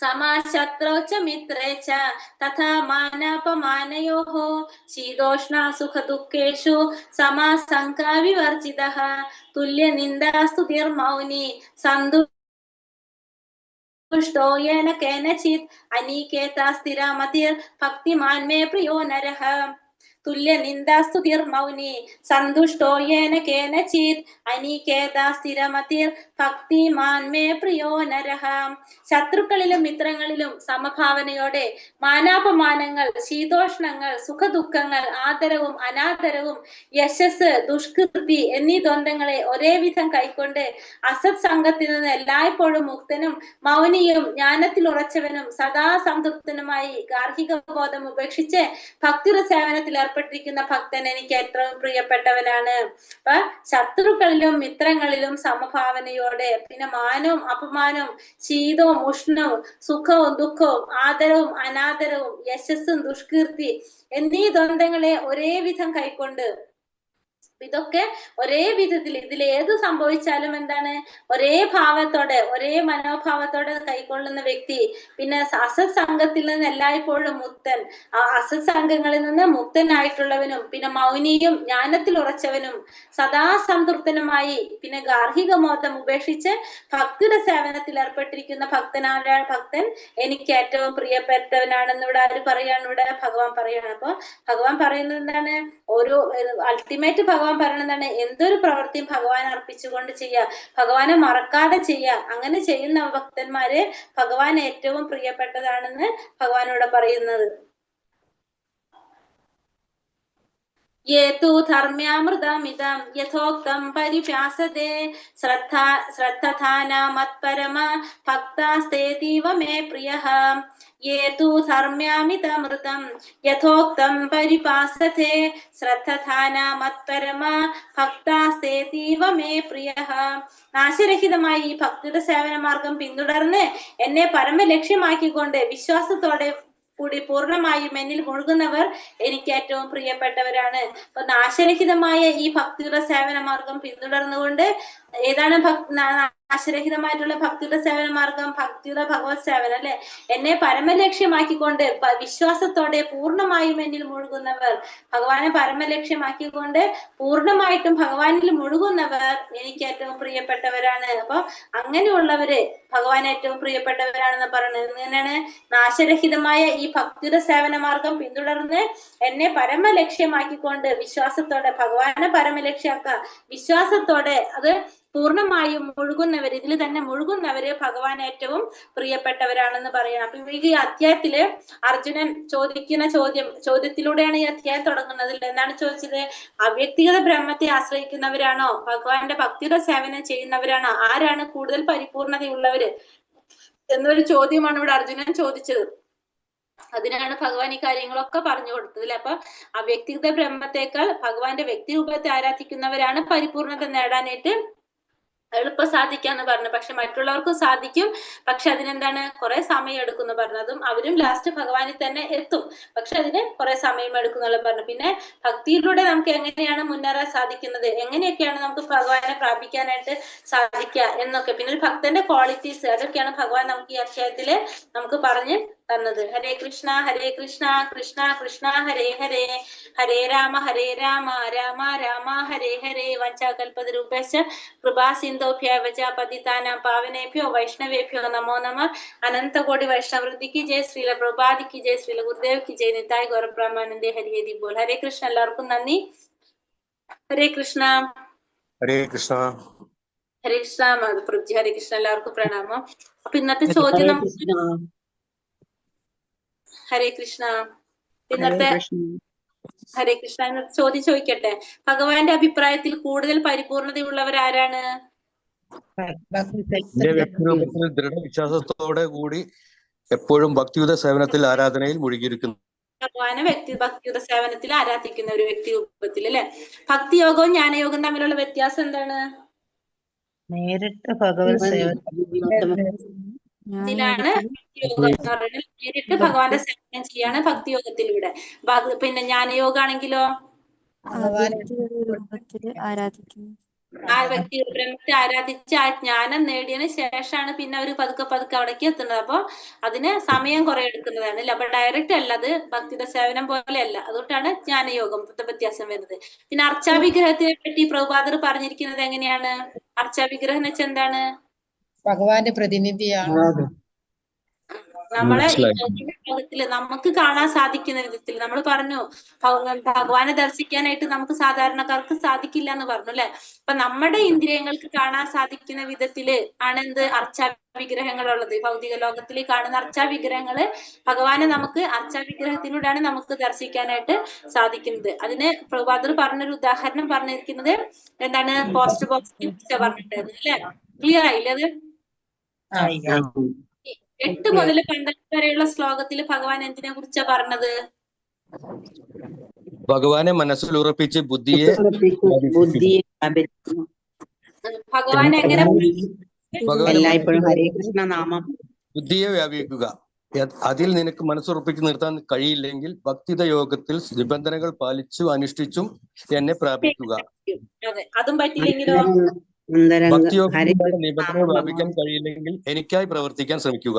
Speaker 1: സമാശത്രൗച്ച മിത്രേച്ച തഥാ മാനാപമാനയോഹ ശീതോഷ്ണ സുഖ ദുഃഖേഷു സമാസംകാ വിവർജിതഃ. തുല്യനിന്ദാസ്തുതിർമൗനി സന്തുഷ്ടോ യേന കേനചിത് അനീകേതാ സ്ഥിരമതിർ ഭക്തിമാൻ മേ പ്രിയോ നരഃ. തുല്യനിന്ദാസ്തുതിർമൗനി സന്തുഷ്ടോ യേന കേനചിത് അനീകേതാ സ്ഥിരമതിർ ഭക്തിമാൻ മേ പ്രിയോ നരഃ. ശത്രുക്കളിലും മിത്രങ്ങളിലും സമഭാവനയോടെ മാനാപമാനങ്ങൾ, ശീതോഷ്ണങ്ങൾ, സുഖദുഃഖങ്ങൾ, ആദരവും അനാദരവും, യശസ്, ദുഷ്കീർത്തി എന്നീ ദ്വന്ദ്ങ്ങളെ ഒരേ വിധം കൈക്കൊണ്ട് അസത് സംഘത്തിൽ നിന്ന് എല്ലായ്പ്പോഴും മുക്തനും മൗനിയും ജ്ഞാനത്തിൽ ഉറച്ചവനും സദാ സംതൃപ്തനുമായി ഗാർഹിക ബോധം ഉപേക്ഷിച്ച് ഭക്തിയുടെ സേവനത്തിൽ ഏർപ്പെട്ടിരിക്കുന്ന ഭക്തൻ എനിക്ക് ഏറ്റവും പ്രിയപ്പെട്ടവനാണ്. അപ്പൊ ശത്രുക്കളിലും മിത്രങ്ങളിലും സമഭാവനയോടെ, പിന്നെ മാനവും അപമാനവും, ശീതവും ഉഷ്ണവും, സുഖവും ദുഃഖവും, ആദരവും അനാദരവും, യശസ്സും ദുഷ്കീർത്തി എന്നീ ദ്വന്ദ്ങ്ങളെ ഒരേ വിധം കൈക്കൊണ്ട്, ഇതൊക്കെ ഒരേ വിധത്തിൽ ഇതിൽ ഏത് സംഭവിച്ചാലും എന്താണ്, ഒരേ ഭാവത്തോടെ ഒരേ മനോഭാവത്തോടെ കൈക്കൊള്ളുന്ന വ്യക്തി. പിന്നെ അസത് സംഘത്തിൽ നിന്ന് എല്ലായ്പ്പോഴും മുക്തൻ, ആ അസത് സംഘങ്ങളിൽ നിന്ന് മുക്തനായിട്ടുള്ളവനും, പിന്നെ മൗനിയും ജ്ഞാനത്തിൽ ഉറച്ചവനും സദാ സംതൃപ്തനുമായി, പിന്നെ ഗാർഹിക മോദം ഉപേക്ഷിച്ച് ഭക്തിയുടെ സേവനത്തിൽ ഏർപ്പെട്ടിരിക്കുന്ന ഭക്തൻ എനിക്ക് ഏറ്റവും പ്രിയപ്പെട്ടവനാണെന്ന് ഇവിടെ ആര് പറയാണ്, ഇവിടെ ഭഗവാൻ പറയാണ്. അപ്പൊ ഭഗവാൻ പറയുന്നത് എന്താണ്, ഒരു അൾട്ടിമേറ്റ് ഭഗവാൻ ഭഗവാൻ പറയണതാണ്, എന്തൊരു പ്രവൃത്തിയും ഭഗവാൻ അർപ്പിച്ചുകൊണ്ട് ചെയ്യുക, ഭഗവാനെ മറക്കാതെ ചെയ്യുക. അങ്ങനെ ചെയ്യുന്ന ഭക്തന്മാര് ഭഗവാൻ ഏറ്റവും പ്രിയപ്പെട്ടതാണെന്ന് ഭഗവാനോട് പറയുന്നത്. ये तु धर्म्यामृतमिदं यथोक्तं परिव्यासते श्रद्धाना मत्परमा भक्तास्तेतीव मे प्रियः। ये तु धर्म्यामृतं यथोक्तं परिपासते श्रद्धाना मत्परमा ഭക്താസ്തേതീവ മേ പ്രിയഃ. നാശരഹിതമായി ഈ ഭക്തിയുടെ സേവന മാർഗം പിന്തുടർന്ന് എന്നെ പരമലക്ഷ്യമാക്കിക്കൊണ്ട് വിശ്വാസത്തോടെ കൂടി പൂർണ്ണമായും എന്നിൽ മുഴുകുന്നവർ എനിക്ക് ഏറ്റവും പ്രിയപ്പെട്ടവരാണ്. അപ്പൊ നാശരഹിതമായ ഈ ഭക്തിയുടെ സേവന മാർഗം പിന്തുടർന്നുകൊണ്ട്, ഏതാണ് നാശരഹിതമായിട്ടുള്ള ഭക്തിയുടെ സേവന മാർഗം? ഭക്തിയുടെ ഭഗവത് സേവനം അല്ലെ. എന്നെ പരമലക്ഷ്യമാക്കിക്കൊണ്ട് വിശ്വാസത്തോടെ പൂർണ്ണമായും എന്നിൽ മുഴുകുന്നവർ, ഭഗവാനെ പരമലക്ഷ്യമാക്കിക്കൊണ്ട് പൂർണ്ണമായിട്ടും ഭഗവാനിൽ മുഴുകുന്നവർ എനിക്ക് ഏറ്റവും പ്രിയപ്പെട്ടവരാണ്. അപ്പൊ അങ്ങനെയുള്ളവര് ഭഗവാൻ ഏറ്റവും പ്രിയപ്പെട്ടവരാണെന്ന് പറയുന്നത്. എങ്ങനെയാണ്? നാശരഹിതമായ ഈ ഭക്തിയുടെ സേവന മാർഗം പിന്തുടർന്ന് എന്നെ പരമലക്ഷ്യമാക്കിക്കൊണ്ട് വിശ്വാസത്തോടെ ഭഗവാനെ പരമലക്ഷ്യാക്ക, വിശ്വാസത്തോടെ അത് പൂർണ്ണമായും മുഴുകുന്നവര്, ഇതിൽ തന്നെ മുഴുകുന്നവര് ഭഗവാൻ ഏറ്റവും പ്രിയപ്പെട്ടവരാണെന്ന് പറയണം. അപ്പൊ ഈ അധ്യായത്തില് അർജുനൻ ചോദിക്കുന്ന ചോദ്യത്തിലൂടെയാണ് ഈ അധ്യായം തുടങ്ങുന്നത്. എന്താണ് ചോദിച്ചത്? അവ്യക്തിഗത ബ്രഹ്മത്തെ ആശ്രയിക്കുന്നവരാണോ, ഭഗവാന്റെ ഭക്തിയുടെ സേവനം ചെയ്യുന്നവരാണോ, ആരാണ് കൂടുതൽ പരിപൂർണതയുള്ളവര് എന്നൊരു ചോദ്യമാണ് ഇവിടെ അർജുനൻ ചോദിച്ചത്. അതിനാണ് ഭഗവാൻ ഈ കാര്യങ്ങളൊക്കെ പറഞ്ഞു കൊടുത്തത്. അപ്പൊ ആ വ്യക്തിഗത ബ്രഹ്മത്തെക്കാൾ ഭഗവാന്റെ വ്യക്തിരൂപത്തെ ആരാധിക്കുന്നവരാണ് പരിപൂർണത നേടാനായിട്ട് എളുപ്പം സാധിക്കാന്ന് പറഞ്ഞു. പക്ഷെ മറ്റുള്ളവർക്കും സാധിക്കും, പക്ഷെ അതിനെന്താണ് കുറെ സമയം എടുക്കും എന്ന് പറഞ്ഞതും അവരും ലാസ്റ്റ് ഭഗവാനിൽ തന്നെ എത്തും, പക്ഷെ അതിന് കുറെ സമയം എടുക്കും എന്നുള്ള പറഞ്ഞു. പിന്നെ ഭക്തിയിലൂടെ നമുക്ക് എങ്ങനെയാണ് മുന്നേറാൻ സാധിക്കുന്നത്, എങ്ങനെയൊക്കെയാണ് നമുക്ക് ഭഗവാനെ പ്രാപിക്കാനായിട്ട് സാധിക്കുക എന്നൊക്കെ, പിന്നെ ഒരു ഭക്തന്റെ ക്വാളിറ്റീസ്, അതൊക്കെയാണ് ഭഗവാൻ നമുക്ക് ഈ അധ്യായത്തില് നമുക്ക് പറഞ്ഞു തന്നത്. ഹരേ കൃഷ്ണ കൃഷ്ണ കൃഷ്ണ ഹരേ ഹരേ, ഹരേ രാമ രാമ രാമ ഹരേ ഹരേ. വഞ്ചാകൽപതരൂപേശ്ച കൃപാ സിന്ധോഭ്യവച പതിതാനാം പാവനേഭ്യോ വൈഷ്ണവേഭ്യോ നമോ നമഃ. അനന്തകോടി വൈഷ്ണവൃന്ദിക്ക് ജയ്, ശ്രീല പ്രഭുപാദിക്ക് ജയ്, ശ്രീല ഗുരുദേവ്ക്ക് ജയ്, നിതായ് ഗൗരബ്രഹ്മാനന്ദേ ഹരി ഹരി ബോൾ. ഹരേ കൃഷ്ണ. എല്ലാവർക്കും നന്ദി. ഹരേ കൃഷ്ണ.
Speaker 2: ഹരേ കൃഷ്ണ.
Speaker 1: ഹരേ കൃഷ്ണ മാധുപ്രഭുജി. ഹരേ കൃഷ്ണ. എല്ലാവർക്കും പ്രണാമം. അപ്പൊ ഇന്നത്തെ ചോദ്യം നമുക്ക് ഹരേ കൃഷ്ണ. ഇന്നത്തെ ഹരേ കൃഷ്ണ ചോദ്യം ചോദിക്കട്ടെ. ഭഗവാന്റെ അഭിപ്രായത്തിൽ കൂടുതൽ പരിപൂർണതയുള്ളവർ ആരാണ്?
Speaker 2: എന്റെ വ്യക്തിരൂപത്തിൽ ദൃഢവിശ്വാസത്തോടെ കൂടി എപ്പോഴും ഭക്തിയുത സേവനത്തിൽ ആരാധനയിൽ മുഴുകിയിരിക്കുന്നു.
Speaker 1: ഭഗവാനെ ഭക്തിയുത സേവനത്തിൽ ആരാധിക്കുന്ന ഒരു വ്യക്തി രൂപത്തിൽ അല്ലെ. ഭക്തിയോഗവും ജ്ഞാനയോഗവും തമ്മിലുള്ള വ്യത്യാസം എന്താണ്?
Speaker 4: നേരിട്ട് ഭഗവത്
Speaker 1: ഇതിലാണ് ഭക്തിയോഗം എന്ന് പറയുന്നത്. നേരിട്ട് ഭഗവാന്റെ സേവനം ചെയ്യാണ് ഭക്തിയോഗത്തിലൂടെ. പിന്നെ ജ്ഞാനയോഗാണെങ്കിലോ ആ വ്യക്തി ബ്രഹ്മത്തെ ആരാധിച്ച് ആ ജ്ഞാനം നേടിയതിനു ശേഷമാണ് പിന്നെ അവർ പതുക്കെ അവിടേക്ക് എത്തുന്നത്. അപ്പൊ അതിന് സമയം കുറെ എടുക്കുന്നതാണ് അല്ലെ. അപ്പൊ ഡയറക്റ്റ് അല്ല, അത് ഭക്തിയുടെ സേവനം പോലെയല്ല. അതുകൊണ്ടാണ് ജ്ഞാനയോഗം വ്യത്യാസം വരുന്നത്. പിന്നെ അർച്ചാവിഗ്രഹത്തിനെ പറ്റി പ്രഭുപാദർ പറഞ്ഞിരിക്കുന്നത് എങ്ങനെയാണ്? അർച്ചാവിഗ്രഹം എന്ന് വെച്ചാൽ എന്താണ്?
Speaker 5: ഭഗവാന്റെ പ്രതിനിധിയാണ്.
Speaker 1: നമ്മളെ ഈ ലോകത്തില് നമുക്ക് കാണാൻ സാധിക്കുന്ന വിധത്തിൽ നമ്മൾ പറഞ്ഞു, ഭഗവാനെ ദർശിക്കാനായിട്ട് നമുക്ക് സാധാരണക്കാർക്ക് സാധിക്കില്ല എന്ന് പറഞ്ഞു അല്ലെ. അപ്പൊ നമ്മുടെ ഇന്ദ്രിയങ്ങൾക്ക് കാണാൻ സാധിക്കുന്ന വിധത്തില് ആണ് എന്ത് അർച്ചാവിഗ്രഹങ്ങളുള്ളത്. ഭൗതിക ലോകത്തിൽ കാണുന്ന അർച്ചാവിഗ്രഹങ്ങള് ഭഗവാനെ നമുക്ക് അർച്ചാവിഗ്രഹത്തിലൂടെയാണ് നമുക്ക് ദർശിക്കാനായിട്ട് സാധിക്കുന്നത്. അതിന് പ്രഭുപാദർ പറഞ്ഞൊരു ഉദാഹരണം പറഞ്ഞിരിക്കുന്നത് എന്താണ്? പോസ്റ്റ് ബോക്സിനെ കുറിച്ചാണ് പറഞ്ഞിട്ടുണ്ടായിരുന്നത് അല്ലെ. ക്ലിയർ ആയില്ലേ അത്? 8 മുതൽ 12 വരെയുള്ള ശ്ലോകത്തിൽ ഭഗവാൻ എന്തിനെ കുറിച്ചാ പറഞ്ഞത്?
Speaker 2: ഭഗവാനെ മനസ്സിൽ ഉറപ്പിച്ച് ബുദ്ധിയെ
Speaker 1: ഭഗവാൻ എങ്ങനെ
Speaker 4: ഹരേ കൃഷ്ണ നാമം
Speaker 2: ബുദ്ധിയെ വ്യാപിക്കുക. അതിൽ നിനക്ക് മനസ്സുറപ്പിച്ച് നിർത്താൻ കഴിയില്ലെങ്കിൽ ഭക്തിത യോഗത്തിൽ നിബന്ധനകൾ പാലിച്ചും അനുഷ്ഠിച്ചും എന്നെ പ്രാപിക്കുക.
Speaker 1: അതെ, അതും പറ്റില്ലെങ്കിലോ?
Speaker 2: ഭക്തിയോഗത്തിലൂടെ നിബന്ധനകൾ പ്രാപിക്കാൻ കഴിയില്ലെങ്കിൽ എനിക്കായി പ്രവർത്തിക്കാൻ ശ്രമിക്കുക.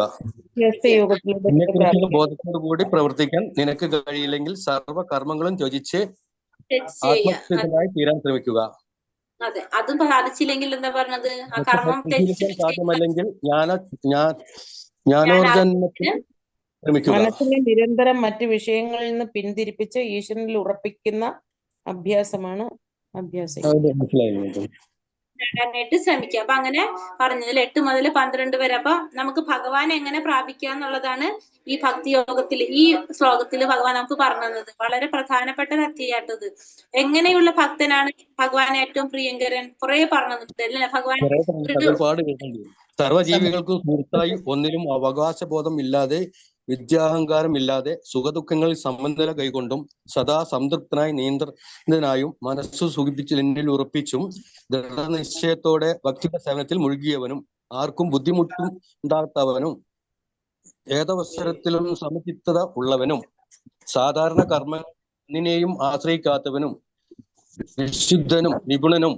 Speaker 2: എന്നെക്കുറിച്ചുള്ള ബോധത്തോടു കൂടി പ്രവർത്തിക്കാൻ നിനക്ക് കഴിയില്ലെങ്കിൽ സർവ്വ കർമ്മങ്ങളും ത്യജിച്ച് ആത്മസ്ഥിതനായി തീരാൻ ശ്രമിക്കുക.
Speaker 1: അതെ, അതും സാധിച്ചില്ലെങ്കിൽ എന്താ പറഞ്ഞത്? ആ കർമ്മം
Speaker 2: സാധ്യമല്ലെങ്കിൽ ജ്ഞാനോർജനത്തിന് ശ്രമിക്കുക.
Speaker 3: മനസ്സിനെ നിരന്തരം മറ്റു വിഷയങ്ങളിൽ നിന്ന് പിന്തിരിപ്പിച്ച് ഈശ്വരനിൽ ഉറപ്പിക്കുന്ന അഭ്യാസമാണ് അഭ്യാസിക്കുക.
Speaker 2: മനസ്സിലായി.
Speaker 1: നേടാനായിട്ട് ശ്രമിക്കുക. അപ്പൊ അങ്ങനെ പറഞ്ഞതിൽ 8 മുതൽ 12 വരെ. അപ്പൊ നമുക്ക് ഭഗവാനെ എങ്ങനെ പ്രാപിക്കുക എന്നുള്ളതാണ് ഈ ഭക്തിയോഗത്തിൽ, ഈ ശ്ലോകത്തിൽ ഭഗവാൻ നമുക്ക് പറഞ്ഞു തന്നത്. വളരെ പ്രധാനപ്പെട്ട ഒരു അധ്യായമായിട്ടത്. എങ്ങനെയുള്ള ഭക്തനാണ് ഭഗവാൻ ഏറ്റവും പ്രിയങ്കരൻ? കുറെ പറഞ്ഞു തന്നിട്ടുണ്ട് അല്ലേ ഭഗവാൻ?
Speaker 2: ഒരുപാട് കേട്ടിട്ടുണ്ട്. സർവ്വജീവികൾക്കും സുഹൃത്തായി, ഒന്നിലും അവകാശബോധം ഇല്ലാതെ, വിദ്യാഹങ്കാരമില്ലാതെ, സുഖദുഃഖങ്ങളിൽ സമനില കൈകൊണ്ടും സദാ സംതൃപ്തനായി നിയന്ത്രിതനായും മനസ്സു സുഖിപ്പിച്ച് എന്നിൽ ഉറപ്പിച്ചും ദൃഢനിശ്ചയത്തോടെ ഭക്തിയുടെ സേവനത്തിൽ മുഴുകിയവനും ആർക്കും ബുദ്ധിമുട്ടും ഉണ്ടാകാത്തവനും ഏതവസരത്തിലും സമചിത്തത ഉള്ളവനും സാധാരണ കർമ്മനെയും ആശ്രയിക്കാത്തവനും വിശുദ്ധനും നിപുണനും